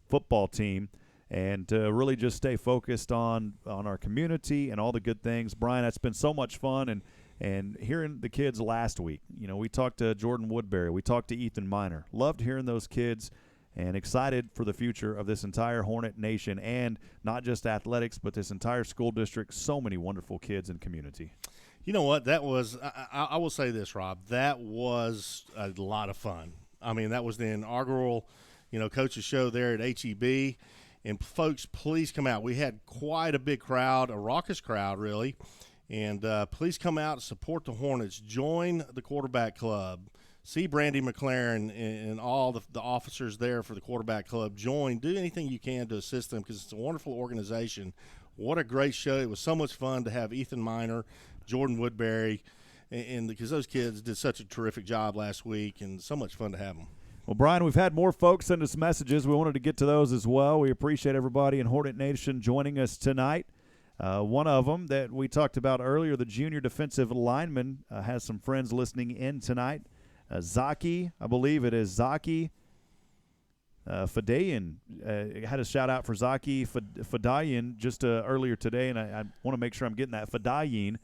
football team. and to really just stay focused on our community and all the good things. Brian, that's been so much fun, and hearing the kids last week. We talked to Jordan Woodbury. We talked to Ethan Miner. Loved hearing those kids and excited for the future of this entire Hornet Nation, and not just athletics, but this entire school district. So many wonderful kids and community. You know what? That was I will say this, Rob. That was a lot of fun. I mean, that was the inaugural, coaches show there at HEB. And, folks, please come out. We had quite a big crowd, a raucous crowd, really. And please come out and support the Hornets. Join the quarterback club. See Brandy McLaren and all the officers there for the quarterback club. Join. Do anything you can to assist them, because it's a wonderful organization. What a great show. It was so much fun to have Ethan Miner, Jordan Woodbury, and because those kids did such a terrific job last week, and so much fun to have them. Well, Brian, we've had more folks send us messages. We wanted to get to those as well. We appreciate everybody in Hornet Nation joining us tonight. One of them that we talked about earlier, the junior defensive lineman, has some friends listening in tonight. Zaki, I believe it is Zaki Fadayan, had a shout-out for Zaki Fadayan just earlier today, and I want to make sure I'm getting that, Fadayin.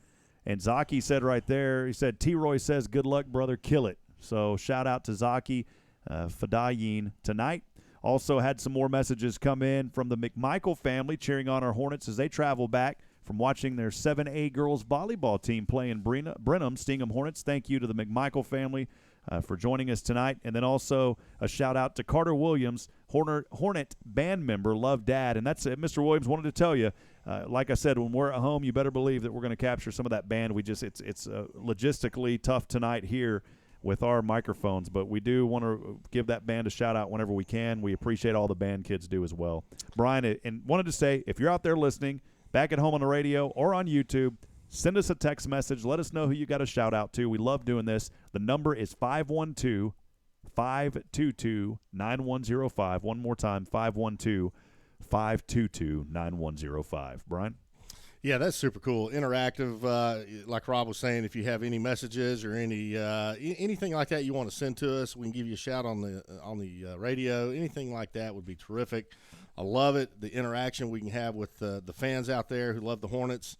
And Zaki said right there, he said, T-Roy says, good luck, brother, kill it. So shout-out to Zaki Fadayin tonight. Also had some more messages come in from the McMichael family cheering on our Hornets as they travel back from watching their 7A girls volleyball team play in Brenham, Stingham Hornets. Thank you to the McMichael family for joining us tonight. And then also a shout-out to Carter Williams, Hornet band member, love Dad. And that's it. Mr. Williams wanted to tell you, like I said, when we're at home, you better believe that we're going to capture some of that band. It's logistically tough tonight here with our microphones, but we do want to give that band a shout-out whenever we can. We appreciate all the band kids do as well. Brian, and wanted to say, if you're out there listening, back at home on the radio or on YouTube, send us a text message. Let us know who you got a shout-out to. We love doing this. The number is 512-522-9105. One more time, 512-522-9105. Brian? Yeah, that's super cool. Interactive, like Rob was saying, if you have any messages or anything like that you want to send to us, we can give you a shout on the radio. Anything like that would be terrific. I love it, the interaction we can have with the fans out there who love the Hornets.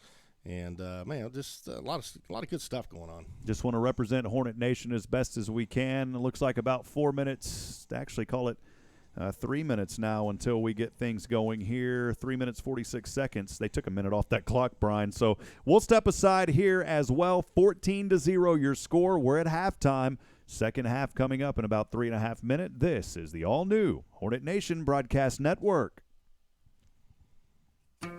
And, man, just a lot of good stuff going on. Just want to represent Hornet Nation as best as we can. It looks like about 4 minutes, actually call it 3 minutes now until we get things going here. 3 minutes, 46 seconds. They took a minute off that clock, Brian. So we'll step aside here as well. 14-0 your score. We're at halftime. Second half coming up in about 3.5 minutes. This is the all-new Hornet Nation Broadcast Network.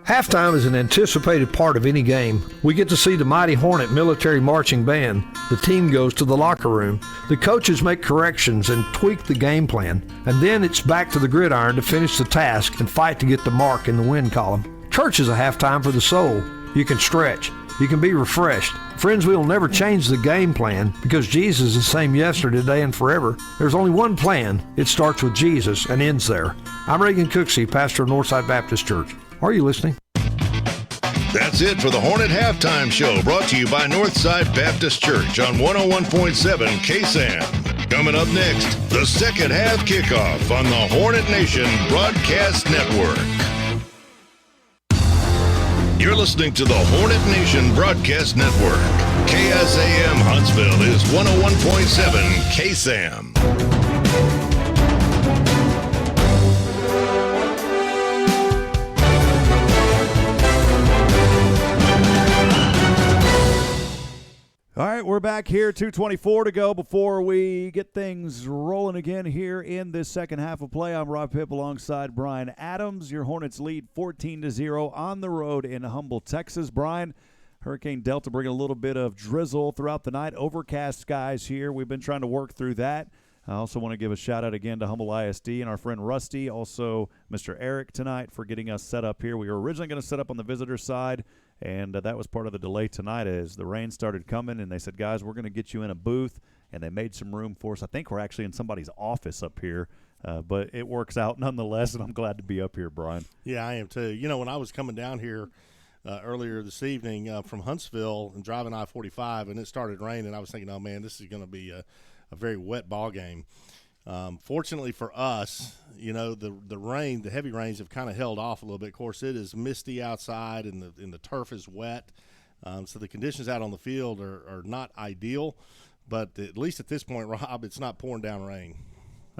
Halftime is an anticipated part of any game. We get to see the mighty Hornet military marching band. The team goes to the locker room. The coaches make corrections and tweak the game plan. And then it's back to the gridiron to finish the task and fight to get the mark in the win column. Church is a halftime for the soul. You can stretch. You can be refreshed. Friends, we will never change the game plan because Jesus is the same yesterday, today, and forever. There's only one plan. It starts with Jesus and ends there. I'm Reagan Cooksey, pastor of Northside Baptist Church. Are you listening? That's it for the Hornet Halftime Show, brought to you by Northside Baptist Church on 101.7 KSAM. Coming up next, the second half kickoff on the Hornet Nation Broadcast Network. You're listening to the Hornet Nation Broadcast Network. KSAM Huntsville is 101.7 KSAM. All right, we're back here, 2:24 to go before we get things rolling again here in this second half of play. I'm Rob Pipp alongside Brian Adams. Your Hornets lead 14-0 on the road in Humble, Texas. Brian, Hurricane Delta bringing a little bit of drizzle throughout the night. Overcast skies here. We've been trying to work through that. I also want to give a shout-out again to Humble ISD and our friend Rusty, also Mr. Eric tonight for getting us set up here. We were originally going to set up on the visitor side, and that was part of the delay tonight as the rain started coming, and they said, guys, we're going to get you in a booth, and they made some room for us. I think we're actually in somebody's office up here, but it works out nonetheless, and I'm glad to be up here, Brian. Yeah, I am too. You know, when I was coming down here earlier this evening from Huntsville and driving I-45, and it started raining, I was thinking, oh, man, this is going to be a very wet ball game. Fortunately for us, the rain, the heavy rains have kind of held off a little bit. Of course, it is misty outside and the turf is wet. So the conditions out on the field are not ideal. But at least at this point, Rob, it's not pouring down rain.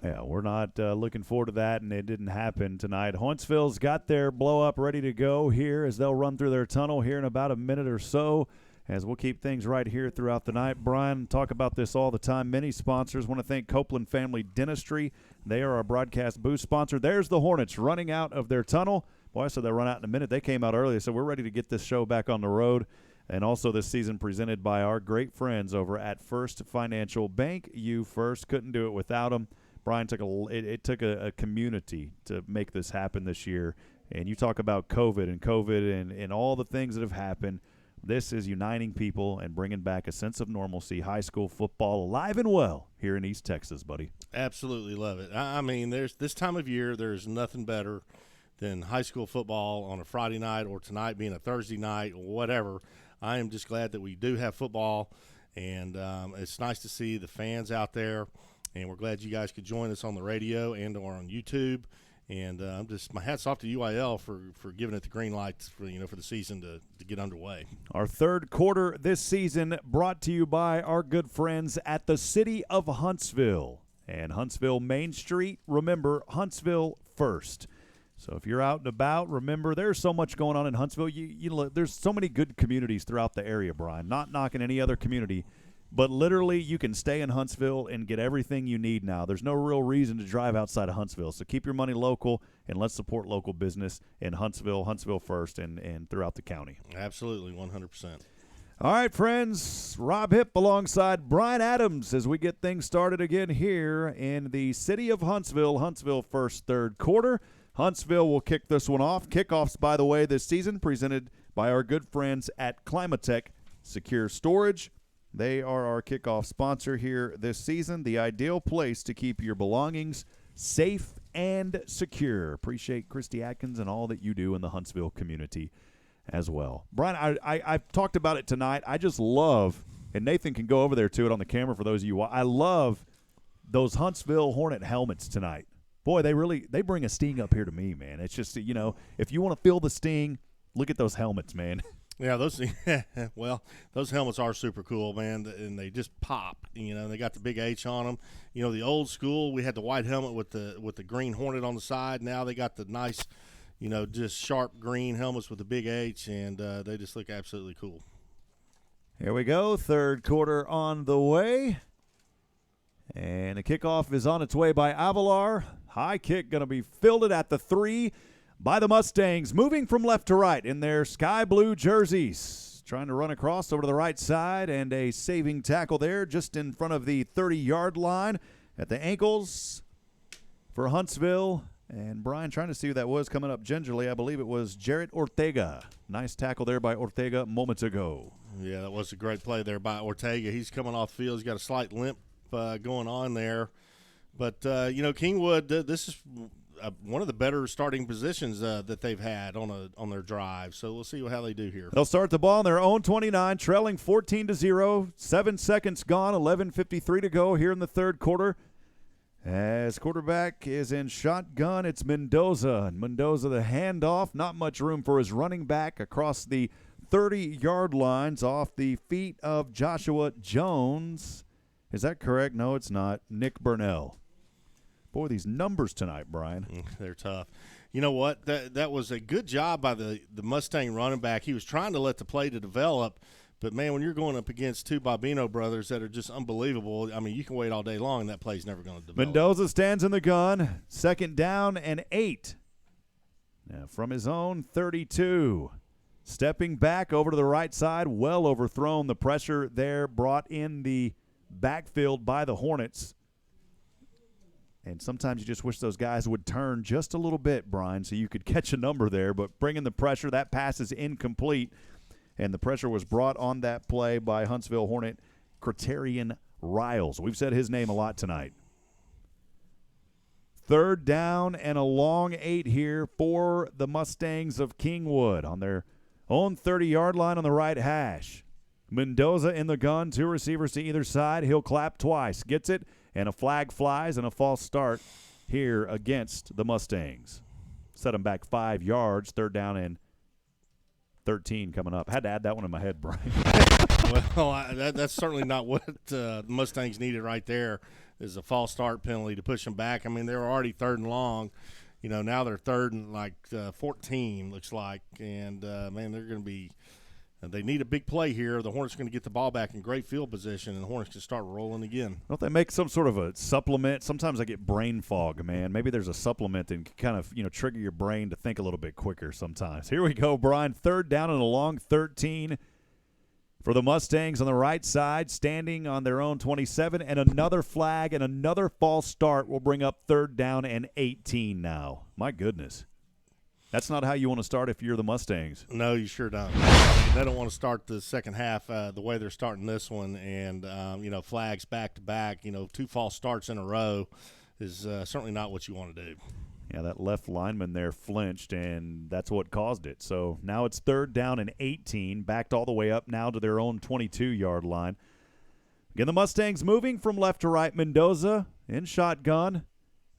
Yeah, we're not looking forward to that, and it didn't happen tonight. Huntsville's got their blow-up ready to go here as they'll run through their tunnel here in about a minute or so, as we'll keep things right here throughout the night. Brian, talk about this all the time. Many sponsors. Want to thank Copeland Family Dentistry. They are our broadcast booth sponsor. There's the Hornets running out of their tunnel. Boy, I said they'll run out in a minute. They came out early, so we're ready to get this show back on the road. And also this season presented by our great friends over at First Financial Bank. You First. Couldn't do it without them. Brian, it took a community to make this happen this year. And you talk about COVID and all the things that have happened. This is uniting people and bringing back a sense of normalcy. High school football alive and well here in East Texas, buddy. Absolutely love it. I mean, there's this time of year, there's nothing better than high school football on a Friday night or tonight being a Thursday night or whatever. I am just glad that we do have football, and it's nice to see the fans out there. And we're glad you guys could join us on the radio and or on YouTube. And I'm just my hats off to UIL for giving it the green light for the season to get underway. Our third quarter this season brought to you by our good friends at the City of Huntsville and Huntsville Main Street. Remember, Huntsville first. So if you're out and about, remember there's so much going on in Huntsville. There's so many good communities throughout the area, Brian. Not knocking any other community. But literally, you can stay in Huntsville and get everything you need now. There's no real reason to drive outside of Huntsville. So keep your money local, and let's support local business in Huntsville first, and throughout the county. Absolutely, 100%. All right, friends. Rob Hipp alongside Brian Adams as we get things started again here in the City of Huntsville. Huntsville first third quarter. Huntsville will kick this one off. Kickoffs, by the way, this season presented by our good friends at Climatech Secure Storage. They are our kickoff sponsor here this season, the ideal place to keep your belongings safe and secure. Appreciate Christy Atkins and all that you do in the Huntsville community as well. Brian, I've talked about it tonight. I just love, and Nathan can go over there to it on the camera for those of you. I love those Huntsville Hornet helmets tonight. Boy, they bring a sting up here to me, man. It's just, if you want to feel the sting, look at those helmets, man. Yeah, those helmets are super cool, man, and they just pop. They got the big H on them. The old school, we had the white helmet with the green Hornet on the side. Now they got the nice, just sharp green helmets with the big H, and they just look absolutely cool. Here we go, third quarter on the way, and the kickoff is on its way by Avalar. High kick going to be fielded at the 3. By the Mustangs, moving from left to right in their sky blue jerseys. Trying to run across over to the right side, and a saving tackle there just in front of the 30-yard line at the ankles for Huntsville. And Brian trying to see who that was coming up gingerly. I believe it was Jarrett Ortega. Nice tackle there by Ortega moments ago. Yeah, that was a great play there by Ortega. He's coming off the field. He's got a slight limp going on there. But, Kingwood, this is one of the better starting positions that they've had on their drive. So we'll see how they do here. They'll start the ball on their own 29, trailing 14-0. 7 seconds gone, 11:53 to go here in the third quarter. As quarterback is in shotgun, it's Mendoza. And Mendoza, the handoff, not much room for his running back across the 30-yard lines off the feet of Joshua Jones. Is that correct? No, it's not. Nick Burnell. Boy, these numbers tonight, Brian. They're tough. You know what? That was a good job by the Mustang running back. He was trying to let the play to develop, but, man, when you're going up against two Bobino brothers that are just unbelievable, I mean, you can wait all day long, and that play's never going to develop. Mendoza stands in the gun. 2nd down and 8. Now from his own 32. Stepping back over to the right side, well overthrown. The pressure there brought in the backfield by the Hornets. And sometimes you just wish those guys would turn just a little bit, Brian, so you could catch a number there. But bringing the pressure, that pass is incomplete. And the pressure was brought on that play by Huntsville Hornet Criterion Riles. We've said his name a lot tonight. 3rd down and a long 8 here for the Mustangs of Kingwood on their own 30-yard line on the right hash. Mendoza in the gun, 2 receivers to either side. He'll clap twice, gets it, and a flag flies and a false start here against the Mustangs. Set them back 5 yards, 3rd down and 13 coming up. I had to add that one in my head, Brian. Well, that's certainly not what the Mustangs needed right there, is a false start penalty to push them back. I mean, they were already 3rd and long. You know, now they're 3rd and like 14, looks like. And, man, they're going to be – they need a big play here. The Hornets are going to get the ball back in great field position, and the Hornets can start rolling again. Don't they make some sort of a supplement? Sometimes I get brain fog, man. Maybe there's a supplement that can kind of, trigger your brain to think a little bit quicker sometimes. Here we go, Brian. 3rd down and a long 13 for the Mustangs on the right side, standing on their own 27, and another flag and another false start will bring up 3rd down and 18 now. My goodness. That's not how you want to start if you're the Mustangs. No, you sure don't. They don't want to start the second half the way they're starting this one, and, flags back-to-back, 2 false starts in a row is certainly not what you want to do. Yeah, that left lineman there flinched, and that's what caused it. So now it's 3rd down and 18, backed all the way up now to their own 22-yard line. Again, the Mustangs moving from left to right. Mendoza in shotgun.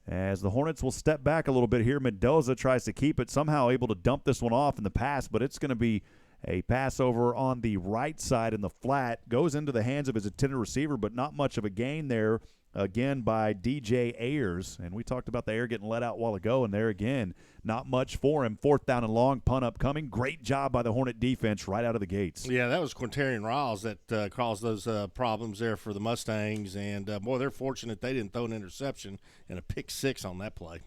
As the Hornets will step back a little bit here, Mendoza tries to keep it, somehow able to dump this one off in the pass, but it's going to be a pass over on the right side in the flat. Goes into the hands of his intended receiver, but not much of a gain there, again, by DJ Ayers. And we talked about the air getting let out a while ago, and there again, not much for him. 4th down and long, punt upcoming. Great job by the Hornet defense right out of the gates. Yeah, that was Quintarian Riles that caused those problems there for the Mustangs. And, boy, they're fortunate they didn't throw an interception and a pick 6 on that play.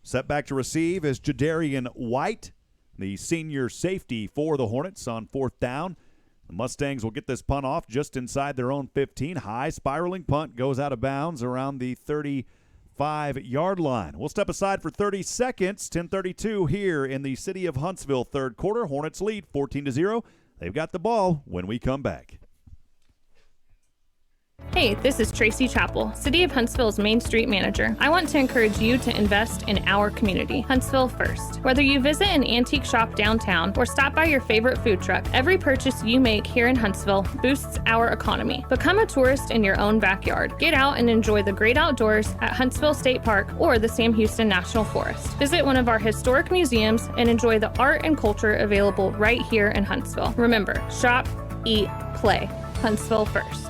Set back to receive is Jadarian White, the senior safety for the Hornets on 4th down. The Mustangs will get this punt off just inside their own 15. High spiraling punt goes out of bounds around the 35-yard line. We'll step aside for 30 seconds. 10:32 here in the city of Huntsville, 3rd quarter. Hornets lead 14-0. They've got the ball when we come back. Hey, this is Tracy Chappell, City of Huntsville's Main Street Manager. I want to encourage you to invest in our community, Huntsville First. Whether you visit an antique shop downtown or stop by your favorite food truck, every purchase you make here in Huntsville boosts our economy. Become a tourist in your own backyard. Get out and enjoy the great outdoors at Huntsville State Park or the Sam Houston National Forest. Visit one of our historic museums and enjoy the art and culture available right here in Huntsville. Remember, shop, eat, play. Huntsville First.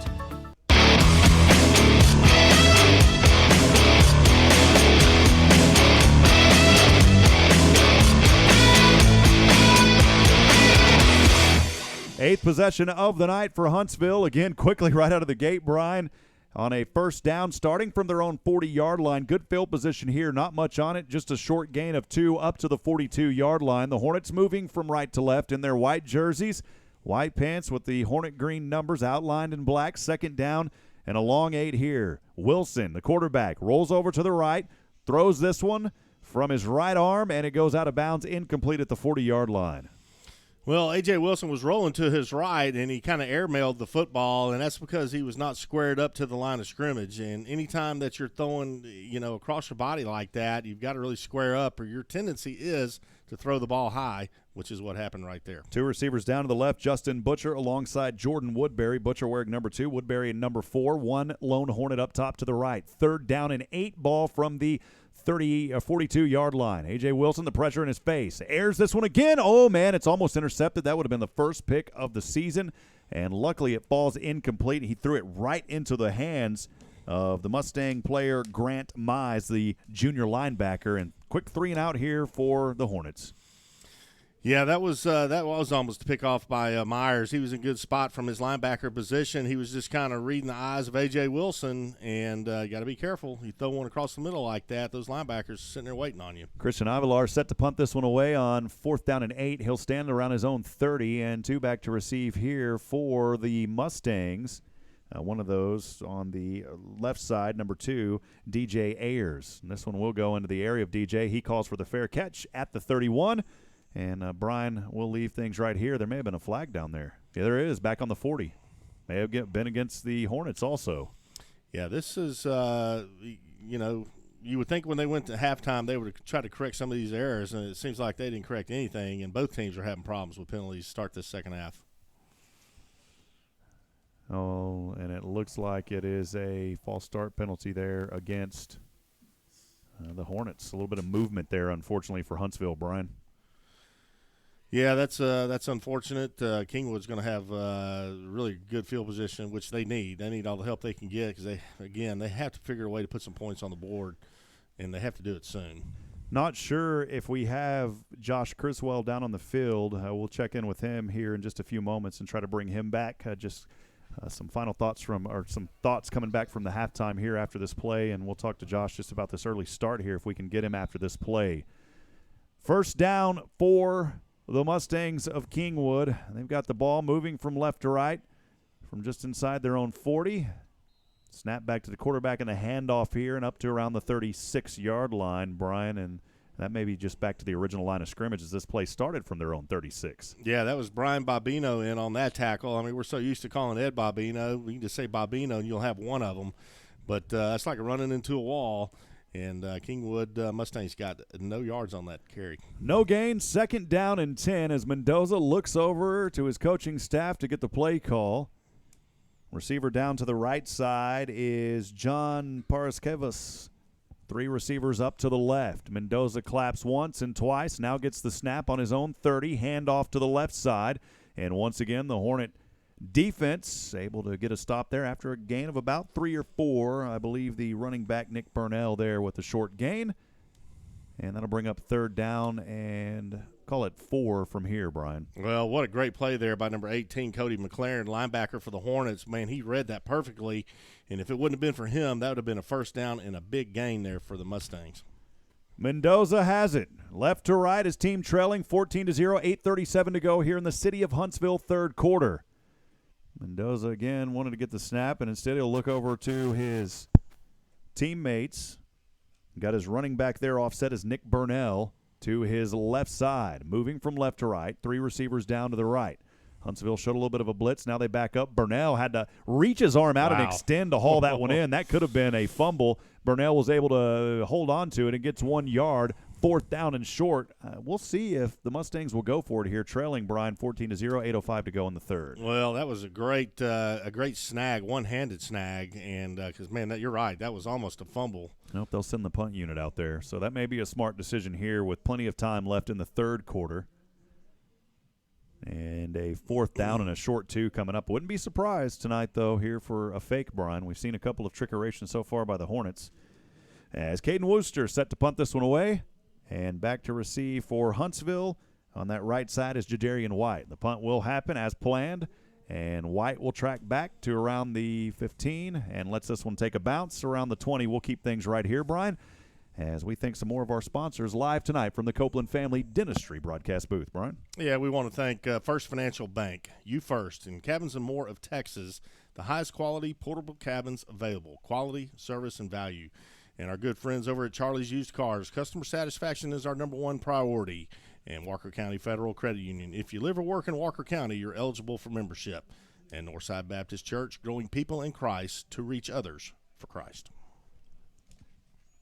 Eighth possession of the night for Huntsville. Again, quickly right out of the gate, Brian, on a 1st down, starting from their own 40-yard line. Good field position here. Not much on it. Just a short gain of 2 up to the 42-yard line. The Hornets moving from right to left in their white jerseys. White pants with the Hornet green numbers outlined in black. 2nd down and a long 8 here. Wilson, the quarterback, rolls over to the right, throws this one from his right arm, and it goes out of bounds, incomplete at the 40-yard line. Well, A.J. Wilson was rolling to his right, and he kind of airmailed the football, and that's because he was not squared up to the line of scrimmage. And anytime that you're throwing, across your body like that, you've got to really square up, or your tendency is to throw the ball high, which is what happened right there. 2 receivers down to the left, Justin Butcher alongside Jordan Woodbury. Butcher wearing number 2, Woodbury in number 4. 1 lone Hornet up top to the right. 3rd down and 8 ball from the 42-yard line. A.J. Wilson, the pressure in his face. Airs this one again. Oh, man, it's almost intercepted. That would have been the first pick of the season, and luckily it falls incomplete. He threw it right into the hands of the Mustang player Grant Mize, the junior linebacker, and quick 3 and out here for the Hornets. Yeah, that was almost a pick off by Myers. He was in good spot from his linebacker position. He was just kind of reading the eyes of A.J. Wilson, and you got to be careful. You throw one across the middle like that, those linebackers are sitting there waiting on you. Christian Avilar set to punt this one away on 4th down and 8. He'll stand around his own 30, and 2 back to receive here for the Mustangs. One of those on the left side, number 2, DJ Ayers. And this one will go into the area of DJ. He calls for the fair catch at the 31. And Brian will leave things right here. There may have been a flag down there. Yeah, there is, back on the 40. May have been against the Hornets also. Yeah, this is, you would think when they went to halftime they would try to correct some of these errors, and it seems like they didn't correct anything, and both teams are having problems with penalties to start this second half. Oh, and it looks like it is a false start penalty there against the Hornets. A little bit of movement there, unfortunately, for Huntsville, Brian. Yeah, that's unfortunate. Kingwood's going to have really good field position, which they need. They need all the help they can get because, they have to figure a way to put some points on the board, and they have to do it soon. Not sure if we have Josh Criswell down on the field. We'll check in with him here in just a few moments and try to bring him back. Some final thoughts some thoughts coming back from the halftime here after this play, and we'll talk to Josh just about this early start here if we can get him after this play. First down for the Mustangs of Kingwood. They've got the ball moving from left to right from just inside their own 40. Snap back to the quarterback and the handoff here and up to around the 36-yard line, Brian, and that may be just back to the original line of scrimmage as this play started from their own 36. Yeah, that was Brian Bobino in on that tackle. I mean, we're so used to calling Ed Bobino. We can just say Bobino and you'll have one of them. But that's like running into a wall, and Kingwood Mustangs got no yards on that carry. No gain, second down and 10 as Mendoza looks over to his coaching staff to get the play call. Receiver down to the right side is John Paraskevas. 3 receivers up to the left. Mendoza claps once and twice, now gets the snap on his own 30, handoff to the left side. And once again, the Hornet defense able to get a stop there after a gain of about 3 or 4. I believe the running back, Nick Burnell, there with a short gain. And that'll bring up third down and call it 4 from here, Brian. Well, what a great play there by number 18, Cody McLaren, linebacker for the Hornets. Man, he read that perfectly, and if it wouldn't have been for him, that would have been a first down and a big gain there for the Mustangs. Mendoza has it. Left to right, his team trailing 14-0, 8:37 to go here in the city of Huntsville, third quarter. Mendoza again wanted to get the snap, and instead he'll look over to his teammates. Got his running back there offset as Nick Burnell to his left side. Moving from left to right, 3 receivers down to the right. Huntsville showed a little bit of a blitz. Now they back up. Burnell had to reach his arm out and extend to haul that one in. That could have been a fumble. Burnell was able to hold on to it and gets 1 yard. Fourth down and short. We'll see if the Mustangs will go for it here, trailing Brian 14-0, 8:05 to go in the third. Well, that was a great snag, one-handed snag, and because man, you're right, that was almost a fumble. Nope, they'll send the punt unit out there, so that may be a smart decision here with plenty of time left in the third quarter. And a fourth down and a short 2 coming up. Wouldn't be surprised tonight, though, here for a fake, Brian. We've seen a couple of trickerations so far by the Hornets. As Caden Wooster set to punt this one away. And back to receive for Huntsville. On that right side is Jadarian White. The punt will happen as planned, and White will track back to around the 15 and lets this one take a bounce around the 20. We'll keep things right here, Brian, as we thank some more of our sponsors live tonight from the Copeland Family Dentistry broadcast booth. Brian? Yeah, we want to thank First Financial Bank, You First, and Cabins and More of Texas, the highest quality portable cabins available, quality, service, and value. And our good friends over at Charlie's Used Cars. Customer satisfaction is our number 1 priority. And Walker County Federal Credit Union. If you live or work in Walker County, you're eligible for membership. And Northside Baptist Church, growing people in Christ to reach others for Christ.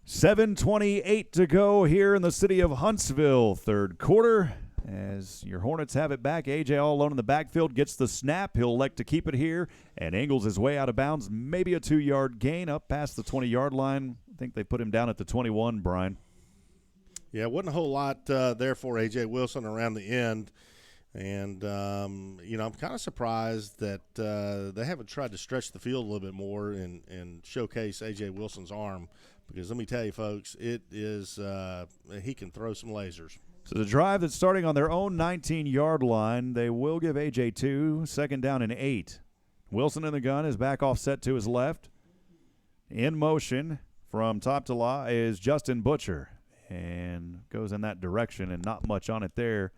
7:28 to go here in the city of Huntsville, third quarter. As your Hornets have it back, A.J. all alone in the backfield gets the snap. He'll elect to keep it here and angles his way out of bounds. Maybe a 2-yard gain up past the 20-yard line. I think they put him down at the 21, Brian. Yeah, it wasn't a whole lot there for A.J. Wilson around the end. And, I'm kind of surprised that they haven't tried to stretch the field a little bit more and showcase A.J. Wilson's arm. Because let me tell you, folks, it is he can throw some lasers. So the drive that's starting on their own 19-yard line, they will give A.J. 2, second down and 8. Wilson in the gun is back offset to his left. In motion from top to law is Justin Butcher and goes in that direction and not much on it there.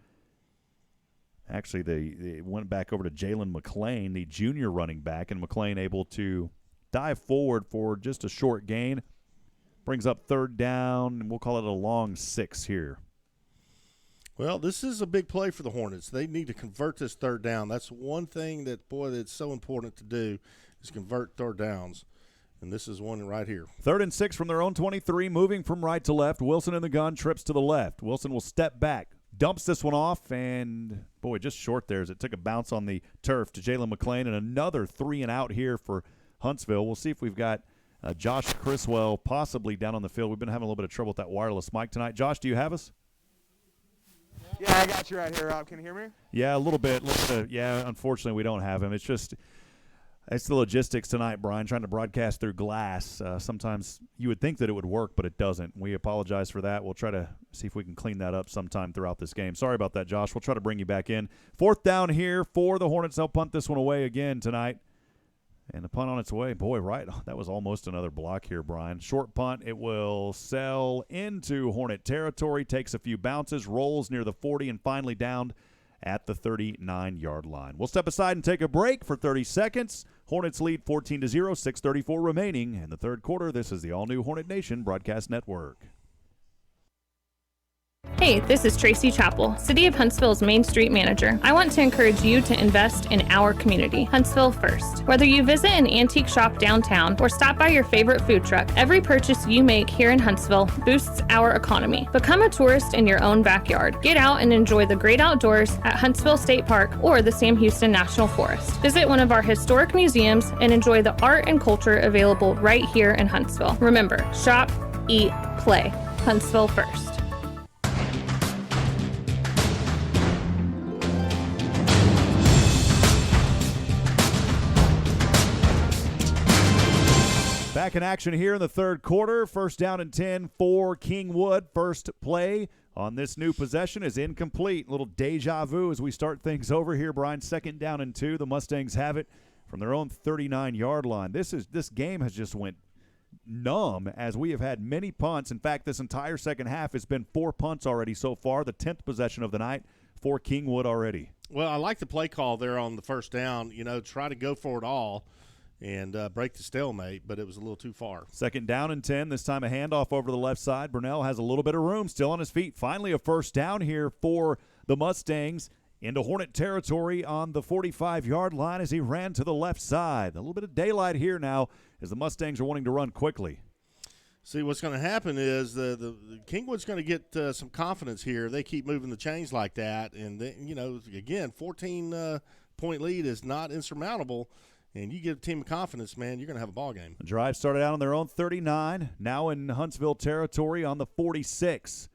Actually, they went back over to Jalen McClain, the junior running back, and McClain able to dive forward for just a short gain. Brings up third down, and we'll call it a long 6 here. Well, this is a big play for the Hornets. They need to convert this third down. That's one thing that's so important to do is convert third downs. And this is one right here. 3rd and 6 from their own 23, moving from right to left. Wilson in the gun, trips to the left. Wilson will step back. dumps this one off, and, boy, just short there as it took a bounce on the turf to Jalen McClain, and another 3-and-out here for Huntsville. We'll see if we've got Josh Criswell possibly down on the field. We've been having a little bit of trouble with that wireless mic tonight. Josh, do you have us? Yeah, I got you right here, Rob. Can you hear me? Yeah, a little bit. Yeah, unfortunately, we don't have him. It's the logistics tonight, Brian, trying to broadcast through glass. Sometimes you would think that it would work, but it doesn't. We apologize for that. We'll try to see if we can clean that up sometime throughout this game. Sorry about that, Josh. We'll try to bring you back in. 4th down here for the Hornets. They'll punt this one away again tonight. And the punt on its way. Boy, right. That was almost another block here, Brian. Short punt. It will sail into Hornet territory, takes a few bounces, rolls near the 40, and finally downed at the 39-yard line. We'll step aside and take a break for 30 seconds. Hornets lead 14-0, 6:34 remaining in the third quarter. This is the all-new Hornet Nation Broadcast Network. Hey, this is Tracy Chappell, City of Huntsville's Main Street Manager. I want to encourage you to invest in our community, Huntsville First. Whether you visit an antique shop downtown or stop by your favorite food truck, every purchase you make here in Huntsville boosts our economy. Become a tourist in your own backyard. Get out and enjoy the great outdoors at Huntsville State Park or the Sam Houston National Forest. Visit one of our historic museums and enjoy the art and culture available right here in Huntsville. Remember, shop, eat, play. Huntsville First. Back in action here in the third quarter. 1st down and 10 for Kingwood. First play on this new possession is incomplete. A little deja vu as we start things over here, Brian. 2nd down and 2. The Mustangs have it from their own 39-yard line. This game has just went numb as we have had many punts. In fact, this entire second half has been 4 punts already so far. The 10th possession of the night for Kingwood already. Well, I like the play call there on the 1st down. Try to go for it all and break the stalemate, but it was a little too far. 2nd down and 10. This time a handoff over to the left side. Burnell has a little bit of room, still on his feet. Finally a 1st down here for the Mustangs into Hornet territory on the 45-yard line as he ran to the left side. A little bit of daylight here now as the Mustangs are wanting to run quickly. See, what's going to happen is the Kingwood's going to get some confidence here. They keep moving the chains like that, and again, 14-point lead is not insurmountable. And you give a team of confidence, man, you're going to have a ball game. The drive started out on their own 39, now in Huntsville territory on the 46.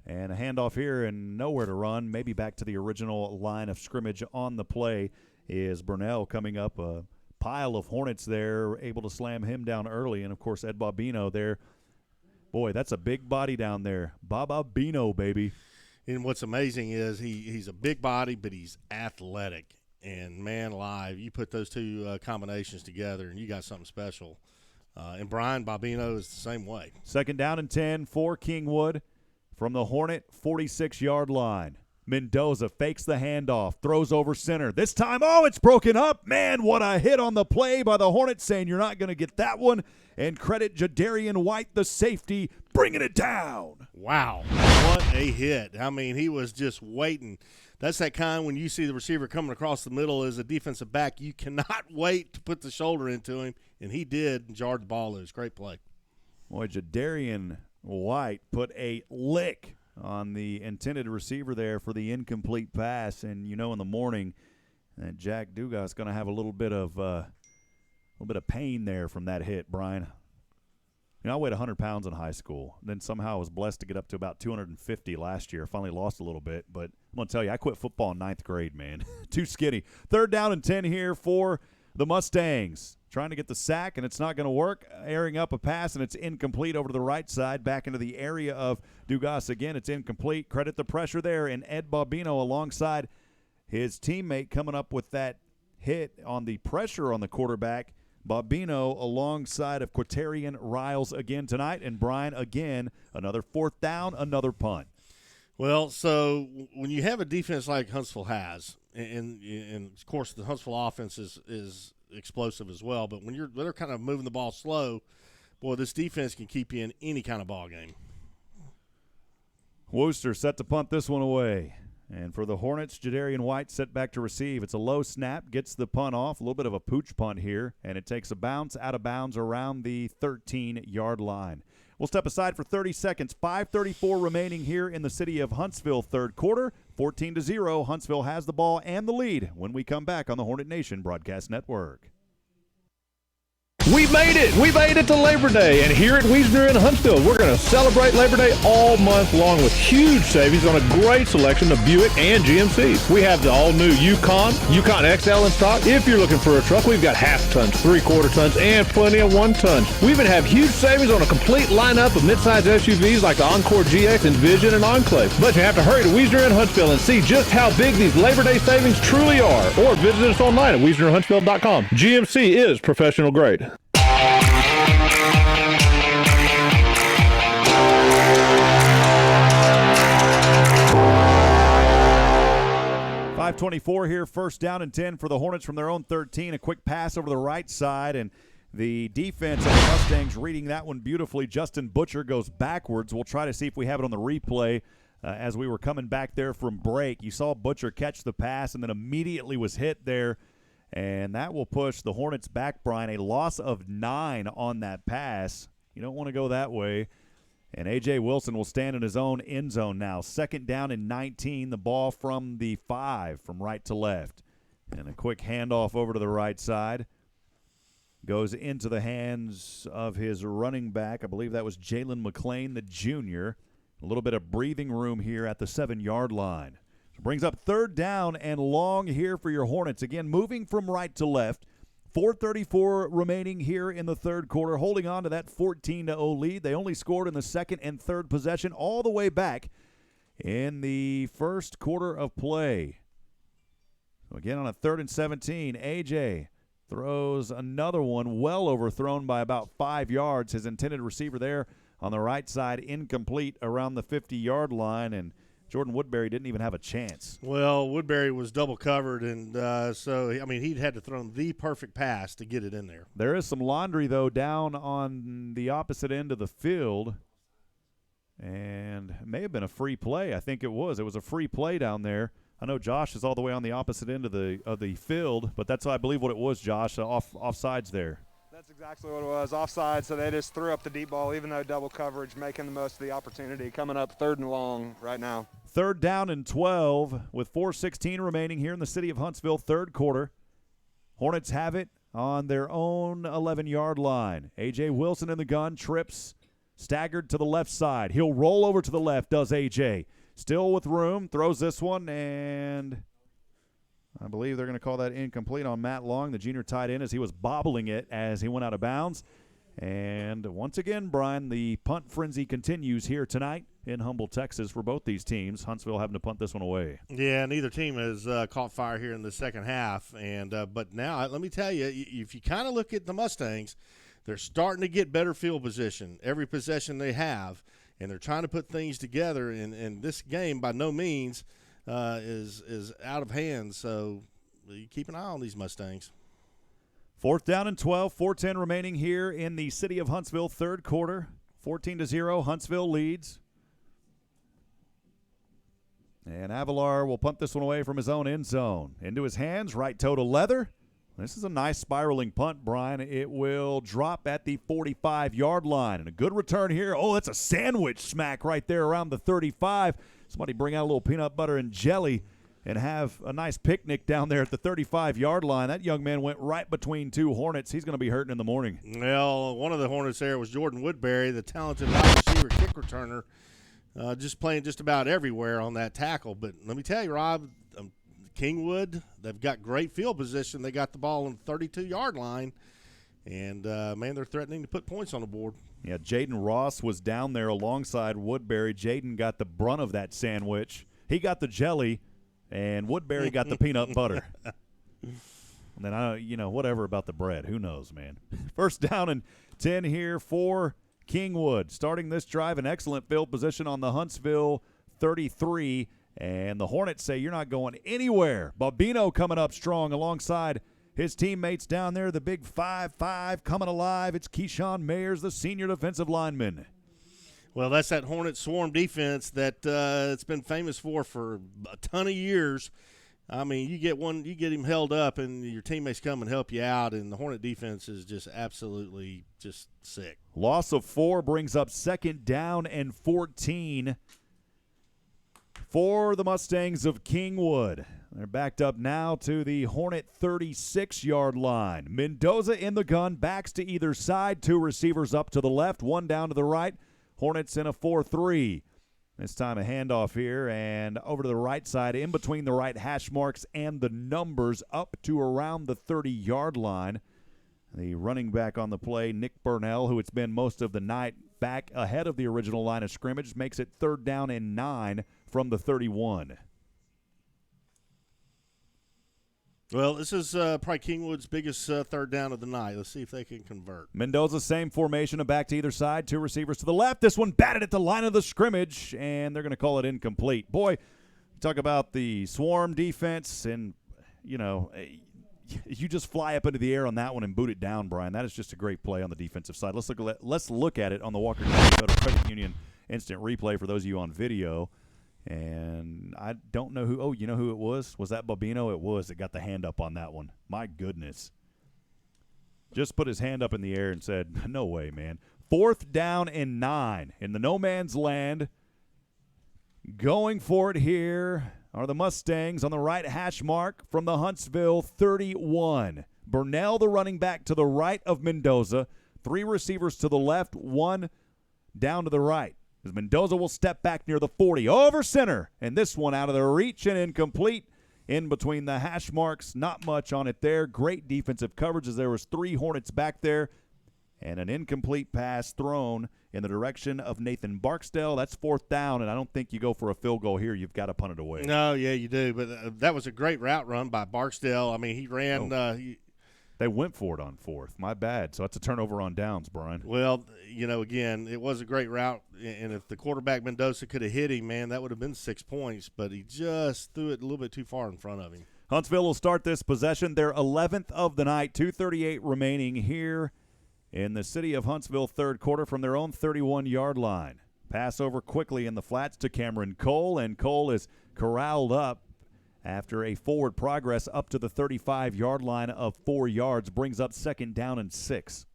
And a handoff here and nowhere to run. Maybe back to the original line of scrimmage on the play is Burnell coming up. A pile of Hornets there, able to slam him down early. And, of course, Ed Bobino there. Boy, that's a big body down there. Bobino, baby. And what's amazing is he's a big body, but he's athletic. And, man, alive, you put those two combinations together, and you got something special. And Brian Bobino is the same way. 2nd down and 10 for Kingwood from the Hornet 46-yard line. Mendoza fakes the handoff, throws over center. This time, it's broken up. Man, what a hit on the play by the Hornets, saying you're not going to get that one. And credit Jadarian White, the safety, bringing it down. Wow, what a hit. I mean, he was just waiting. That's that kind when you see the receiver coming across the middle as a defensive back, you cannot wait to put the shoulder into him, and he did and jarred the ball loose. Great play. Boy, Jadarian White put a lick on the intended receiver there for the incomplete pass, and in the morning that Jack Dugas is going to have a little bit of pain there from that hit, Brian. I weighed 100 pounds in high school. Then somehow I was blessed to get up to about 250 last year. Finally lost a little bit, but I'm going to tell you, I quit football in 9th grade, man. Too skinny. 3rd down and 10 here for the Mustangs. Trying to get the sack, and it's not going to work. Airing up a pass, and it's incomplete over to the right side, back into the area of Dugas. Again, it's incomplete. Credit the pressure there, and Ed Bobino alongside his teammate coming up with that hit on the pressure on the quarterback. Bobino alongside of Quaterian Riles again tonight. And Brian, again, another 4th down, another punt. Well, so when you have a defense like Huntsville has, and of course the Huntsville offense is explosive as well, but when they're kind of moving the ball slow, boy, this defense can keep you in any kind of ball game. Wooster set to punt this one away. And for the Hornets, Jadarian White set back to receive. It's a low snap, gets the punt off, a little bit of a pooch punt here, and it takes a bounce out of bounds around the 13-yard line. We'll step aside for 30 seconds. 5:34 remaining here in the city of Huntsville, third quarter. 14-0. Huntsville has the ball and the lead when we come back on the Hornet Nation Broadcast Network. We made it! We made it to Labor Day, and here at Wiesner in Huntsville, we're going to celebrate Labor Day all month long with huge savings on a great selection of Buick and GMCs. We have the all-new Yukon XL in stock. If you're looking for a truck, we've got half-tons, three-quarter tons, and plenty of one-tons. We even have huge savings on a complete lineup of midsize SUVs like the Encore GX, Envision, and Enclave. But you have to hurry to Wiesner in Huntsville and see just how big these Labor Day savings truly are, or visit us online at WiesnerHuntsville.com. GMC is professional grade. 5:24 here, first down and 10 for the Hornets from their own 13. A quick pass over the right side, and the defense of the Mustangs reading that one beautifully. Justin Butcher goes backwards. We'll try to see if we have it on the replay. As we were coming back there from break, you saw Butcher catch the pass and then immediately was hit there, and that will push the Hornets back, Brian. A loss of 9 on that pass. You don't want to go that way. And A.J. Wilson will stand in his own end zone now. Second down and 19, the ball from the 5 from right to left. And a quick handoff over to the right side. Goes into the hands of his running back. I believe that was Jalen McClain, the junior. A little bit of breathing room here at the 7-yard line. So brings up third down and long here for your Hornets. Again, moving from right to left. 4:34 remaining here in the third quarter, holding on to that 14-0 lead. They only scored in the second and third possession all the way back in the first quarter of play. So again, on a 3rd and 17, A.J. throws another one well overthrown by about 5 yards. His intended receiver there on the right side, incomplete around the 50-yard line, and Jordan Woodbury didn't even have a chance. Well, Woodbury was double covered, and so, I mean, he'd had to throw the perfect pass to get it in there. There is some laundry, though, down on the opposite end of the field, and it may have been a free play. I think it was. It was a free play down there. I know Josh is all the way on the opposite end of the field, but that's, I believe, what it was, Josh, offsides there. That's exactly what it was, offside, so they just threw up the deep ball, even though double coverage, making the most of the opportunity. Coming up 3rd and long right now. 3rd down and 12 with 4:16 remaining here in the city of Huntsville, third quarter. Hornets have it on their own 11-yard line. A.J. Wilson in the gun, trips, staggered to the left side. He'll roll over to the left, does A.J. Still with room, throws this one, and I believe they're going to call that incomplete on Matt Long, the junior tight end, as he was bobbling it as he went out of bounds. And once again, Brian, the punt frenzy continues here tonight in Humble, Texas for both these teams. Huntsville having to punt this one away. Yeah, neither team has caught fire here in the second half. And but now, let me tell you, if you kind of look at the Mustangs, they're starting to get better field position every possession they have, and they're trying to put things together. And this game, by no means, is out of hand, so you keep an eye on these Mustangs. 4th down and 12, 4:10 remaining here in the city of Huntsville, third quarter. 14-0, Huntsville leads. And Avalar will punt this one away from his own end zone. Into his hands, right toe to leather. This is a nice spiraling punt, Brian. It will drop at the 45-yard line. And a good return here. Oh, that's a sandwich smack right there around the 35. Somebody bring out a little peanut butter and jelly and have a nice picnic down there at the 35-yard line. That young man went right between 2 Hornets. He's going to be hurting in the morning. Well, one of the Hornets there was Jordan Woodbury, the talented wide receiver kick returner, just playing just about everywhere on that tackle. But let me tell you, Rob, Kingwood, they've got great field position. They got the ball on the 32-yard line, and, man, they're threatening to put points on the board. Yeah, Jaden Ross was down there alongside Woodbury. Jaden got the brunt of that sandwich. He got the jelly, and Woodbury got the peanut butter. And then, whatever about the bread. Who knows, man. First down and 10 here for Kingwood. Starting this drive, an excellent field position on the Huntsville 33. And the Hornets say you're not going anywhere. Bobino coming up strong alongside his teammates down there, the big 5'5", coming alive. It's Keyshawn Mayers, the senior defensive lineman. Well, that's that Hornet swarm defense that it's been famous for a ton of years. I mean, you get him held up, and your teammates come and help you out, and the Hornet defense is just absolutely just sick. Loss of 4 brings up 2nd down and 14 for the Mustangs of Kingwood. They're backed up now to the Hornet 36-yard line. Mendoza in the gun, backs to either side, 2 receivers up to the left, 1 down to the right. Hornets in a 4-3. This time a handoff here and over to the right side, in between the right hash marks and the numbers, up to around the 30-yard line. The running back on the play, Nick Burnell, who it's been most of the night, back ahead of the original line of scrimmage, makes it 3rd down and 9 from the 31. Well, this is probably Kingwood's biggest 3rd down of the night. Let's see if they can convert. Mendoza, same formation, a back to either side, 2 receivers to the left. This one batted at the line of the scrimmage, and they're going to call it incomplete. Boy, talk about the swarm defense, and, you know, you just fly up into the air on that one and boot it down, Brian. That is just a great play on the defensive side. Let's look at it on the Walker County Federal Credit Union instant replay for those of you on video. And I don't know who – oh, you know who it was? Was that Bobino? It was that got the hand up on that one. My goodness. Just put his hand up in the air and said, no way, man. 4th down and 9 in the no man's land. Going for it here are the Mustangs on the right hash mark from the Huntsville 31. Burnell, the running back, to the right of Mendoza. 3 receivers to the left, 1 down to the right. As Mendoza will step back near the 40, over center, and this one out of the reach and incomplete in between the hash marks. Not much on it there. Great defensive coverage as there was 3 Hornets back there, and an incomplete pass thrown in the direction of Nathan Barksdale. That's 4th down, and I don't think you go for a field goal here. You've got to punt it away. No, yeah, you do, but that was a great route run by Barksdale. I mean, he ran They went for it on 4th. My bad. So that's a turnover on downs, Brian. Well, you know, again, it was a great route, and if the quarterback Mendoza could have hit him, man, that would have been 6 points, but he just threw it a little bit too far in front of him. Huntsville will start this possession, their 11th of the night, 2:38 remaining here in the city of Huntsville, 3rd quarter from their own 31-yard line. Pass over quickly in the flats to Cameron Cole, and Cole is corralled up after a forward progress up to the 35-yard line of 4 yards, brings up 2nd down and 6.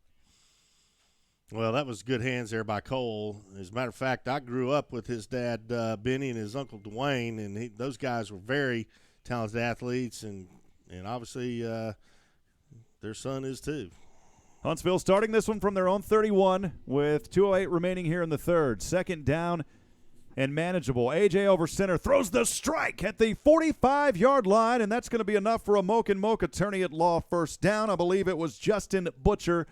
Well, that was good hands there by Cole. As a matter of fact, I grew up with his dad, Benny, and his uncle Dwayne, and those guys were very talented athletes, and obviously their son is too. Huntsville starting this one from their own 31 with 2:08 remaining here in the 3rd. 2nd down and manageable. A.J. over center throws the strike at the 45-yard line, and that's going to be enough for a Moke & Moke attorney at law 1st down. I believe it was Justin Butcher.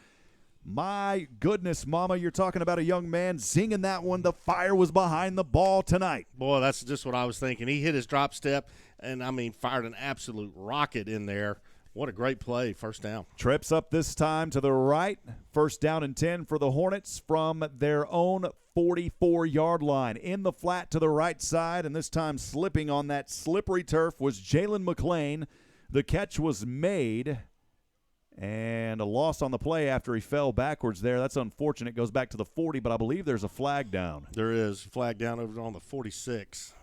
My goodness, Mama, you're talking about a young man zinging that one. The fire was behind the ball tonight. Boy, that's just what I was thinking. He hit his drop step and, fired an absolute rocket in there. What a great play, 1st down. Trips up this time to the right. 1st down and 10 for the Hornets from their own 44-yard line. In the flat to the right side, and this time slipping on that slippery turf was Jalen McClain. The catch was made, and a loss on the play after he fell backwards there. That's unfortunate. Goes back to the 40, but I believe there's a flag down. There is. Flag down over on the 46.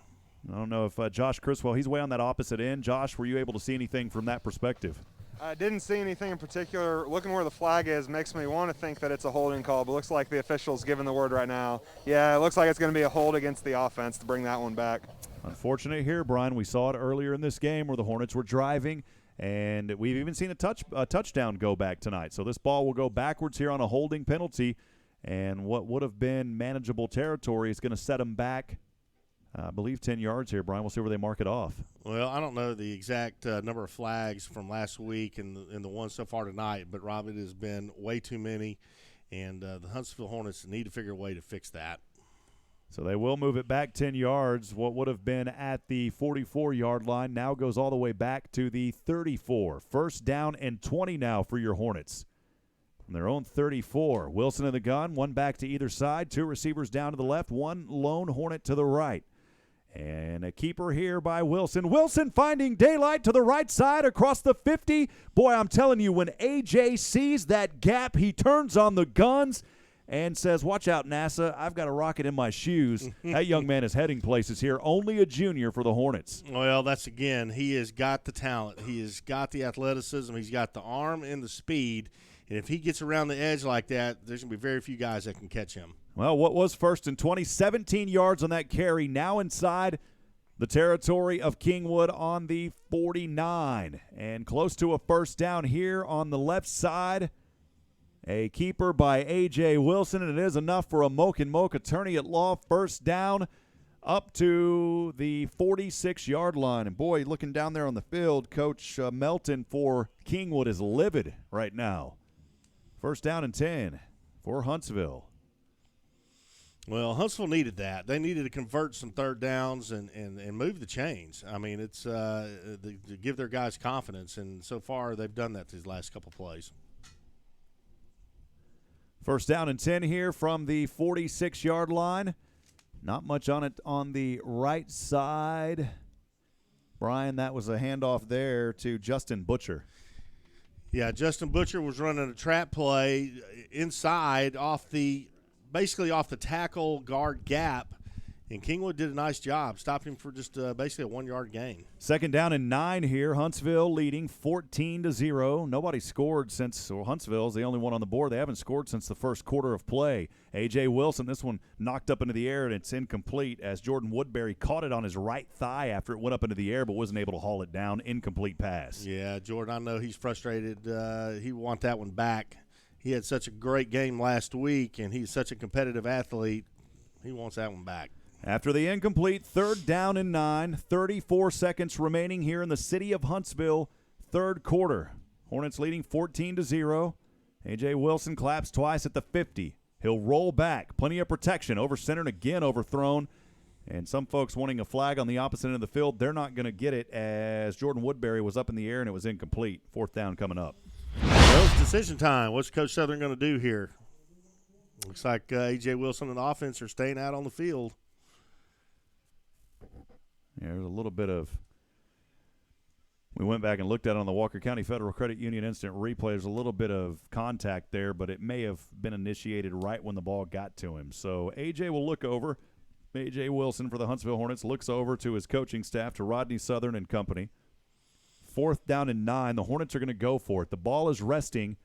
I don't know if Josh Criswell, he's way on that opposite end. Josh, were you able to see anything from that perspective? I didn't see anything in particular. Looking where the flag is makes me want to think that it's a holding call, but looks like the official's giving the word right now. Yeah, it looks like it's going to be a hold against the offense to bring that one back. Unfortunate here, Brian. We saw it earlier in this game where the Hornets were driving, and we've even seen a touchdown go back tonight. So this ball will go backwards here on a holding penalty, and what would have been manageable territory is going to set them back, I believe, 10 yards here, Brian. We'll see where they mark it off. Well, I don't know the exact number of flags from last week and the one so far tonight, but, Rob, it has been way too many, and the Huntsville Hornets need to figure a way to fix that. So they will move it back 10 yards. What would have been at the 44-yard line now goes all the way back to the 34. 1st down and 20 now for your Hornets. From their own 34. Wilson in the gun, 1 back to either side, 2 receivers down to the left, 1 lone Hornet to the right. And a keeper here by Wilson. Wilson finding daylight to the right side across the 50. Boy, I'm telling you, when A.J. sees that gap, he turns on the guns and says, watch out, NASA, I've got a rocket in my shoes. That young man is heading places here. Only a junior for the Hornets. Well, he has got the talent. He has got the athleticism. He's got the arm and the speed. And if he gets around the edge like that, there's going to be very few guys that can catch him. Well, what was first and 20, 17 yards on that carry, now inside the territory of Kingwood on the 49. And close to a first down here on the left side. A keeper by A.J. Wilson, and it is enough for a Moke and Moke attorney at law. First down up to the 46-yard line. And, boy, looking down there on the field, Coach Melton for Kingwood is livid right now. First down and 10 for Huntsville. Well, Huntsville needed that. They needed to convert some third downs and move the chains. I mean, it's to give their guys confidence, and so far they've done that these last couple plays. First down and 10 here from the 46-yard line. Not much on it on the right side. Brian, that was a handoff there to Justin Butcher. Yeah, Justin Butcher was running a trap play inside basically off the tackle guard gap, and Kingwood did a nice job. Stopped him for just basically a 1-yard gain. Second down and 9 here. Huntsville leading 14-0. Nobody scored since Huntsville's the only one on the board. They haven't scored since the first quarter of play. A.J. Wilson, this one knocked up into the air, and it's incomplete as Jordan Woodbury caught it on his right thigh after it went up into the air but wasn't able to haul it down. Incomplete pass. Yeah, Jordan, I know he's frustrated. He want that one back. He had such a great game last week, and he's such a competitive athlete. He wants that one back. After the incomplete, third down and 9, 34 seconds remaining here in the city of Huntsville, third quarter. Hornets leading 14-0. A.J. Wilson claps twice at the 50. He'll roll back. Plenty of protection. Over center and again overthrown. And some folks wanting a flag on the opposite end of the field, they're not going to get it as Jordan Woodbury was up in the air and it was incomplete. Fourth down coming up. Well, it's decision time. What's Coach Southern going to do here? Looks like A.J. Wilson and the offense are staying out on the field. Yeah, there's a little bit of – we went back and looked at it on the Walker County Federal Credit Union instant replay. There's a little bit of contact there, but it may have been initiated right when the ball got to him. So A.J. will look over. A.J. Wilson for the Huntsville Hornets looks over to his coaching staff, to Rodney Southern and company. Fourth down and 9. The Hornets are going to go for it. The ball is resting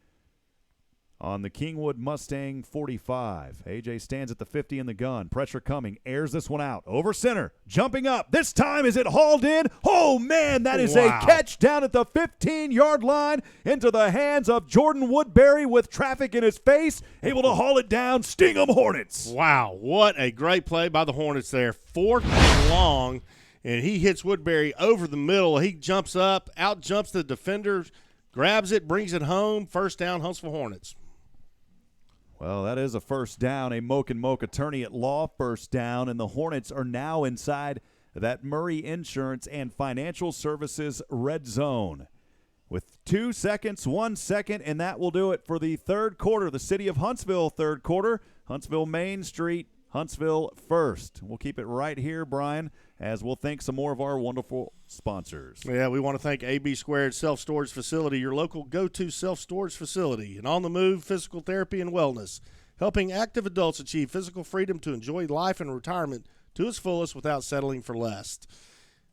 on the Kingwood Mustang 45. A.J. stands at the 50 in the gun. Pressure coming. Airs this one out. Over center. Jumping up. This time is it hauled in? Oh, man, that is a catch down at the 15-yard line into the hands of Jordan Woodbury with traffic in his face. Able to haul it down. Sting 'em Hornets. Wow, what a great play by the Hornets there. Fourth and long, and he hits Woodbury over the middle. He jumps up, out jumps the defender, grabs it, brings it home. First down, Huntsville Hornets. Well, that is a first down, a Moke and Moke attorney at law first down, and the Hornets are now inside that Murray Insurance and Financial Services red zone. With 2 seconds, 1 second, and that will do it for the third quarter. The city of Huntsville third quarter, Huntsville Main Street, Huntsville first. We'll keep it right here, Brian, as we'll thank some more of our wonderful sponsors. Yeah, we want to thank AB Squared Self-Storage Facility, your local go-to self-storage facility, and on-the-move physical therapy and wellness, helping active adults achieve physical freedom to enjoy life and retirement to its fullest without settling for less.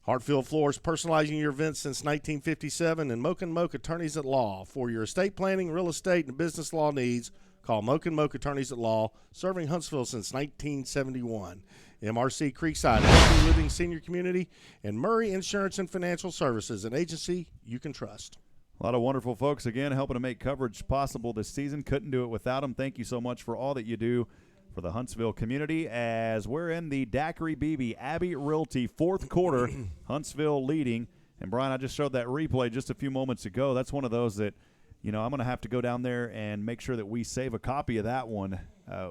Hartfield Floors, personalizing your events since 1957, and Moke and Moke Attorneys at Law. For your estate planning, real estate, and business law needs, call Moke and Moke Attorneys at Law, serving Huntsville since 1971. MRC Creekside, a healthy living senior community, and Murray Insurance and Financial Services, an agency you can trust. A lot of wonderful folks, again, helping to make coverage possible this season. Couldn't do it without them. Thank you so much for all that you do for the Huntsville community as we're in the Daiquiri Beebe Abbey Realty fourth quarter, Huntsville leading. And, Brian, I just showed that replay just a few moments ago. That's one of those that, you know, I'm going to have to go down there and make sure that we save a copy of that one.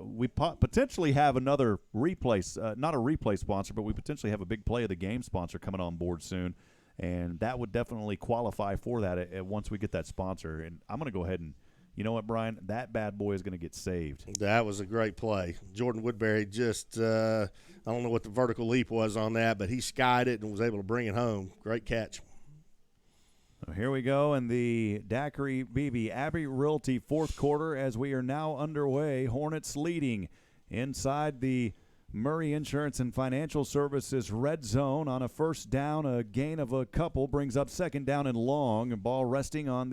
We potentially have another replay, not a replay sponsor, but we potentially have a big play of the game sponsor coming on board soon. And that would definitely qualify for that once we get that sponsor. And I'm going to go ahead and, you know what, Brian, that bad boy is going to get saved. That was a great play. Jordan Woodbury just, I don't know what the vertical leap was on that, but he skied it and was able to bring it home. Great catch. So here we go in the Daiquiri BB Abbey Realty fourth quarter as we are now underway. Hornets leading inside the Murray Insurance and Financial Services red zone on a first down. A gain of a couple brings up second down and long. Ball resting on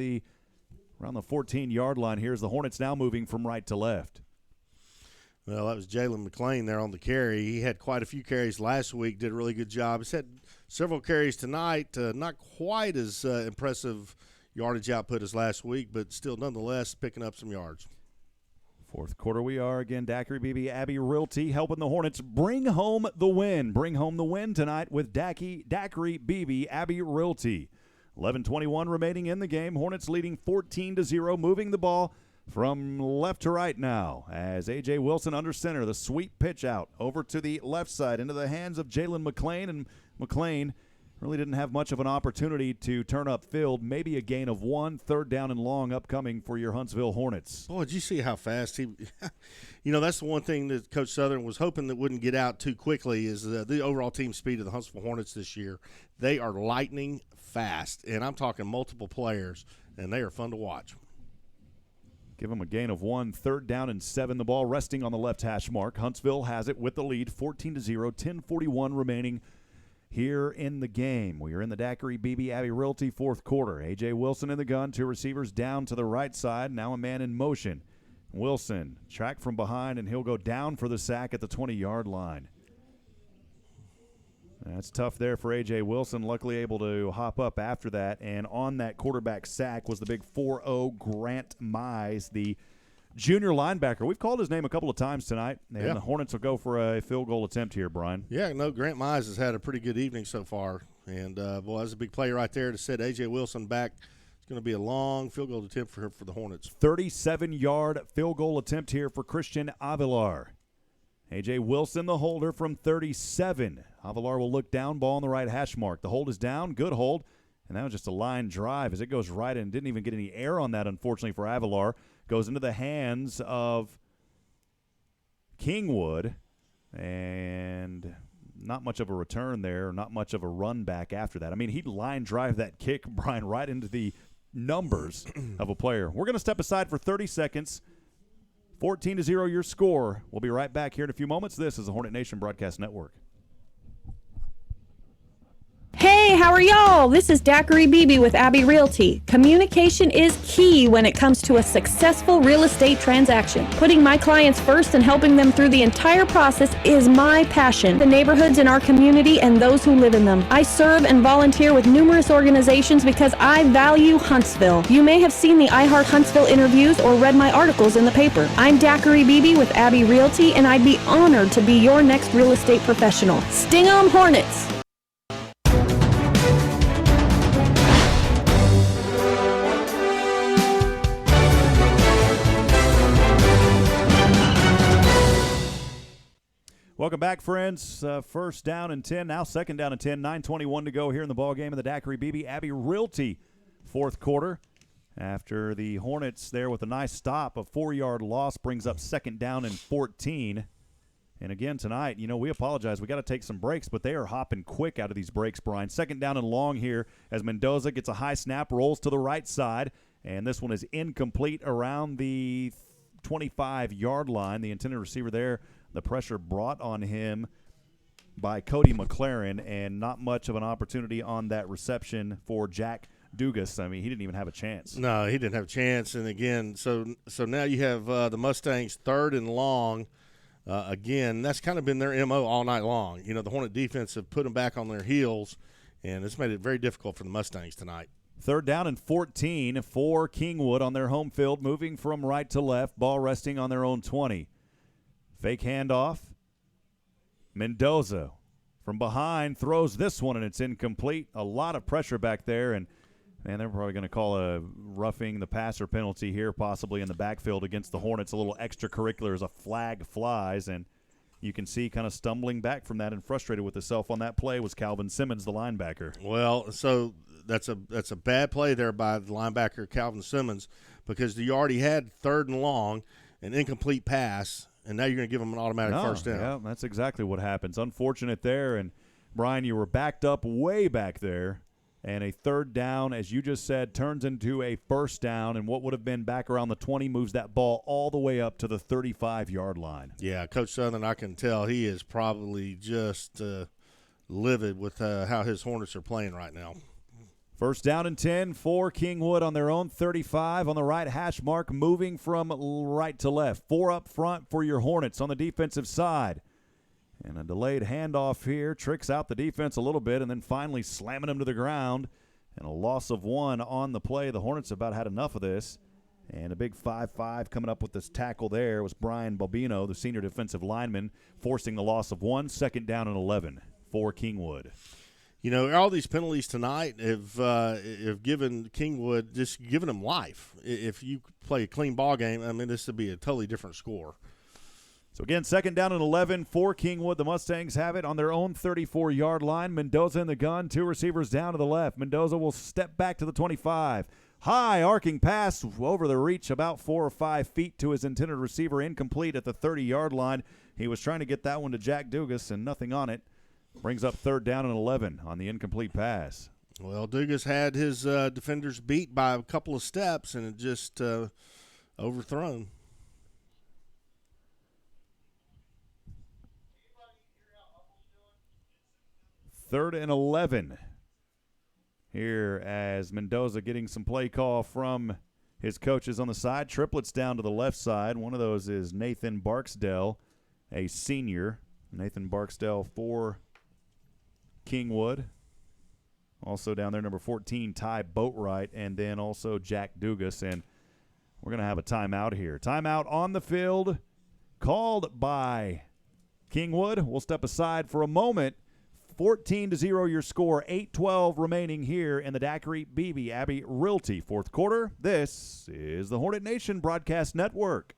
around the 14-yard line. Here's the Hornets now moving from right to left. Well, that was Jalen McClain there on the carry. He had quite a few carries last week, did a really good job. He's had several carries tonight, not quite as impressive yardage output as last week, but still nonetheless picking up some yards. Fourth quarter we are again. Daiquiri BB Abbey Realty helping the Hornets bring home the win. Bring home the win tonight with Daiquiri BB Abbey Realty. 11:21 remaining in the game. Hornets leading 14-0, moving the ball from left to right now as A.J. Wilson under center. The sweep pitch out over to the left side into the hands of Jalen McClain. And McClain really didn't have much of an opportunity to turn upfield. Maybe a gain of one. Third down and long upcoming for your Huntsville Hornets. Boy, did you see how fast he – that's the one thing that Coach Southern was hoping that wouldn't get out too quickly is the overall team speed of the Huntsville Hornets this year. They are lightning fast, and I'm talking multiple players, and they are fun to watch. Give them a gain of one. Third down and 7. The ball resting on the left hash mark. Huntsville has it with the lead, 14-0, 10:41 remaining here in the game. We are in the Daiquiri BB Abbey Realty fourth quarter. A.J. Wilson in the gun, 2 receivers down to the right side. Now a man in motion. Wilson tracked from behind, and he'll go down for the sack at the 20-yard line. That's tough there for A.J. Wilson, luckily able to hop up after that. And on that quarterback sack was the big 4-0 Grant Mize, the junior linebacker. We've called his name a couple of times tonight, and the Hornets will go for a field goal attempt here, Brian. Yeah, no, Grant Mize has had a pretty good evening so far. And, boy, that's a big play right there to set A.J. Wilson back. It's going to be a long field goal attempt for the Hornets. 37-yard field goal attempt here for Christian Avilar. A.J. Wilson, the holder from 37. Avilar will look down, ball on the right hash mark. The hold is down, good hold, and that was just a line drive as it goes right in. Didn't even get any air on that, unfortunately, for Avilar. Goes into the hands of Kingwood, and not much of a return there, not much of a run back after that. I mean, he'd line drive that kick, Brian, right into the numbers of a player. We're going to step aside for 30 seconds. 14-0 your score. We'll be right back here in a few moments. This is the Hornet Nation Broadcast Network. Hey, how are y'all? This is Daiquiri BB with Abbey Realty. Communication is key when it comes to a successful real estate transaction. Putting my clients first and helping them through the entire process is my passion. The neighborhoods in our community and those who live in them. I serve and volunteer with numerous organizations because I value Huntsville. You may have seen the I Heart Huntsville interviews or read my articles in the paper. I'm Daiquiri BB with Abbey Realty, and I'd be honored to be your next real estate professional. Sting 'em Hornets! Welcome back, friends. First down and 10, now second down and 10. 9:21 to go here in the ballgame of the Daiquiri BB Abbey Realty fourth quarter. After the Hornets there with a nice stop, a 4-yard loss brings up second down and 14. And again tonight, we apologize. We got to take some breaks, but they are hopping quick out of these breaks, Brian. Second down and long here as Mendoza gets a high snap, rolls to the right side, and this one is incomplete around the 25-yard line. The intended receiver there, the pressure brought on him by Cody McLaren, and not much of an opportunity on that reception for Jack Dugas. I mean, he didn't even have a chance. No, he didn't have a chance. And again, so now you have the Mustangs third and long. Again, that's kind of been their MO all night long. The Hornet defense have put them back on their heels, and it's made it very difficult for the Mustangs tonight. Third down and 14 for Kingwood on their home field, moving from right to left, ball resting on their own 20. Fake handoff. Mendoza from behind throws this one, and it's incomplete. A lot of pressure back there, and man, they're probably going to call a roughing the passer penalty here, possibly in the backfield against the Hornets. A little extracurricular as a flag flies, and you can see kind of stumbling back from that and frustrated with himself on that play was Calvin Simmons, the linebacker. Well, so that's a bad play there by the linebacker Calvin Simmons, because you already had third and long, an incomplete pass, and now you're going to give them an automatic first down. Yeah, that's exactly what happens. Unfortunate there, and Brian, you were backed up way back there And a third down, as you just said, turns into a first down, and what would have been back around the 20 moves that ball all the way up to the 35-yard line. Yeah, Coach Southern, I can tell he is probably just livid with how his Hornets are playing right now. First down and 10 for Kingwood on their own 35 on the right hash mark, moving from right to left. 4 up front for your Hornets on the defensive side. And a delayed handoff here tricks out the defense a little bit and then finally slamming him to the ground. And a loss of 1 on the play. The Hornets about had enough of this. And a big 5-5 coming up with this tackle there was Brian Balbino, the senior defensive lineman, forcing the loss of 1. Second down and 11 for Kingwood. You know, all these penalties tonight have given Kingwood, just given them life. If you play a clean ball game, I mean, this would be a totally different score. So, again, second down and 11 for Kingwood. The Mustangs have it on their own 34-yard line. Mendoza in the gun, 2 receivers down to the left. Mendoza will step back to the 25. High arcing pass over the reach, about 4 or 5 feet to his intended receiver, incomplete at the 30-yard line. He was trying to get that one to Jack Dugas and nothing on it. Brings up third down and 11 on the incomplete pass. Well, Dugas had his defenders beat by a couple of steps, and it just overthrown. Third and 11 here as Mendoza getting some play call from his coaches on the side. Triplets down to the left side. One of those is Nathan Barksdale, a senior. Nathan Barksdale for Kingwood. Also down there, number 14, Ty Boatwright, and then also Jack Dugas. And we're going to have a timeout here. Timeout on the field called by Kingwood. We'll step aside for a moment. 14-0 your score, 8:12 remaining here in the Daiquiri Beebe Abbey Realty fourth quarter. This is the Hornet Nation Broadcast Network.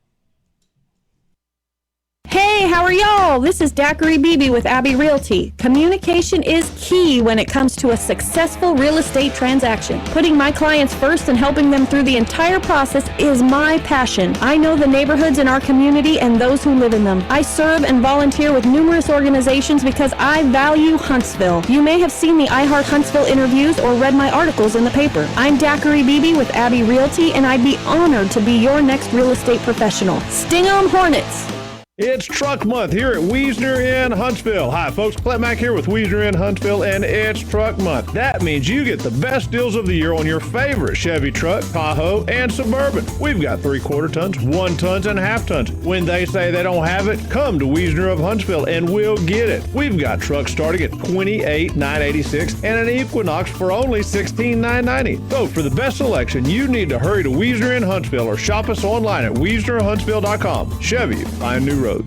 Hey, how are y'all? This is Daiquiri Beebe with Abbey Realty. Communication is key when it comes to a successful real estate transaction. Putting my clients first and helping them through the entire process is my passion. I know the neighborhoods in our community and those who live in them. I serve and volunteer with numerous organizations because I value Huntsville. You may have seen the I Heart Huntsville interviews or read my articles in the paper. I'm Daiquiri Beebe with Abbey Realty, and I'd be honored to be your next real estate professional. Sting 'em Hornets! It's Truck Month here at Wiesner in Huntsville. Hi, folks. Clint Mack here with Wiesner in Huntsville, and it's Truck Month. That means you get the best deals of the year on your favorite Chevy truck, Tahoe, and Suburban. We've got 3/4 tons, 1 tons, and half tons. When they say they don't have it, come to Wiesner of Huntsville, and we'll get it. We've got trucks starting at $28,986 and an Equinox for only $16,990. So for the best selection, you need to hurry to Wiesner in Huntsville or shop us online at WiesnerHuntsville.com. Chevy, find new roads. Well,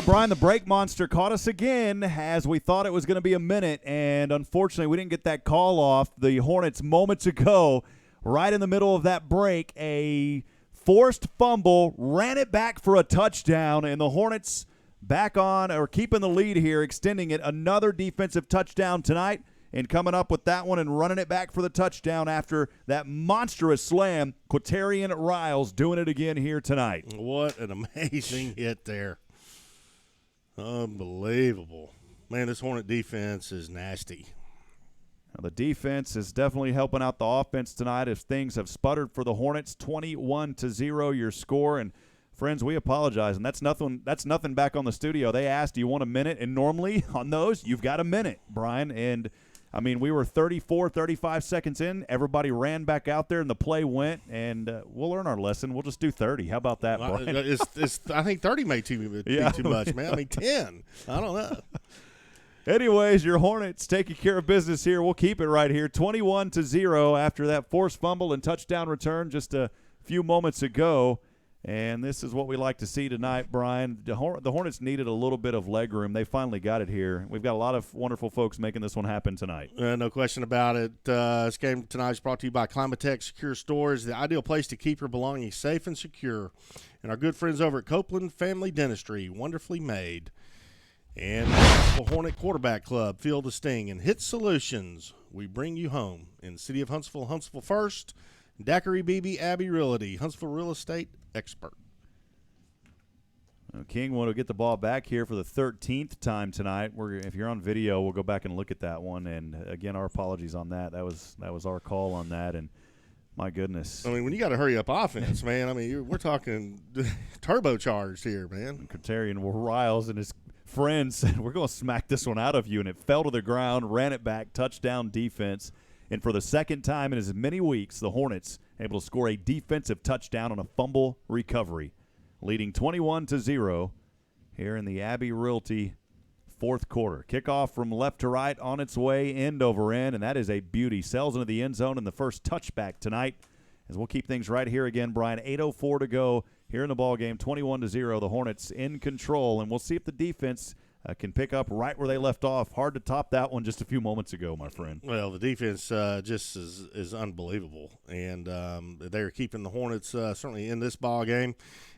Brian, the brake monster caught us again as we thought it was going to be a minute, and unfortunately we didn't get that call off. The Hornets moments ago, right in the middle of that break, a forced fumble, ran it back for a touchdown, and the Hornets back on or keeping the lead here, extending it. Another defensive touchdown tonight, and coming up with that one and running it back for the touchdown after that monstrous slam. Quaterian Riles doing it again here tonight. What an amazing hit there. Unbelievable. Man, this Hornet defense is nasty. Now, the defense is definitely helping out the offense tonight as things have sputtered for the Hornets. 21-0 your score. And friends, we apologize, and that's nothing back on the studio. They asked, do you want a minute? And normally on those, you've got a minute, Brian. And, I mean, we were 35 seconds in. Everybody ran back out there, and the play went, and we'll learn our lesson. We'll just do 30. How about that, Brian? I think 30 may be too much, man. I mean, 10. I don't know. Anyways, your Hornets taking care of business here. We'll keep it right here. 21-0 after that forced fumble and touchdown return just a few moments ago. And this is what we like to see tonight, Brian. The Hornets needed a little bit of leg room. They finally got it here. We've got a lot of wonderful folks making this one happen tonight. No question about it. This game tonight is brought to you by Climatech Secure Stores, the ideal place to keep your belongings safe and secure. And our good friends over at Copeland Family Dentistry, wonderfully made. And the Hornet Quarterback Club, Feel the Sting, and Hit Solutions. We bring you home in the city of Huntsville, Huntsville first, Daiquiri BB Abbey Realty, Huntsville real estate expert. Kingwood will get the ball back here for the 13th time tonight. If you're on video, we'll go back and look at that one. And again, our apologies on that. That was our call on that. And my goodness. I mean, when you got to hurry up offense, man. I mean, we're talking turbocharged here, man. Katarian Riles and his friends said, "We're going to smack this one out of you," and it fell to the ground, ran it back, touchdown defense. And for the second time in as many weeks, the Hornets able to score a defensive touchdown on a fumble recovery, leading 21-0 here in the Abbey Realty fourth quarter. Kickoff from left to right on its way, end over end, and that is a beauty. Sails into the end zone and the first touchback tonight. As we'll keep things right here again, Brian, 8:04 to go here in the ball game, 21-0. The Hornets in control, and we'll see if the defense can pick up right where they left off. Hard to top that one just a few moments ago, my friend. Well, the defense just is unbelievable, and they're keeping the Hornets certainly in this ball game,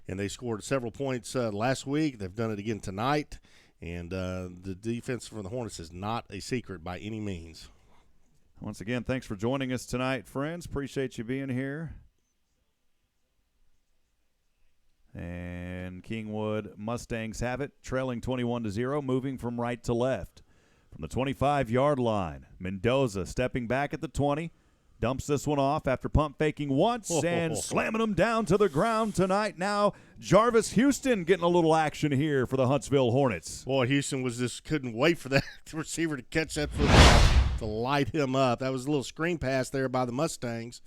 and they scored several points last week. They've done it again tonight, and the defense for the Hornets is not a secret by any means. Once again, thanks for joining us tonight, friends. Appreciate you being here. And Kingwood Mustangs have it, trailing 21-0, moving from right to left. From the 25-yard line, Mendoza stepping back at the 20, dumps this one off after pump faking once and slamming them down to the ground tonight. Now Jarvis Houston getting a little action here for the Huntsville Hornets. Boy, Houston couldn't wait for that receiver to catch that football to light him up. That was a little screen pass there by the Mustangs.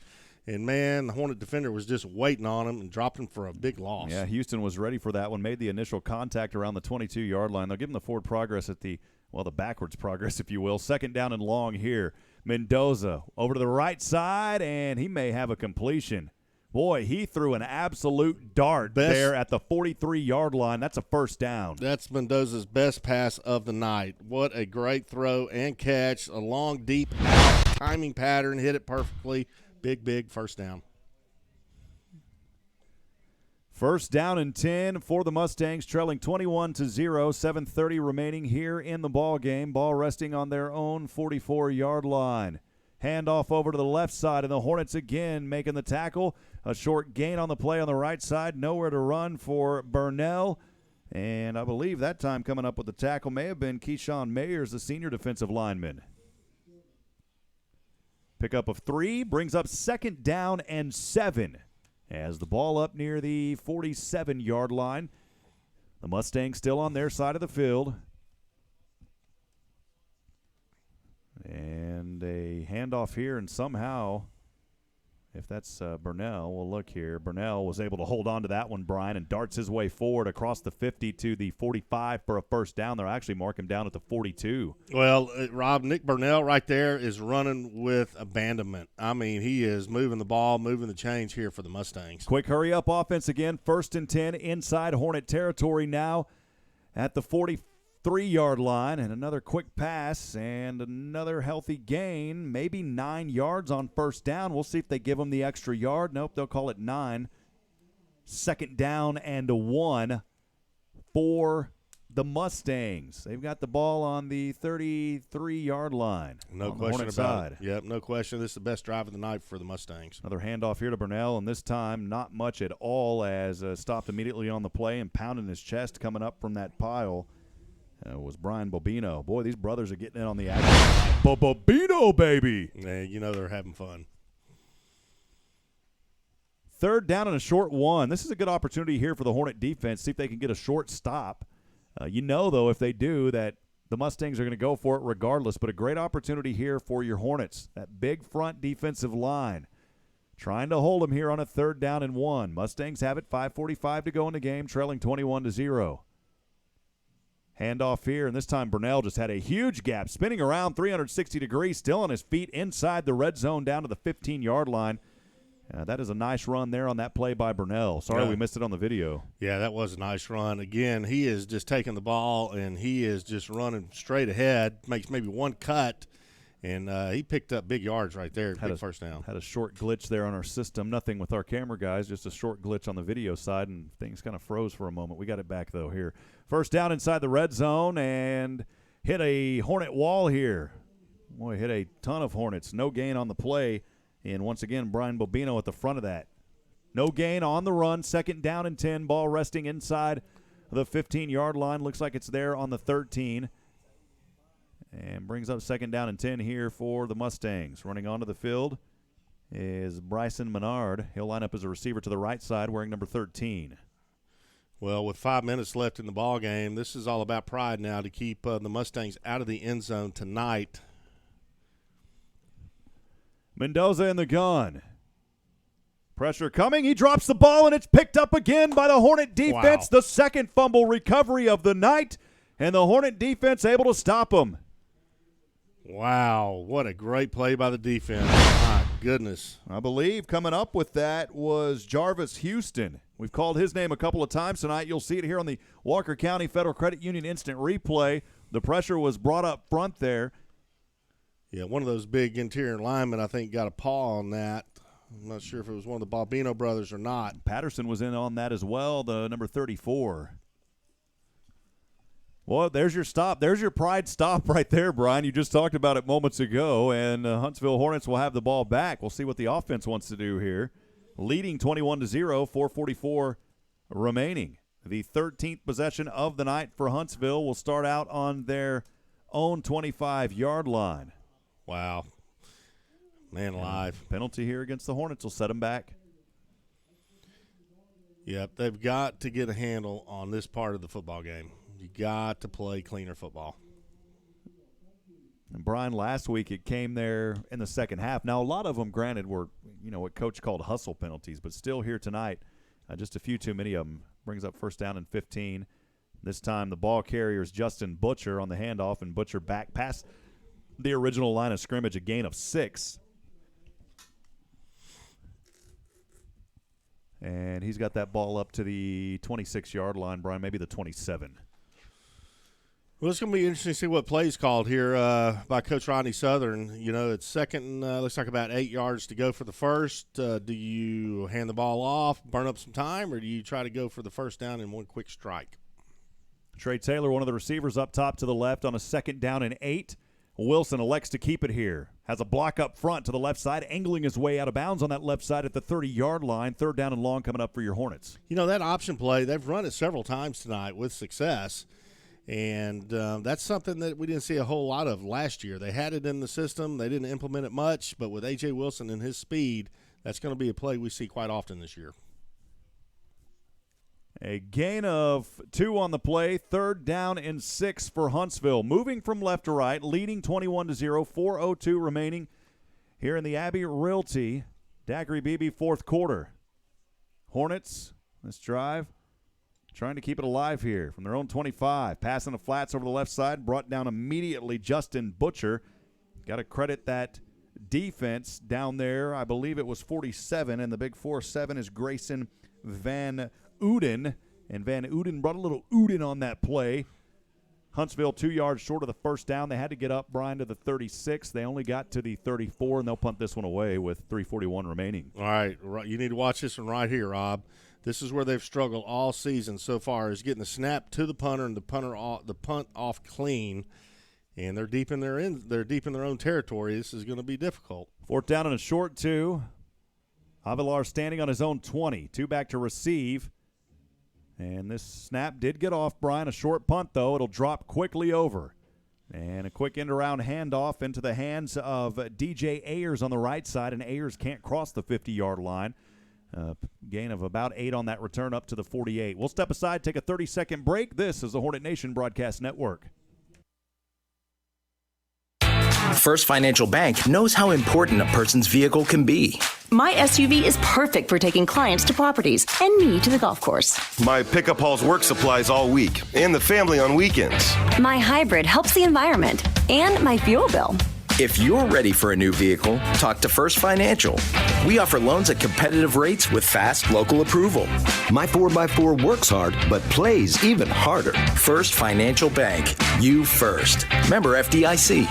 And, man, the Hornet defender was just waiting on him and dropped him for a big loss. Yeah, Houston was ready for that one, made the initial contact around the 22-yard line. They'll give him the forward progress at the backwards progress, if you will. Second down and long here. Mendoza over to the right side, and he may have a completion. Boy, he threw an absolute dart there at the 43-yard line. That's a first down. That's Mendoza's best pass of the night. What a great throw and catch. A long, deep timing pattern, hit it perfectly. Big first down. First down and 10 for the Mustangs, trailing 21-0, 7:30 remaining here in the ball game. Ball resting on their own 44-yard line. Handoff over to the left side, and the Hornets again making the tackle. A short gain on the play on the right side. Nowhere to run for Burnell. And I believe that time coming up with the tackle may have been Keyshawn Mayers, the senior defensive lineman. Pickup of 3 brings up second down and 7 as the ball up near the 47-yard line. The Mustangs still on their side of the field. And a handoff here, and somehow, if that's Burnell, we'll look here. Burnell was able to hold on to that one, Brian, and darts his way forward across the 50 to the 45 for a first down. They'll actually mark him down at the 42. Well, Rob, Nick Burnell right there is running with abandonment. I mean, he is moving the ball, moving the chains here for the Mustangs. Quick hurry-up offense again. First and 10 inside Hornet territory now at the 43-yard line, and another quick pass and another healthy gain, maybe 9 yards on first down. We'll see if they give them the extra yard. Nope, they'll call it 9. Second down and 1 for the Mustangs. They've got the ball on the 33-yard line. No question about it. Yep, no question. This is the best drive of the night for the Mustangs. Another handoff here to Burnell, and this time not much at all, as stopped immediately on the play and pounding his chest coming up from that pile. Was Brian Bobino. Boy, these brothers are getting in on the action. Bobino, baby. Yeah, you know they're having fun. Third down and a short one. This is a good opportunity here for the Hornet defense. See if they can get a short stop. Though, if they do, that the Mustangs are going to go for it regardless. But a great opportunity here for your Hornets. That big front defensive line. Trying to hold them here on a third down and 1. Mustangs have it. 5:45 to go in the game, trailing 21-0. Handoff here, and this time Burnell just had a huge gap, spinning around 360 degrees, still on his feet inside the red zone down to the 15-yard line. That is a nice run there on that play by Burnell. Sorry we missed it on the video. Yeah, that was a nice run. Again, he is just taking the ball, and he is just running straight ahead, makes maybe one cut, and he picked up big yards right there, big first down. Had a short glitch there on our system. Nothing with our camera guys, just a short glitch on the video side, and things kind of froze for a moment. We got it back, though, here. First down inside the red zone, and hit a Hornet wall here. Boy, hit a ton of Hornets. No gain on the play. And once again, Brian Bobino at the front of that. No gain on the run. 2nd down and 10. Ball resting inside the 15-yard line. Looks like it's there on the 13. And brings up 2nd down and 10 here for the Mustangs. Running onto the field is Bryson Menard. He'll line up as a receiver to the right side wearing number 13. Well, with 5 minutes left in the ball game, this is all about pride now to keep the Mustangs out of the end zone tonight. Mendoza in the gun. Pressure coming. He drops the ball, and it's picked up again by the Hornet defense. Wow. The second fumble recovery of the night, and the Hornet defense able to stop him. Wow, what a great play by the defense. My goodness. I believe coming up with that was Jarvis Houston. We've called his name a couple of times tonight. You'll see it here on the Walker County Federal Credit Union instant replay. The pressure was brought up front there. Yeah, one of those big interior linemen, I think, got a paw on that. I'm not sure if it was one of the Bobino brothers or not. Patterson was in on that as well, the number 34. Well, there's your stop. There's your pride stop right there, Brian. You just talked about it moments ago, and Huntsville Hornets will have the ball back. We'll see what the offense wants to do here. Leading 21-0, 4:44 remaining. The 13th possession of the night for Huntsville will start out on their own 25-yard line. Wow. Man alive. Penalty here against the Hornets will set them back. Yep, they've got to get a handle on this part of the football game. You got to play cleaner football. And Brian, last week it came there in the second half. Now, a lot of them, granted, were what Coach called hustle penalties, but still here tonight, just a few too many of them. Brings up 1st down and 15. This time the ball carrier is Justin Butcher on the handoff, and Butcher back past the original line of scrimmage, a gain of 6. And he's got that ball up to the 26-yard line, Brian, maybe the 27. Well, it's going to be interesting to see what plays called here by Coach Rodney Southern. It's second, looks like about 8 yards to go for the first. Do you hand the ball off, burn up some time, or do you try to go for the first down in one quick strike? Trey Taylor, one of the receivers up top to the left on a 2nd down and 8. Wilson elects to keep it here. Has a block up front to the left side, angling his way out of bounds on that left side at the 30-yard line. 3rd down and long coming up for your Hornets. That option play, they've run it several times tonight with success. And that's something that we didn't see a whole lot of last year. They had it in the system. They didn't implement it much. But with A.J. Wilson and his speed, that's going to be a play we see quite often this year. A gain of 2 on the play. 3rd down and 6 for Huntsville. Moving from left to right, leading 21-0, 4:02 remaining here in the Abbey Realty Daiquiri BB 4th quarter. Hornets, this drive, trying to keep it alive here from their own 25. Passing the flats over the left side, brought down immediately Justin Butcher. Got to credit that defense down there. I believe it was 47, and the big 4-7 is Grayson Van Uden, and Van Uden brought a little Uden on that play. Huntsville 2 yards short of the first down. They had to get up, Brian, to the 36. They only got to the 34, and they'll punt this one away with 3:41 remaining. All right, you need to watch this one right here, Rob. This is where they've struggled all season so far, is getting the snap to the punter and the punt off clean. And they're deep in their own territory. This is going to be difficult. 4th down and a short 2. Avilar standing on his own 20. 2 back to receive. And this snap did get off, Brian. A short punt, though. It'll drop quickly over. And a quick end-around handoff into the hands of DJ Ayers on the right side, and Ayers can't cross the 50-yard line. Gain of about 8 on that return up to the 48. We'll step aside, take a 30-second break. This is the Hornet Nation Broadcast Network. First Financial Bank knows how important a person's vehicle can be. My SUV is perfect for taking clients to properties and me to the golf course. My pickup hauls work supplies all week and the family on weekends. My hybrid helps the environment and my fuel bill. If you're ready for a new vehicle, talk to First Financial. We offer loans at competitive rates with fast local approval. My 4x4 works hard, but plays even harder. First Financial Bank. You first. Member FDIC.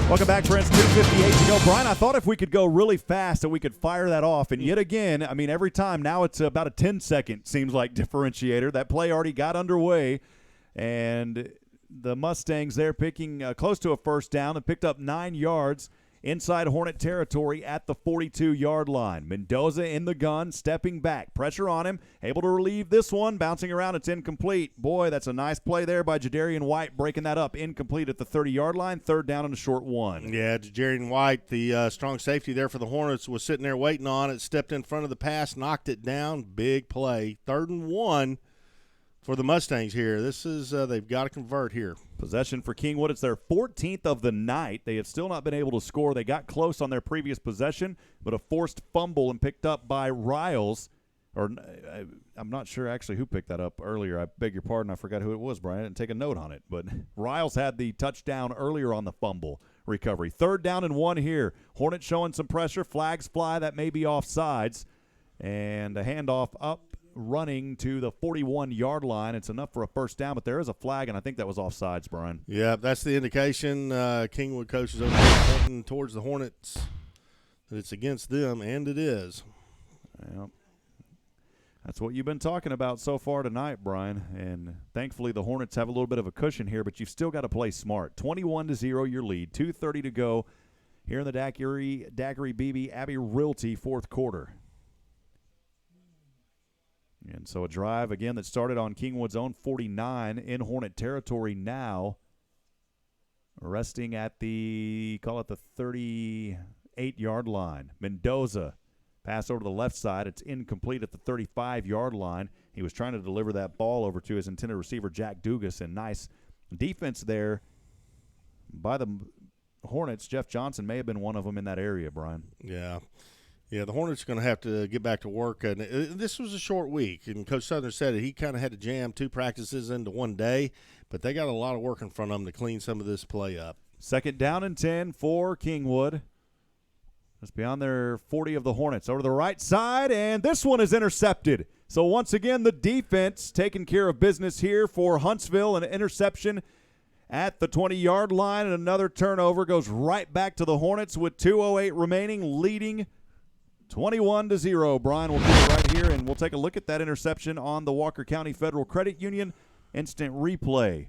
Welcome back, friends. 2:58 to go. Brian, I thought if we could go really fast that we could fire that off. And yet again, I mean, every time now it's about a 10-second, seems like, differentiator. That play already got underway. And the Mustangs there picking close to a first down and picked up 9 yards inside Hornet territory at the 42-yard line. Mendoza in the gun, stepping back. Pressure on him, able to relieve this one. Bouncing around, it's incomplete. Boy, that's a nice play there by Jadarian White, breaking that up. Incomplete at the 30-yard line, 3rd down and a short 1. Yeah, Jadarian White, the strong safety there for the Hornets, was sitting there waiting on it, stepped in front of the pass, knocked it down. Big play. 3rd and 1 for the Mustangs here. This is they've got to convert here. Possession for Kingwood. It's their 14th of the night. They have still not been able to score. They got close on their previous possession, but a forced fumble and picked up by Riles. Or I'm not sure actually who picked that up earlier. I beg your pardon. I forgot who it was, Brian. I didn't take a note on it. But Riles had the touchdown earlier on the fumble recovery. 3rd down and 1 here. Hornets showing some pressure. Flags fly. That may be offsides. And a handoff up, running to the 41-yard line. It's enough for a first down, but there is a flag, and I think that was offsides, Brian. Yeah, that's the indication. Kingwood coaches over there pointing towards the Hornets that it's against them, and it is. Well, that's what you've been talking about so far tonight, Brian, and thankfully the Hornets have a little bit of a cushion here, but you've still got to play smart. 21-0 your lead, 2:30 to go here in the Daiquiri BB Abbey Realty 4th quarter. And so a drive, again, that started on Kingwood's own 49 in Hornet territory now. Resting at the 38-yard line. Mendoza, pass over to the left side. It's incomplete at the 35-yard line. He was trying to deliver that ball over to his intended receiver, Jack Dugas, and nice defense there by the Hornets. Jeff Johnson may have been one of them in that area, Brian. Yeah. Yeah, the Hornets are going to have to get back to work. And this was a short week, and Coach Southern said it. He kind of had to jam 2 practices into one day, but they got a lot of work in front of them to clean some of this play up. 2nd down and 10 for Kingwood. Just beyond their 40 of the Hornets. Over to the right side, and this one is intercepted. So once again, the defense taking care of business here for Huntsville. An interception at the 20-yard line, and another turnover goes right back to the Hornets with 2:08 remaining, leading 21-0. Brian, we'll keep it right here, and we'll take a look at that interception on the Walker County Federal Credit Union instant replay.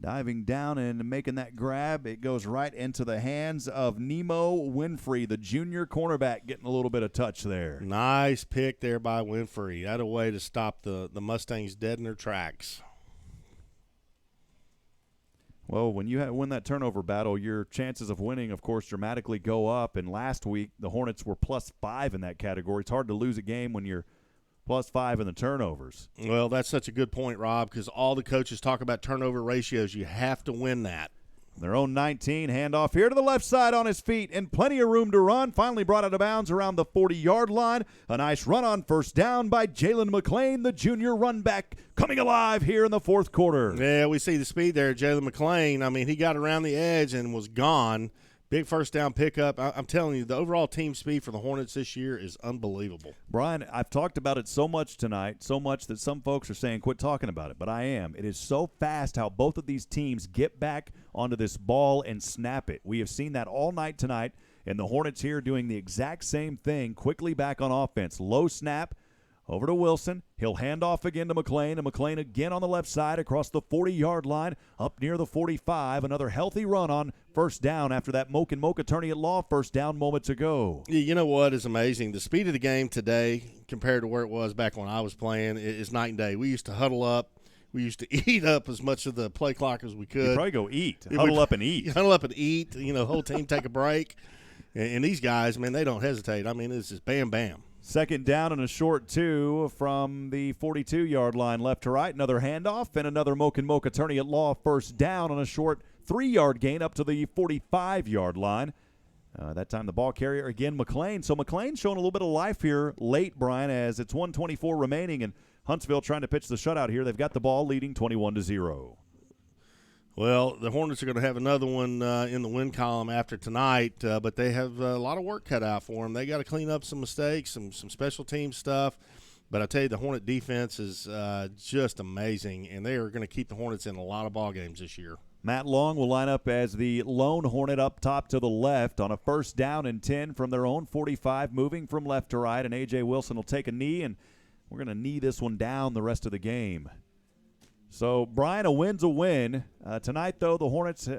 Diving down and making that grab, it goes right into the hands of Nemo Winfrey, the junior cornerback, getting a little bit of touch there. Nice pick there by Winfrey. That a way to stop the Mustangs dead in their tracks. Well, when you win that turnover battle, your chances of winning, of course, dramatically go up. And last week, the Hornets were +5 in that category. It's hard to lose a game when you're +5 in the turnovers. Well, that's such a good point, Rob, because all the coaches talk about turnover ratios. You have to win that. Their own 19, handoff here to the left side on his feet, and plenty of room to run. Finally brought out of bounds around the 40-yard line. A nice run on first down by Jalen McClain, the junior run back, coming alive here in the 4th quarter. Yeah, we see the speed there. Jalen McClain, I mean, he got around the edge and was gone. Big first down pickup. I'm telling you, the overall team speed for the Hornets this year is unbelievable. Brian, I've talked about it so much tonight, so much that some folks are saying quit talking about it, but I am. It is so fast how both of these teams get back onto this ball and snap it. We have seen that all night tonight, and the Hornets here doing the exact same thing, quickly back on offense. Low snap, over to Wilson. He'll hand off again to McClain, and McClain again on the left side across the 40-yard line, up near the 45. Another healthy run on first down after that Moke and Moke attorney at law first down moments ago. You know what is amazing? The speed of the game today compared to where it was back when I was playing is night and day. We used to huddle up. We used to eat up as much of the play clock as we could. You'd probably go eat. Huddle up and eat. Huddle up and eat. You know, whole team take a break. And these guys, man, they don't hesitate. I mean, it's just bam, bam. 2nd down and a short 2 from the 42-yard line left to right. Another handoff and another Moke and Moke attorney at law first down on a short 3-yard gain up to the 45-yard line. That time the ball carrier again, McClain. So McClain showing a little bit of life here late, Brian, as it's 1:24 remaining and Huntsville trying to pitch the shutout here. They've got the ball leading 21-0. Well, the Hornets are going to have another one in the win column after tonight, but they have a lot of work cut out for them. They got to clean up some mistakes, some special team stuff. But I tell you, the Hornet defense is just amazing, and they are going to keep the Hornets in a lot of ball games this year. Matt Long will line up as the lone Hornet up top to the left on a first down and 10 from their own 45, moving from left to right, and A.J. Wilson will take a knee and we're going to knee this one down the rest of the game. So, Brian, a win's a win. Tonight, though, the Hornets,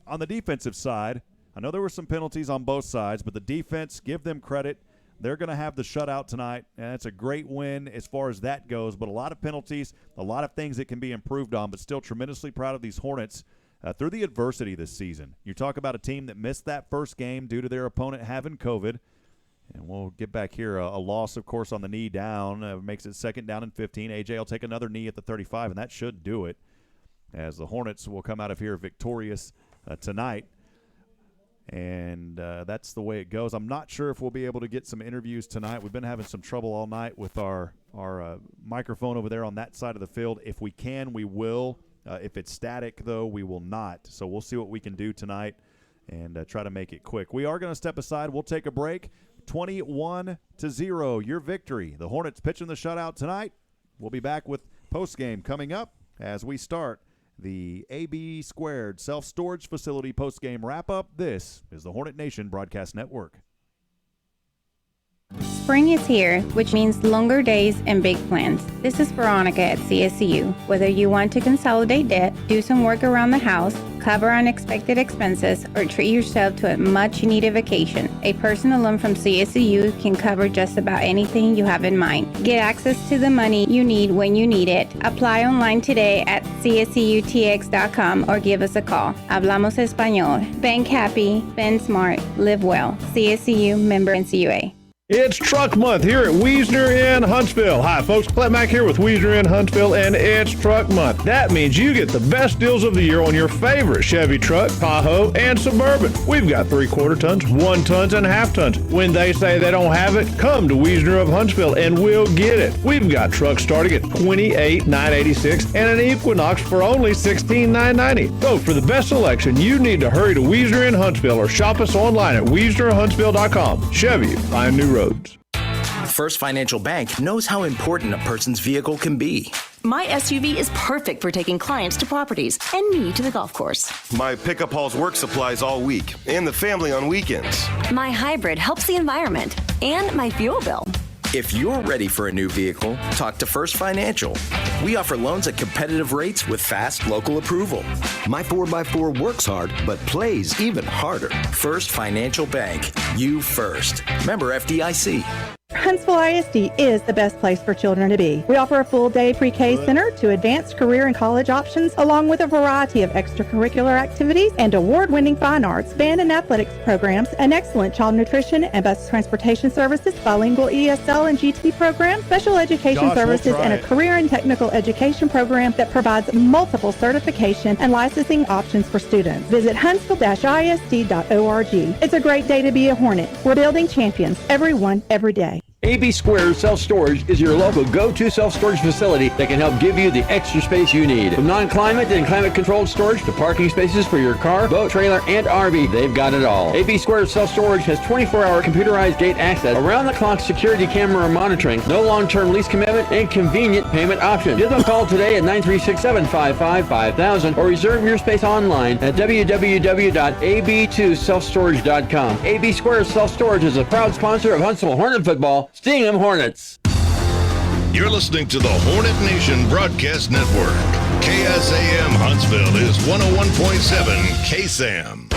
on the defensive side, I know there were some penalties on both sides, but the defense, give them credit. They're going to have the shutout tonight, and it's a great win as far as that goes. But a lot of penalties, a lot of things that can be improved on, but still tremendously proud of these Hornets through the adversity this season. You talk about a team that missed that first game due to their opponent having COVID. And we'll get back here. A loss, of course, on the knee down makes it 2nd down and 15. A.J. will take another knee at the 35, and that should do it, as the Hornets will come out of here victorious tonight. And that's the way it goes. I'm not sure if we'll be able to get some interviews tonight. We've been having some trouble all night with our microphone over there on that side of the field. If we can, we will. If it's static, though, we will not. So we'll see what we can do tonight and try to make it quick. We are going to step aside. We'll take a break. 21-0, your victory. The Hornets pitching the shutout tonight. We'll be back with postgame coming up as we start the AB Squared Self-Storage Facility postgame wrap-up. This is the Hornet Nation Broadcast Network. Spring is here, which means longer days and big plans. This is Veronica at CSU. Whether you want to consolidate debt, do some work around the house, cover unexpected expenses, or treat yourself to a much-needed vacation, a personal loan from CSU can cover just about anything you have in mind. Get access to the money you need when you need it. Apply online today at csutx.com or give us a call. Hablamos Español. Bank happy, spend smart, live well. CSU, member NCUA. It's Truck Month here at Wiesner in Huntsville. Hi, folks. Clint Mack here with Wiesner in Huntsville, and it's Truck Month. That means you get the best deals of the year on your favorite Chevy truck, Tahoe, and Suburban. We've got 3/4 tons, 1 tons, and half tons. When they say they don't have it, come to Wiesner of Huntsville, and we'll get it. We've got trucks starting at $28,986 and an Equinox for only $16,990. So for the best selection, you need to hurry to Wiesner in Huntsville or shop us online at WiesnerHuntsville.com. Chevy, find new roads. First Financial Bank knows how important a person's vehicle can be. My SUV is perfect for taking clients to properties and me to the golf course. My pickup hauls work supplies all week and the family on weekends. My hybrid helps the environment and my fuel bill. If you're ready for a new vehicle, talk to First Financial. We offer loans at competitive rates with fast local approval. My 4x4 works hard, but plays even harder. First Financial Bank. You first. Member FDIC. Huntsville ISD is the best place for children to be. We offer a full-day pre-K center to advanced career and college options, along with a variety of extracurricular activities and award-winning fine arts, band and athletics programs, an excellent child nutrition and bus transportation services, bilingual ESL and GT programs, special education services, and a career and technical education program that provides multiple certification and licensing options for students. Visit huntsville-isd.org. It's a great day to be a Hornet. We're building champions, everyone, every day. AB Squared Self-Storage is your local go-to self-storage facility that can help give you the extra space you need. From non-climate and climate-controlled storage to parking spaces for your car, boat, trailer, and RV, they've got it all. AB Squared Self-Storage has 24-hour computerized gate access, around-the-clock security camera monitoring, no long-term lease commitment, and convenient payment options. Give them a call today at 936-755-5000 or reserve your space online at www.ab2selfstorage.com. AB Squared Self-Storage is a proud sponsor of Huntsville Hornet football. Sting 'em Hornets. You're listening to the Hornet Nation Broadcast Network. KSAM Huntsville is 101.7 KSAM.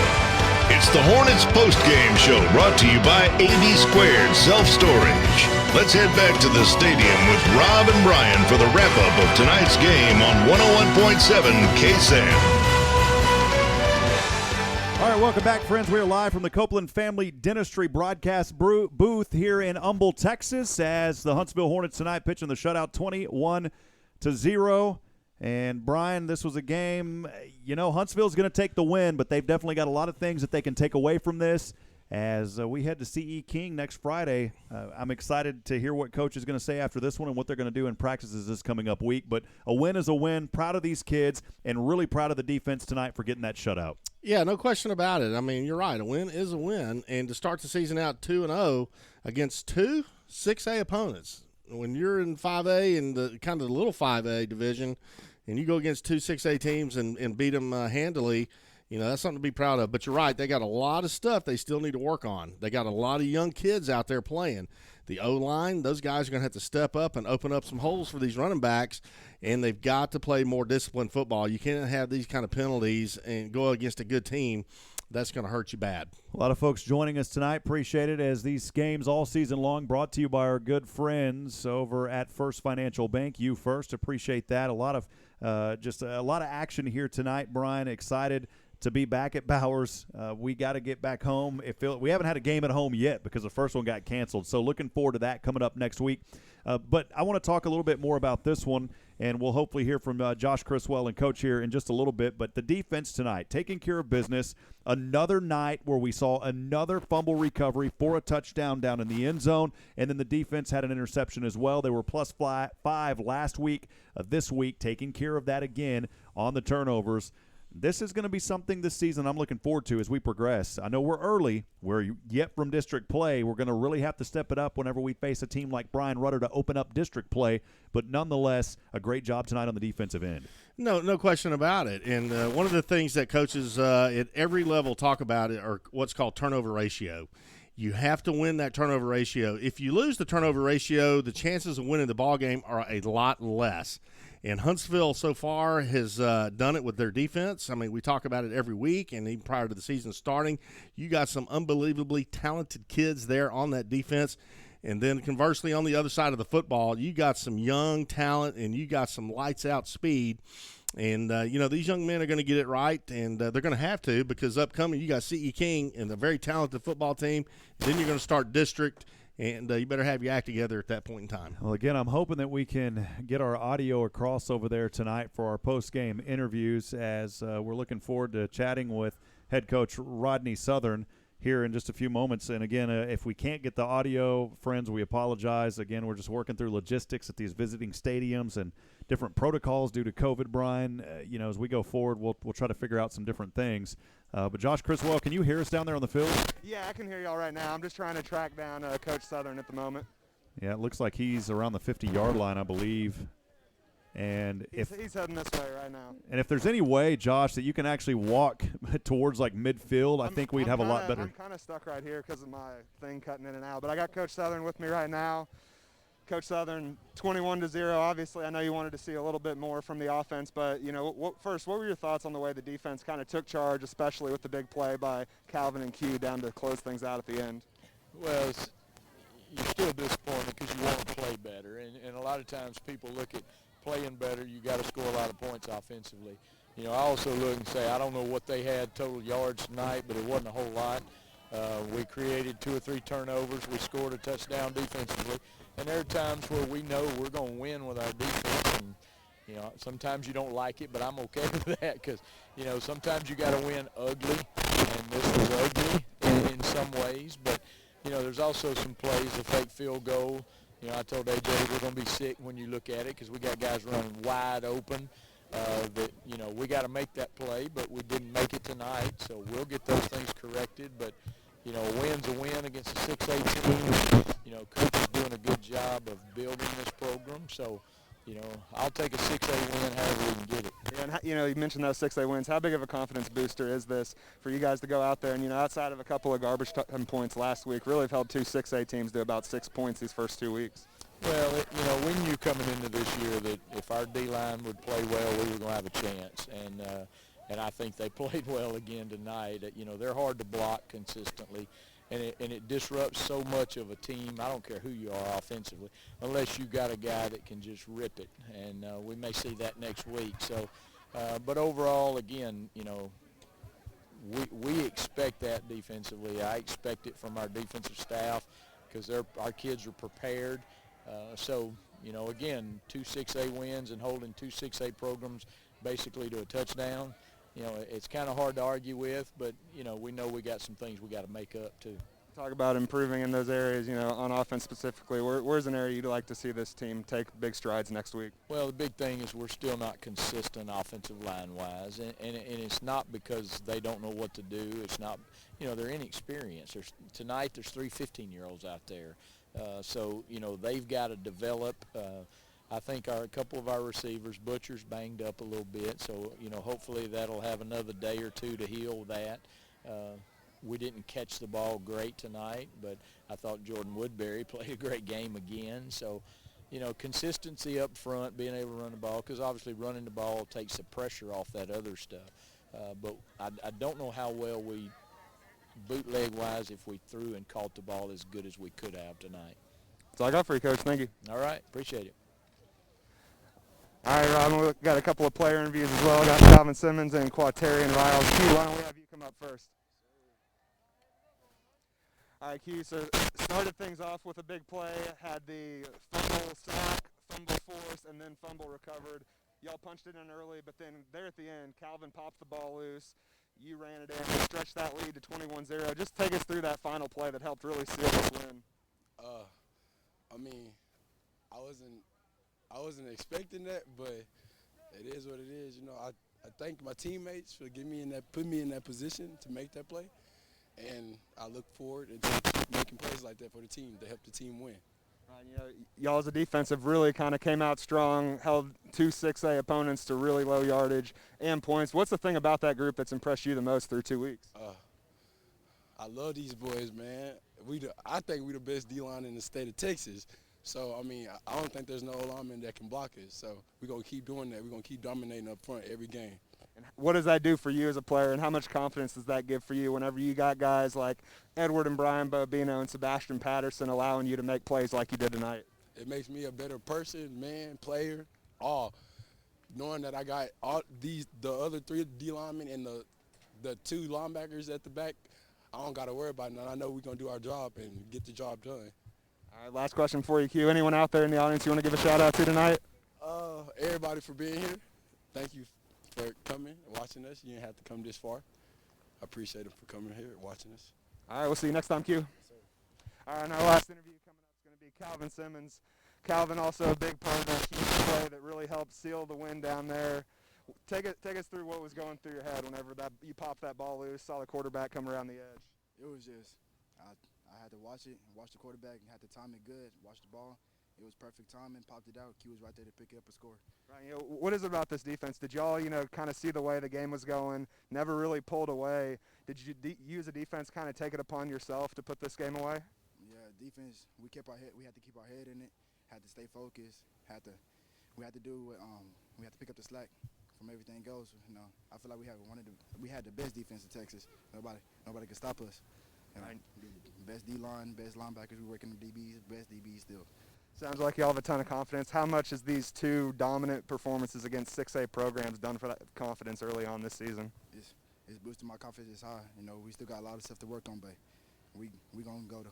It's the Hornets postgame show brought to you by AB Squared Self-Storage. Let's head back to the stadium with Rob and Brian for the wrap-up of tonight's game on 101.7 KSAM. All right, welcome back, friends. We are live from the Copeland Family Dentistry broadcast booth here in Humble, Texas, as the Huntsville Hornets tonight pitching the shutout 21-0. And, Brian, this was a game, Huntsville's going to take the win, but they've definitely got a lot of things that they can take away from this. As we head to CE King next Friday, I'm excited to hear what Coach is going to say after this one and what they're going to do in practices this coming up week. But a win is a win. Proud of these kids and really proud of the defense tonight for getting that shutout. Yeah, no question about it. I mean, you're right. A win is a win. And to start the season out 2-0 against two 6A opponents, when you're in 5A and the kind of the little 5A division and you go against two 6A teams and beat them handily, That's something to be proud of. But you're right, they got a lot of stuff they still need to work on. They got a lot of young kids out there playing. The O-line, those guys are going to have to step up and open up some holes for these running backs, and they've got to play more disciplined football. You can't have these kind of penalties and go against a good team. That's going to hurt you bad. A lot of folks joining us tonight. Appreciate it, as these games all season long brought to you by our good friends over at First Financial Bank. You First. Appreciate that. A lot of action here tonight, Brian. Excited to be back at Bowers. We got to get back home. We haven't had a game at home yet because the first one got canceled. So looking forward to that coming up next week. But I want to talk a little bit more about this one, and we'll hopefully hear from Josh Criswell and Coach here in just a little bit. But the defense tonight, taking care of business. Another night where we saw another fumble recovery for a touchdown down in the end zone, and then the defense had an interception as well. They were plus 5 last week. This week, taking care of that again on the turnovers. This is going to be something this season I'm looking forward to as we progress. I know we're early. We're yet from district play. We're going to really have to step it up whenever we face a team like Brian Rudder to open up district play. But nonetheless, a great job tonight on the defensive end. No question about it. And one of the things that coaches at every level talk about are what's called turnover ratio. You have to win that turnover ratio. If you lose the turnover ratio, the chances of winning the ball game are a lot less. And Huntsville so far has done it with their defense. I mean, we talk about it every week, and even prior to the season starting, you got some unbelievably talented kids there on that defense. And then conversely, on the other side of the football, you got some young talent, and you got some lights-out speed. And, these young men are going to get it right, and they're going to have to, because upcoming you got C.E. King and a very talented football team. And then you're going to start district. And you better have your act together at that point in time. Well, again, I'm hoping that we can get our audio across over there tonight for our post-game interviews, as we're looking forward to chatting with head coach Rodney Southern here in just a few moments. And, again, if we can't get the audio, friends, we apologize. Again, we're just working through logistics at these visiting stadiums and different protocols due to COVID, Brian. As we go forward, we'll try to figure out some different things. But Josh Criswell, can you hear us down there on the field? Yeah, I can hear y'all right now. I'm just trying to track down Coach Southern at the moment. Yeah, it looks like he's around the 50-yard line, I believe. And he's heading this way right now. And if there's any way, Josh, that you can actually walk towards like midfield, I think we'd have a lot better. I'm kind of stuck right here because of my thing cutting in and out. But I got Coach Southern with me right now. Coach Southern, 21-0. Obviously, I know you wanted to see a little bit more from the offense, but what were your thoughts on the way the defense kind of took charge, especially with the big play by Calvin and Q down to close things out at the end? Well, you're still disappointed because you want to play better, and a lot of times people look at playing better. You got to score a lot of points offensively. I also look and say I don't know what they had total yards tonight, but it wasn't a whole lot. We created 2 or 3 turnovers. We scored a touchdown defensively. And there are times where we know we're going to win with our defense. And, sometimes you don't like it, but I'm okay with that because, sometimes you got to win ugly. And this was ugly in some ways. But, there's also some plays, a fake field goal. I told AJ we're going to be sick when you look at it because we got guys running wide open. We got to make that play, but we didn't make it tonight. So we'll get those things corrected. But, a win's a win against a 6A team. Coach is doing a good job of building this program. So, I'll take a 6A win however we can get it. Yeah, and, you mentioned those 6A wins. How big of a confidence booster is this for you guys to go out there and, outside of a couple of garbage time points last week, really have held 2 6A teams to about 6 points these first 2 weeks? Well, we knew coming into this year that if our D-line would play well, we were going to have a chance. And I think they played well again tonight. They're hard to block consistently. And it disrupts so much of a team. I don't care who you are offensively, unless you got a guy that can just rip it. And we may see that next week. So, but overall, again, we expect that defensively. I expect it from our defensive staff because our kids are prepared. Again, 2 6A wins and holding 2 6A programs basically to a touchdown. It's kind of hard to argue with, but, we know we got some things we got to make up too. Talk about improving in those areas, on offense specifically. Where's an area you'd like to see this team take big strides next week? Well, the big thing is we're still not consistent offensive line-wise, and it's not because they don't know what to do. It's not, they're inexperienced. Tonight there's 3 15-year-olds out there. So, they've got to develop. I think a couple of our receivers, Butcher's banged up a little bit, so, hopefully that'll have another day or two to heal that. We didn't catch the ball great tonight, but I thought Jordan Woodbury played a great game again. So, consistency up front, being able to run the ball, because obviously running the ball takes the pressure off that other stuff. But I don't know how well we, bootleg-wise, if we threw and caught the ball as good as we could have tonight. That's all I got for you, Coach. Thank you. All right. Appreciate it. All right, Rob, we've got a couple of player interviews as well. Got Calvin Simmons and Quatarian Riles. Q, why don't we have you come up first? All right, Q, so started things off with a big play, had the fumble sack, fumble force, and then fumble recovered. Y'all punched it in early, but then there at the end, Calvin popped the ball loose. You ran it in, stretched that lead to 21-0. Just take us through that final play that helped really seal this win. I wasn't expecting that, but it is what it is. I thank my teammates for putting me in that position to make that play, and I look forward to making plays like that for the team to help the team win. Y'all as a defense have really kind of came out strong, held 2 6A opponents to really low yardage and points. What's the thing about that group that's impressed you the most through 2 weeks? I love these boys, man. I think we're the best D-line in the state of Texas. So, I don't think there's no lineman that can block us. So, we're going to keep doing that. We're going to keep dominating up front every game. And what does that do for you as a player, and how much confidence does that give for you whenever you got guys like Edward and Brian Bobino and Sebastian Patterson allowing you to make plays like you did tonight? It makes me a better person, man, player, all. Knowing that I got the other 3 D linemen and the 2 linebackers at the back, I don't got to worry about it. I know we're going to do our job and get the job done. All right, last question for you, Q. Anyone out there in the audience you want to give a shout-out to tonight? Everybody for being here. Thank you for coming and watching us. You didn't have to come this far. I appreciate it for coming here and watching us. All right, we'll see you next time, Q. All right, and our last interview coming up is going to be Calvin Simmons. Calvin also a big part of that huge play that really helped seal the win down there. Take us through what was going through your head whenever you popped that ball loose, saw the quarterback come around the edge. It was just, I had to watch the quarterback, and had to time it good, watch the ball. It was perfect timing, popped it out. Q was right there to pick it up and score. Right, what is it about this defense? Did y'all, kind of see the way the game was going, never really pulled away? Did you use a defense kind of take it upon yourself to put this game away? Yeah, defense, we had to keep our head in it, had to stay focused, we had to pick up the slack from everything else. I feel like we had the best defense in Texas. Nobody could stop us. Best D-line, best linebackers. We working the DBs, best DBs still. Sounds like y'all have a ton of confidence. How much has these 2 dominant performances against 6A programs done for that confidence early on this season? It's boosting my confidence high. We still got a lot of stuff to work on, but we gonna go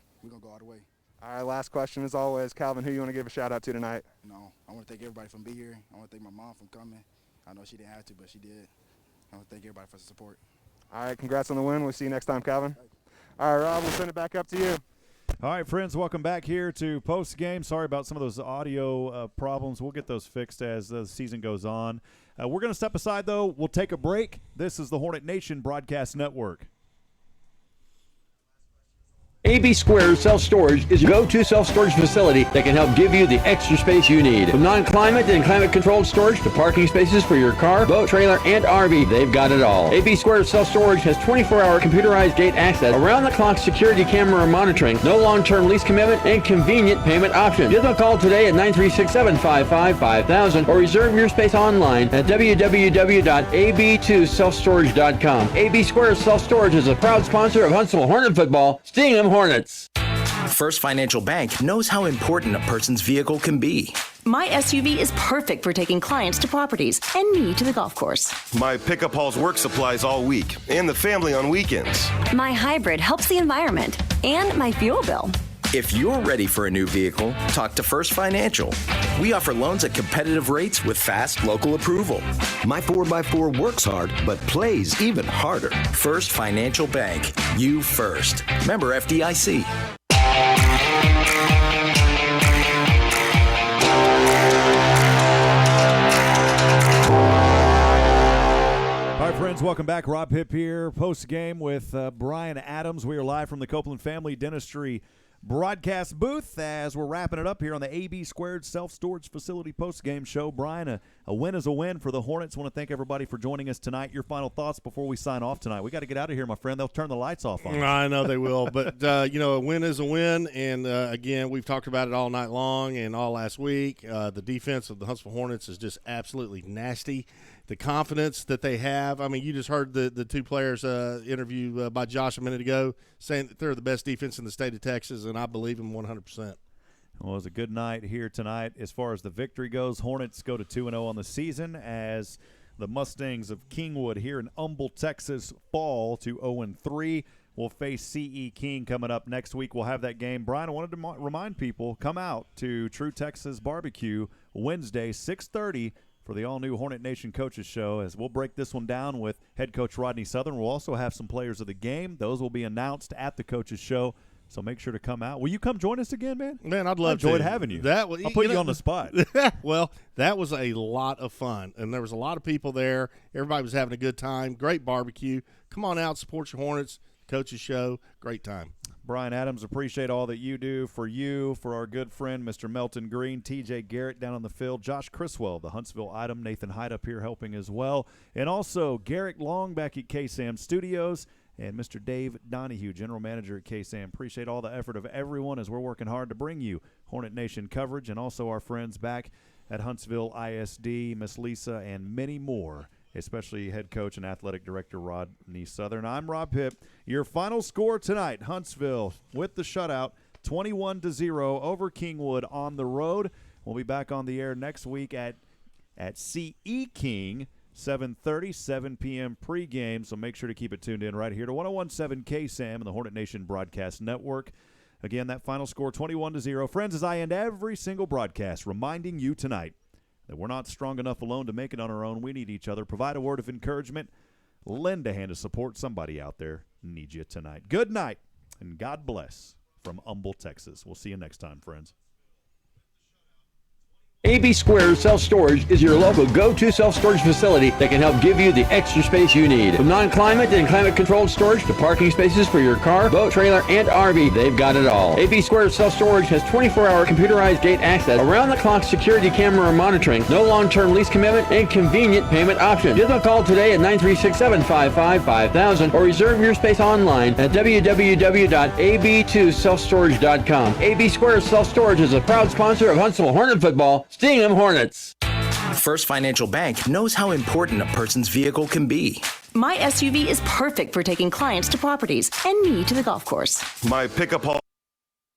all the way. All right, last question as always, Calvin. Who you want to give a shout out to tonight? I want to thank everybody for being here. I want to thank my mom for coming. I know she didn't have to, but she did. I want to thank everybody for the support. All right, congrats on the win. We'll see you next time, Calvin. All right, Rob, we'll send it back up to you. All right, friends, welcome back here to Post Game. Sorry about some of those audio problems. We'll get those fixed as the season goes on. We're going to step aside, though. We'll take a break. This is the Hornet Nation Broadcast Network. AB Square Self-Storage is your go-to self-storage facility that can help give you the extra space you need. From non-climate and climate-controlled storage to parking spaces for your car, boat, trailer, and RV, they've got it all. AB Square Self-Storage has 24-hour computerized gate access, around-the-clock security camera monitoring, no long-term lease commitment, and convenient payment options. Give them a call today at 936-755-5000 or reserve your space online at www.ab2selfstorage.com. AB Square Self-Storage is a proud sponsor of Huntsville Hornet football. Sting 'em Hornets. First Financial Bank knows how important a person's vehicle can be. My SUV is perfect for taking clients to properties and me to the golf course. My pickup hauls work supplies all week and the family on weekends. My hybrid helps the environment and my fuel bill. If you're ready for a new vehicle, talk to First Financial. We offer loans at competitive rates with fast local approval. My 4x4 works hard, but plays even harder. First Financial Bank. You first. Member FDIC. All right, friends, welcome back. Rob Hipp here, post-game with Brian Adams. We are live from the Copeland Family Dentistry broadcast booth as we're wrapping it up here on the AB Squared Self-Storage Facility post-game show. Brian, a win is a win for the Hornets. I want to thank everybody for joining us tonight. Your final thoughts before we sign off tonight. We got to get out of here, my friend. They'll turn the lights off on us. I know they will, but, a win is a win, and, again, we've talked about it all night long and all last week. The defense of the Huntsville Hornets is just absolutely nasty. The confidence that they have. I mean, you just heard the two players interview by Josh a minute ago saying that they're the best defense in the state of Texas, and I believe him 100%. Well, it was a good night here tonight. As far as the victory goes, Hornets go to 2-0 on the season as the Mustangs of Kingwood here in Humble, Texas fall to 0-3. We'll face C.E. King coming up next week. We'll have that game. Brian, I wanted to remind people, come out to True Texas Barbecue Wednesday, 6:30, for the all-new Hornet Nation Coaches Show, as we'll break this one down with head coach Rodney Southern. We'll also have some players of the game. Those will be announced at the Coaches Show, so make sure to come out. Will you come join us again, man? Man, I'd love to. I enjoyed having you. I'll put you on the spot. Well, that was a lot of fun, and there was a lot of people there. Everybody was having a good time. Great barbecue. Come on out, support your Hornets. Coaches Show. Great time. Brian Adams, appreciate all that you do for our good friend, Mr. Melton Green, TJ Garrett down on the field, Josh Criswell, the Huntsville item, Nathan Hyde up here helping as well, and also Garrick Long back at KSAM Studios, and Mr. Dave Donahue, general manager at KSAM. Appreciate all the effort of everyone as we're working hard to bring you Hornet Nation coverage, and also our friends back at Huntsville ISD, Miss Lisa, and many more, especially head coach and athletic director Rodney Southern. I'm Rob Pipp. Your final score tonight, Huntsville with the shutout, 21-0 over Kingwood on the road. We'll be back on the air next week at C.E. King, 7:30, 7 p.m. pregame, so make sure to keep it tuned in right here to 101.7 KSAM and the Hornet Nation Broadcast Network. Again, that final score, 21-0. Friends, as I end every single broadcast, reminding you tonight that we're not strong enough alone to make it on our own. We need each other. Provide a word of encouragement. Lend a hand to support. Somebody out there needs you tonight. Good night, and God bless from Humble, Texas. We'll see you next time, friends. AB Square Self-Storage is your local go-to self-storage facility that can help give you the extra space you need. From non-climate and climate-controlled storage to parking spaces for your car, boat, trailer, and RV, they've got it all. AB Square Self-Storage has 24-hour computerized gate access, around-the-clock security camera monitoring, no long-term lease commitment, and convenient payment options. Give them a call today at 936-755-5000 or reserve your space online at www.ab2selfstorage.com. AB Square Self-Storage is a proud sponsor of Huntsville Hornet football. Sting 'em Hornets. First Financial Bank knows how important a person's vehicle can be. My SUV is perfect for taking clients to properties and me to the golf course. My pickup haul